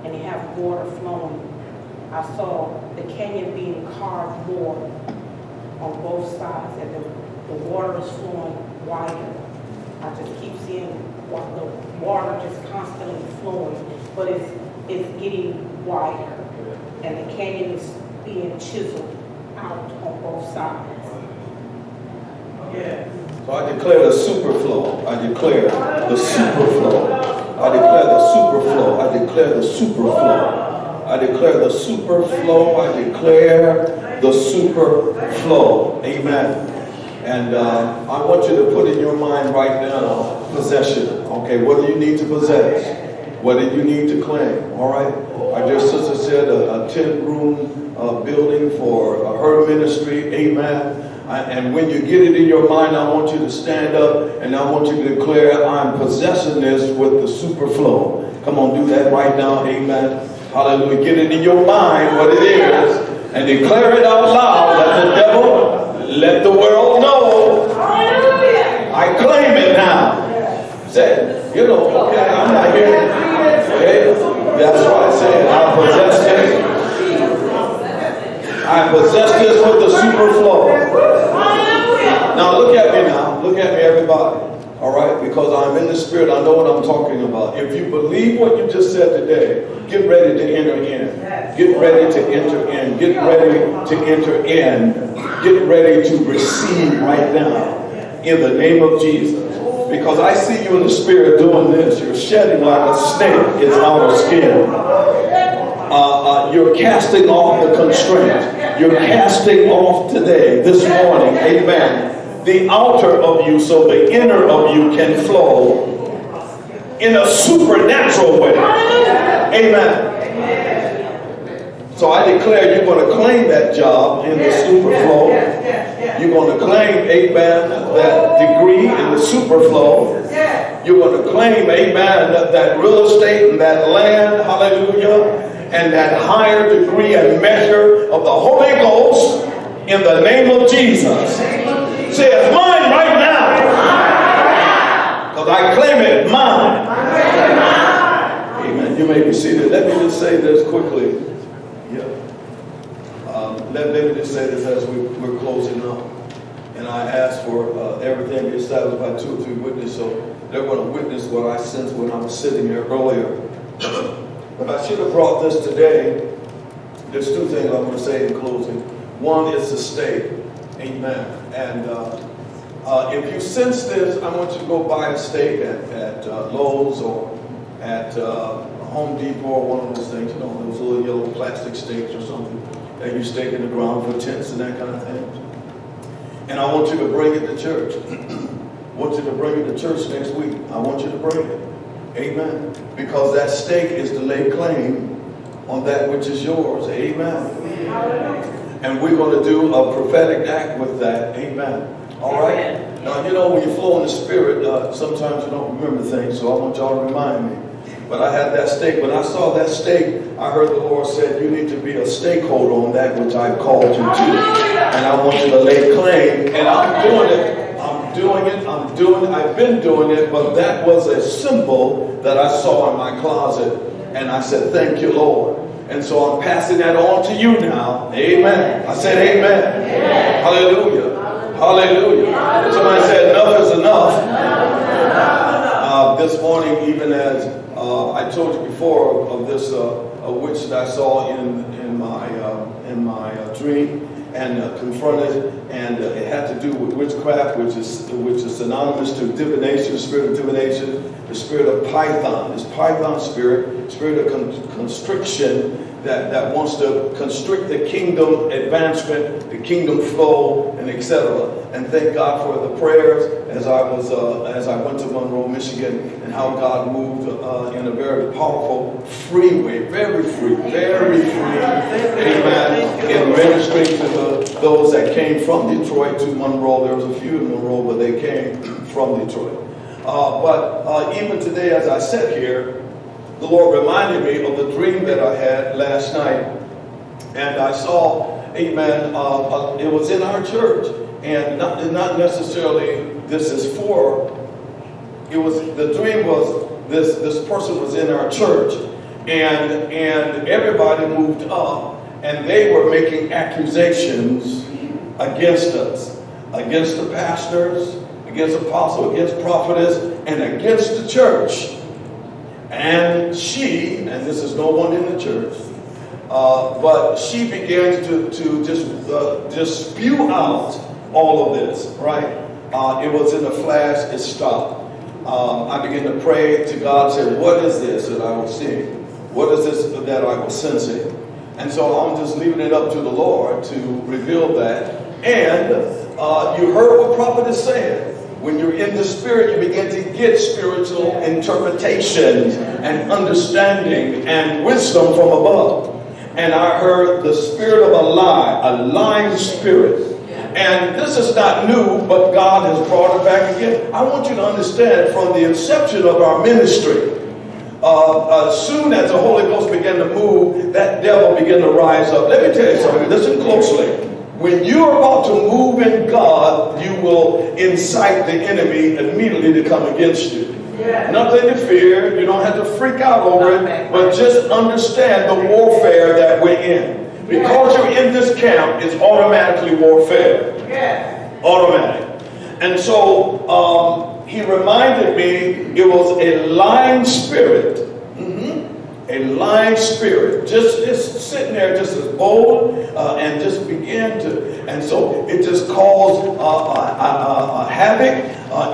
and you have water flowing. I saw the canyon being carved more on both sides, and the water is flowing wider. I just keep seeing the water just constantly flowing, but it's getting wider, and the canyon is being chiseled out on both sides. So I declare the superflow. I declare the superflow. I declare the superflow. I declare the superflow. I declare the superflow. I declare the superflow. Amen. And I want you to put in your mind right now, possession. Okay, what do you need to possess? What do you need to claim? All right. Our dear sister said a 10-room building for her ministry. Amen. And when you get it in your mind, I want you to stand up and I want you to declare, I'm possessing this with the superflow. Come on, do that right now. Amen. Hallelujah. Get it in your mind what it is and declare it out loud. Let the devil, let the world know. I claim it now. Say, you know, okay, I'm not here. Okay, that's why I said I possess this. I possess this with the superflow. Now look at me now. Look at me, everybody. All right? Because I'm in the spirit. I know what I'm talking about. If you believe what you just said today, get ready to enter in. Get ready to enter in. Get ready to enter in. Get ready to receive right now. In the name of Jesus. Because I see you in the spirit doing this. You're shedding like a snake its outer skin. You're casting off the constraint. You're casting off today, this morning, amen, the outer of you so the inner of you can flow in a supernatural way. Amen. So I declare you're going to claim that job in the superflow. You're going to claim, amen, that degree in the superflow. You're going to claim, amen, that real estate and that land, hallelujah, and that higher degree and measure of the Holy Ghost in the name of Jesus. Say, it's mine right now. Because I claim it mine. Amen. You may be seated. Let me just say this quickly. Let me just say this as we're closing up. And I ask for everything be established by 2 or 3 witnesses. So they're going to witness what I sensed when I was sitting here earlier. But I should have brought this today. There's 2 things I'm going to say in closing. One is the stake. Amen. And if you sense this, I want you to go buy a steak at Lowe's or at Home Depot or one of those things. You know, those little yellow plastic steaks or something that you stake in the ground for tents and that kind of thing. And I want you to bring it to church. I want you to bring it to church next week. I want you to bring it. Amen. Because that stake is to lay claim on that which is yours. Amen. And we're going to do a prophetic act with that. Amen. All right? Now, you know, when you flow in the spirit, sometimes you don't remember things, so I want y'all to remind me. But I had that stake. When I saw that stake, I heard the Lord said, you need to be a stakeholder on that which I've called you to. And I want you to lay claim. And I'm doing it. I've been doing it, but that was a symbol that I saw in my closet. And I said, thank you, Lord. And so I'm passing that on to you now. Amen. I said amen. Amen. Hallelujah. Hallelujah. Somebody said enough is enough. This morning, even as I told you before of this witch that I saw in my dream and confronted, and it had to do with witchcraft, which is synonymous to divination, the spirit of divination, the spirit of Python, this Python spirit of constriction that wants to constrict the kingdom advancement, the kingdom flow, and etc. And thank God for the prayers as I went to Monroe, Michigan, and how God moved in a very powerful, free way, very free, amen, in ministering to those that came from Detroit to Monroe. There was a few in Monroe, but they came from Detroit. But even today, as I sat here, the Lord reminded me of the dream that I had last night. And I saw, amen, it was in our church. And not necessarily this is for, the dream was this person was in our church. And everybody moved up. And they were making accusations against us. Against the pastors, against apostles, against prophetess, and against the church. And she, and this is no one in the church, but she began to just spew out all of this, right? it was in a flash, it stopped. I began to pray to God, said, what is this that I was seeing? What is this that I was sensing? And so I'm just leaving it up to the Lord to reveal that. And you heard what prophet is saying. When you're in the spirit, you begin to get spiritual interpretations and understanding and wisdom from above. And I heard the spirit of a lying spirit. And this is not new, but God has brought it back again. I want you to understand from the inception of our ministry, soon as the Holy Ghost began to move, that devil began to rise up. Let me tell you something. Listen closely. When you're about to move in God, you will incite the enemy immediately to come against you. Yeah. Nothing to fear. You don't have to freak out over it, but just understand the warfare that we're in. Because you're in this camp, it's automatically warfare. Yeah. Automatic. And so he reminded me it was a lying spirit. A lying spirit. Just sitting there just as bold and just began to. And so it just caused havoc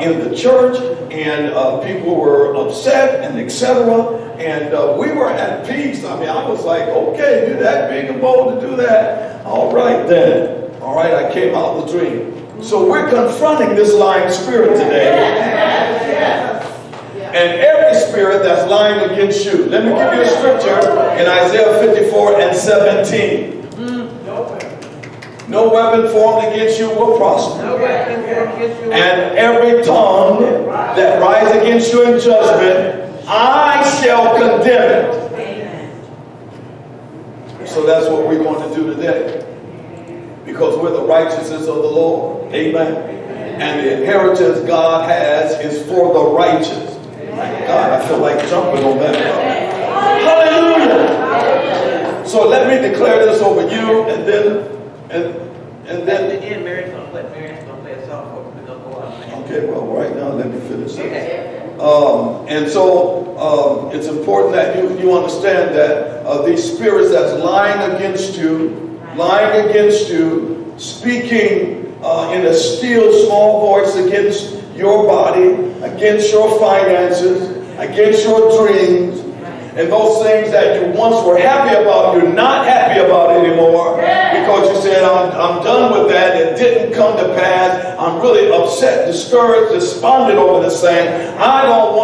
in the church, and people were upset and etc. And we were at peace. I mean, I was like, okay, you're that big and bold to do that. All right then. All right, I came out of the dream. So we're confronting this lying spirit today. And every spirit that's lying against you. Let me give you a scripture in Isaiah 54:17. No weapon formed against you will prosper. And every tongue that rises against you in judgment, I shall condemn it. So that's what we're going to do today. Because we're the righteousness of the Lord. Amen. And the inheritance God has is for the righteous. God, I feel like jumping on that. Hallelujah. So let me declare this over you, and then At the end, Mary's gonna play a song for us. Okay, well, right now, let me finish this. And so it's important that you understand that these spirits that's lying against you, speaking in a still small voice against your body, against your finances, against your dreams, and those things that you once were happy about, you're not happy about anymore because you said, I'm done with that. It didn't come to pass. I'm really upset, discouraged, despondent over this thing. I don't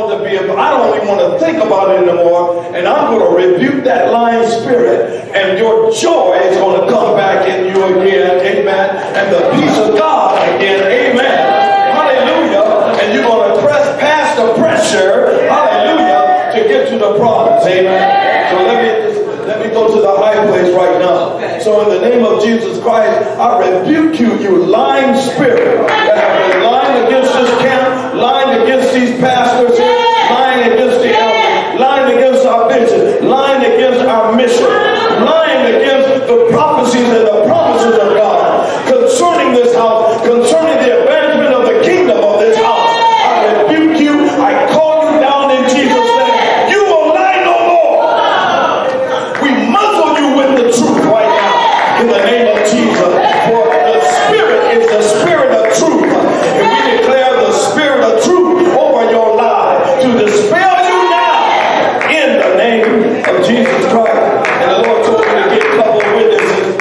even want to think about it anymore. And I'm going to rebuke that lying spirit, and your joy is going to come back in you again. Amen. And the peace of God again. Amen. Hallelujah. And you're going to press past the pressure. Hallelujah. To get to the promise. Amen. So let me go to the high place right now. So in the name of Jesus Christ, I rebuke you, you lying spirit that have been lying against this camp, lying against these pastors, lying against the elders, lying against our vision, lying against our mission, lying against the prophecies and the promises of God concerning this house, concerning the advancement of the kingdom of this house. I rebuke you. I call you down in Jesus' name. In the name of Jesus, for the Spirit is the Spirit of truth. And we declare the Spirit of truth over your life to dispel you now in the name of Jesus Christ. And the Lord told me to get a couple of witnesses.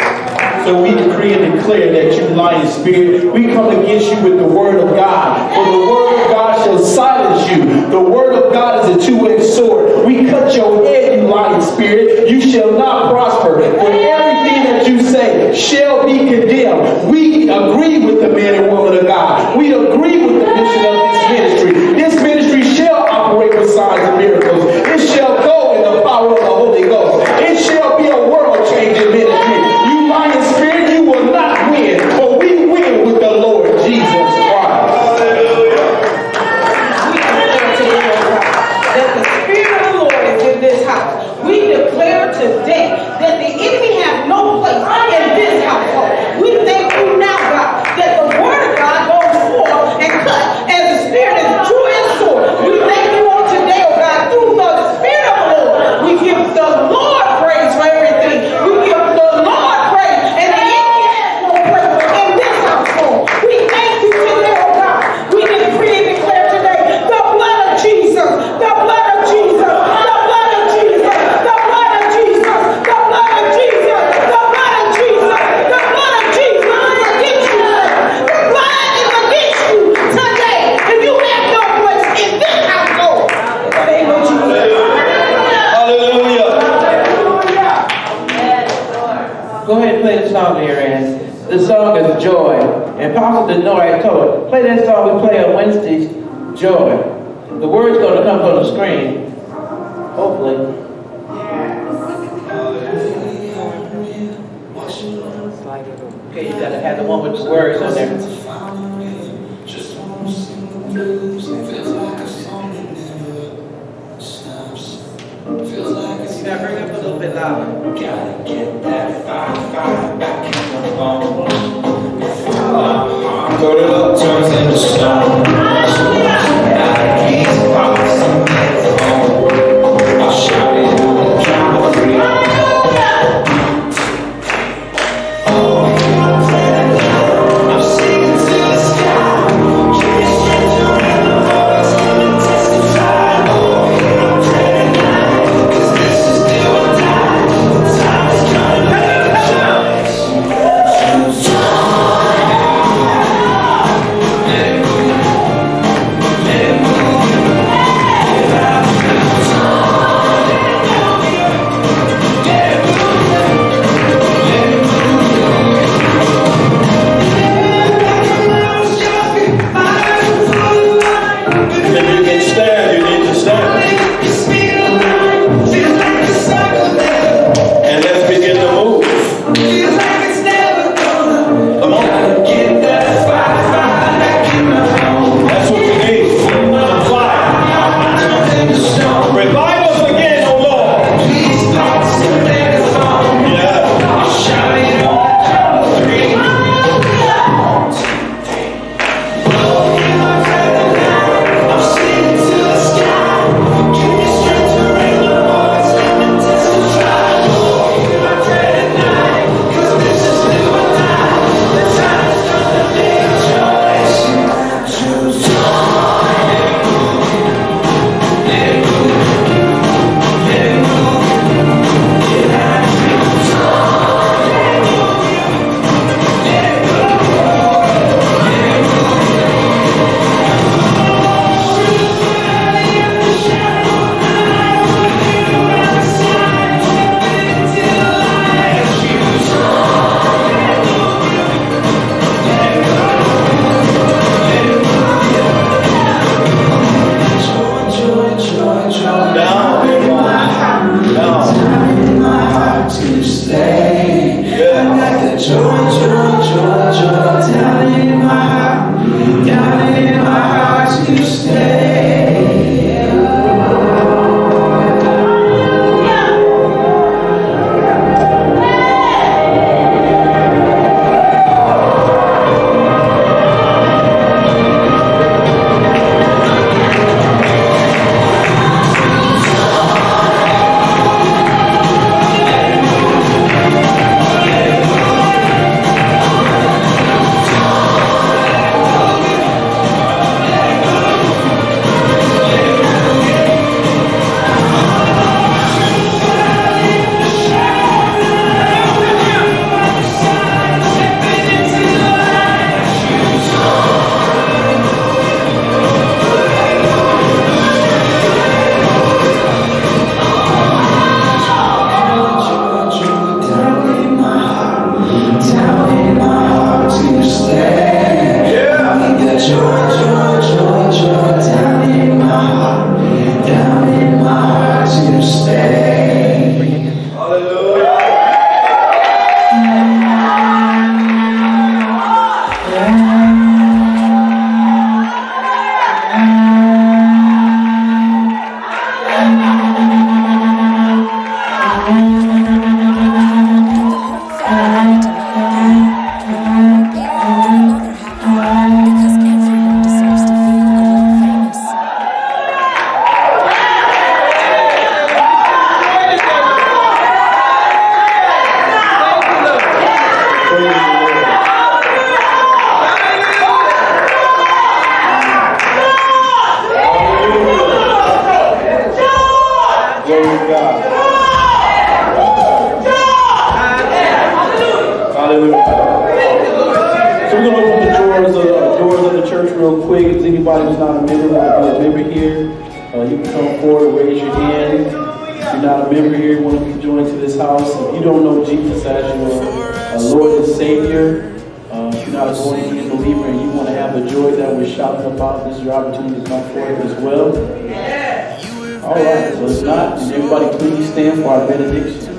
So we decree and declare that you lying spirit, we come against you with the word of God. For the word of God shall silence you. The word of God is a two-edged sword. We cut your head, you lying spirit. You shall not prosper. For everything that you say shall be condemned. We agree with the man and woman of God. We agree with the mission of this ministry. This ministry shall operate with signs and miracles. It shall go in the power of the Holy Ghost. It shall be a world-changing ministry. You lying spirit, you will not win, but we win with the Lord Jesus Christ. That the Spirit of the Lord is in this house. We declare today for joy. And Pastor Denora told her, play that song we play on Wednesdays, Joy. The word's going to come on the screen, hopefully. Okay, you got to have the one with the words on there. You got to bring it up a little bit louder. Gotta get that fire back in the bone. Put it up, turns into stone. Gotta keep promising me home. I'll shout it and count to three. I'm singing to the sky. Give me strength to rain the voice and testify. I'm praying tonight, 'cause this is do or die. The time is coming, choose joy. Let it move, let it move. real quick. If anybody who's not a member want to be a member here, you can come forward and raise your hand. If you're not a member here, you want to be joined to this house. If you don't know Jesus as your Lord and Savior, you're not a born again believer and you want to have the joy that we're shouting about, this is your opportunity to come forward as well. All right, so if not, then everybody please stand for our benediction.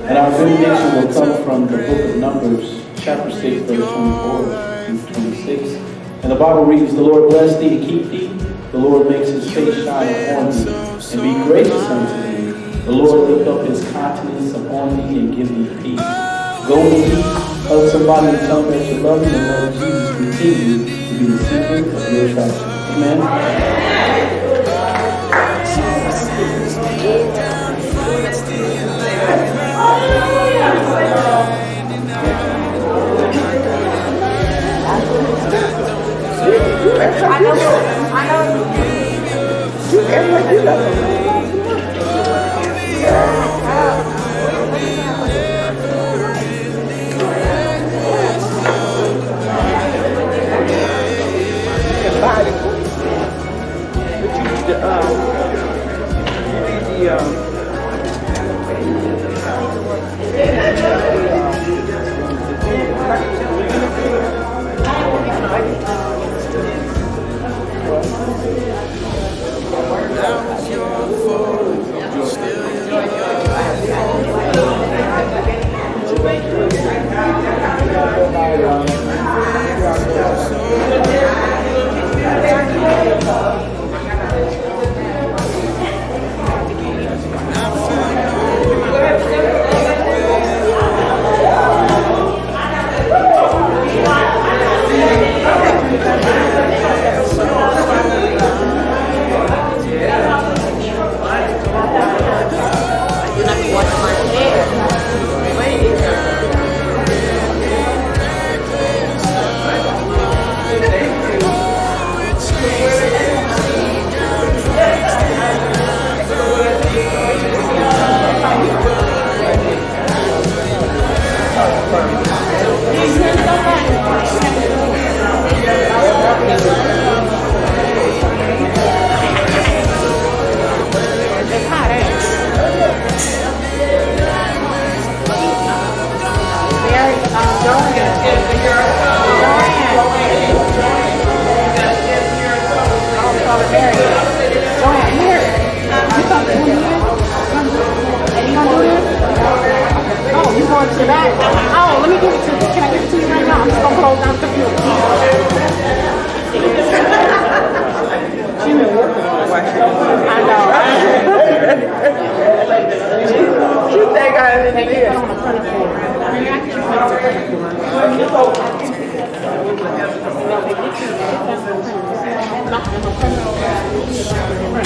And our benediction will come from the book of Numbers, chapter 6, verse 24 through 26. And the Bible reads, the Lord bless thee and keep thee. The Lord makes his face shine upon thee and be gracious unto thee. The Lord lift up his countenance upon thee and give thee peace. Go in peace, hug somebody and tell them that you love them, and let Jesus continue to be the secret of your attraction. Amen.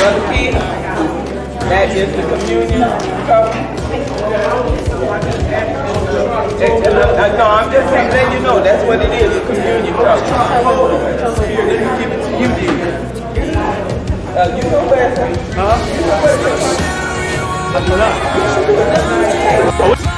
Brother Keith, that is the communion cup. No, I'm just letting you know that's what it is, a communion cup. Here, let me give it to you, dear. You know where it's at? Huh? You know where it's at?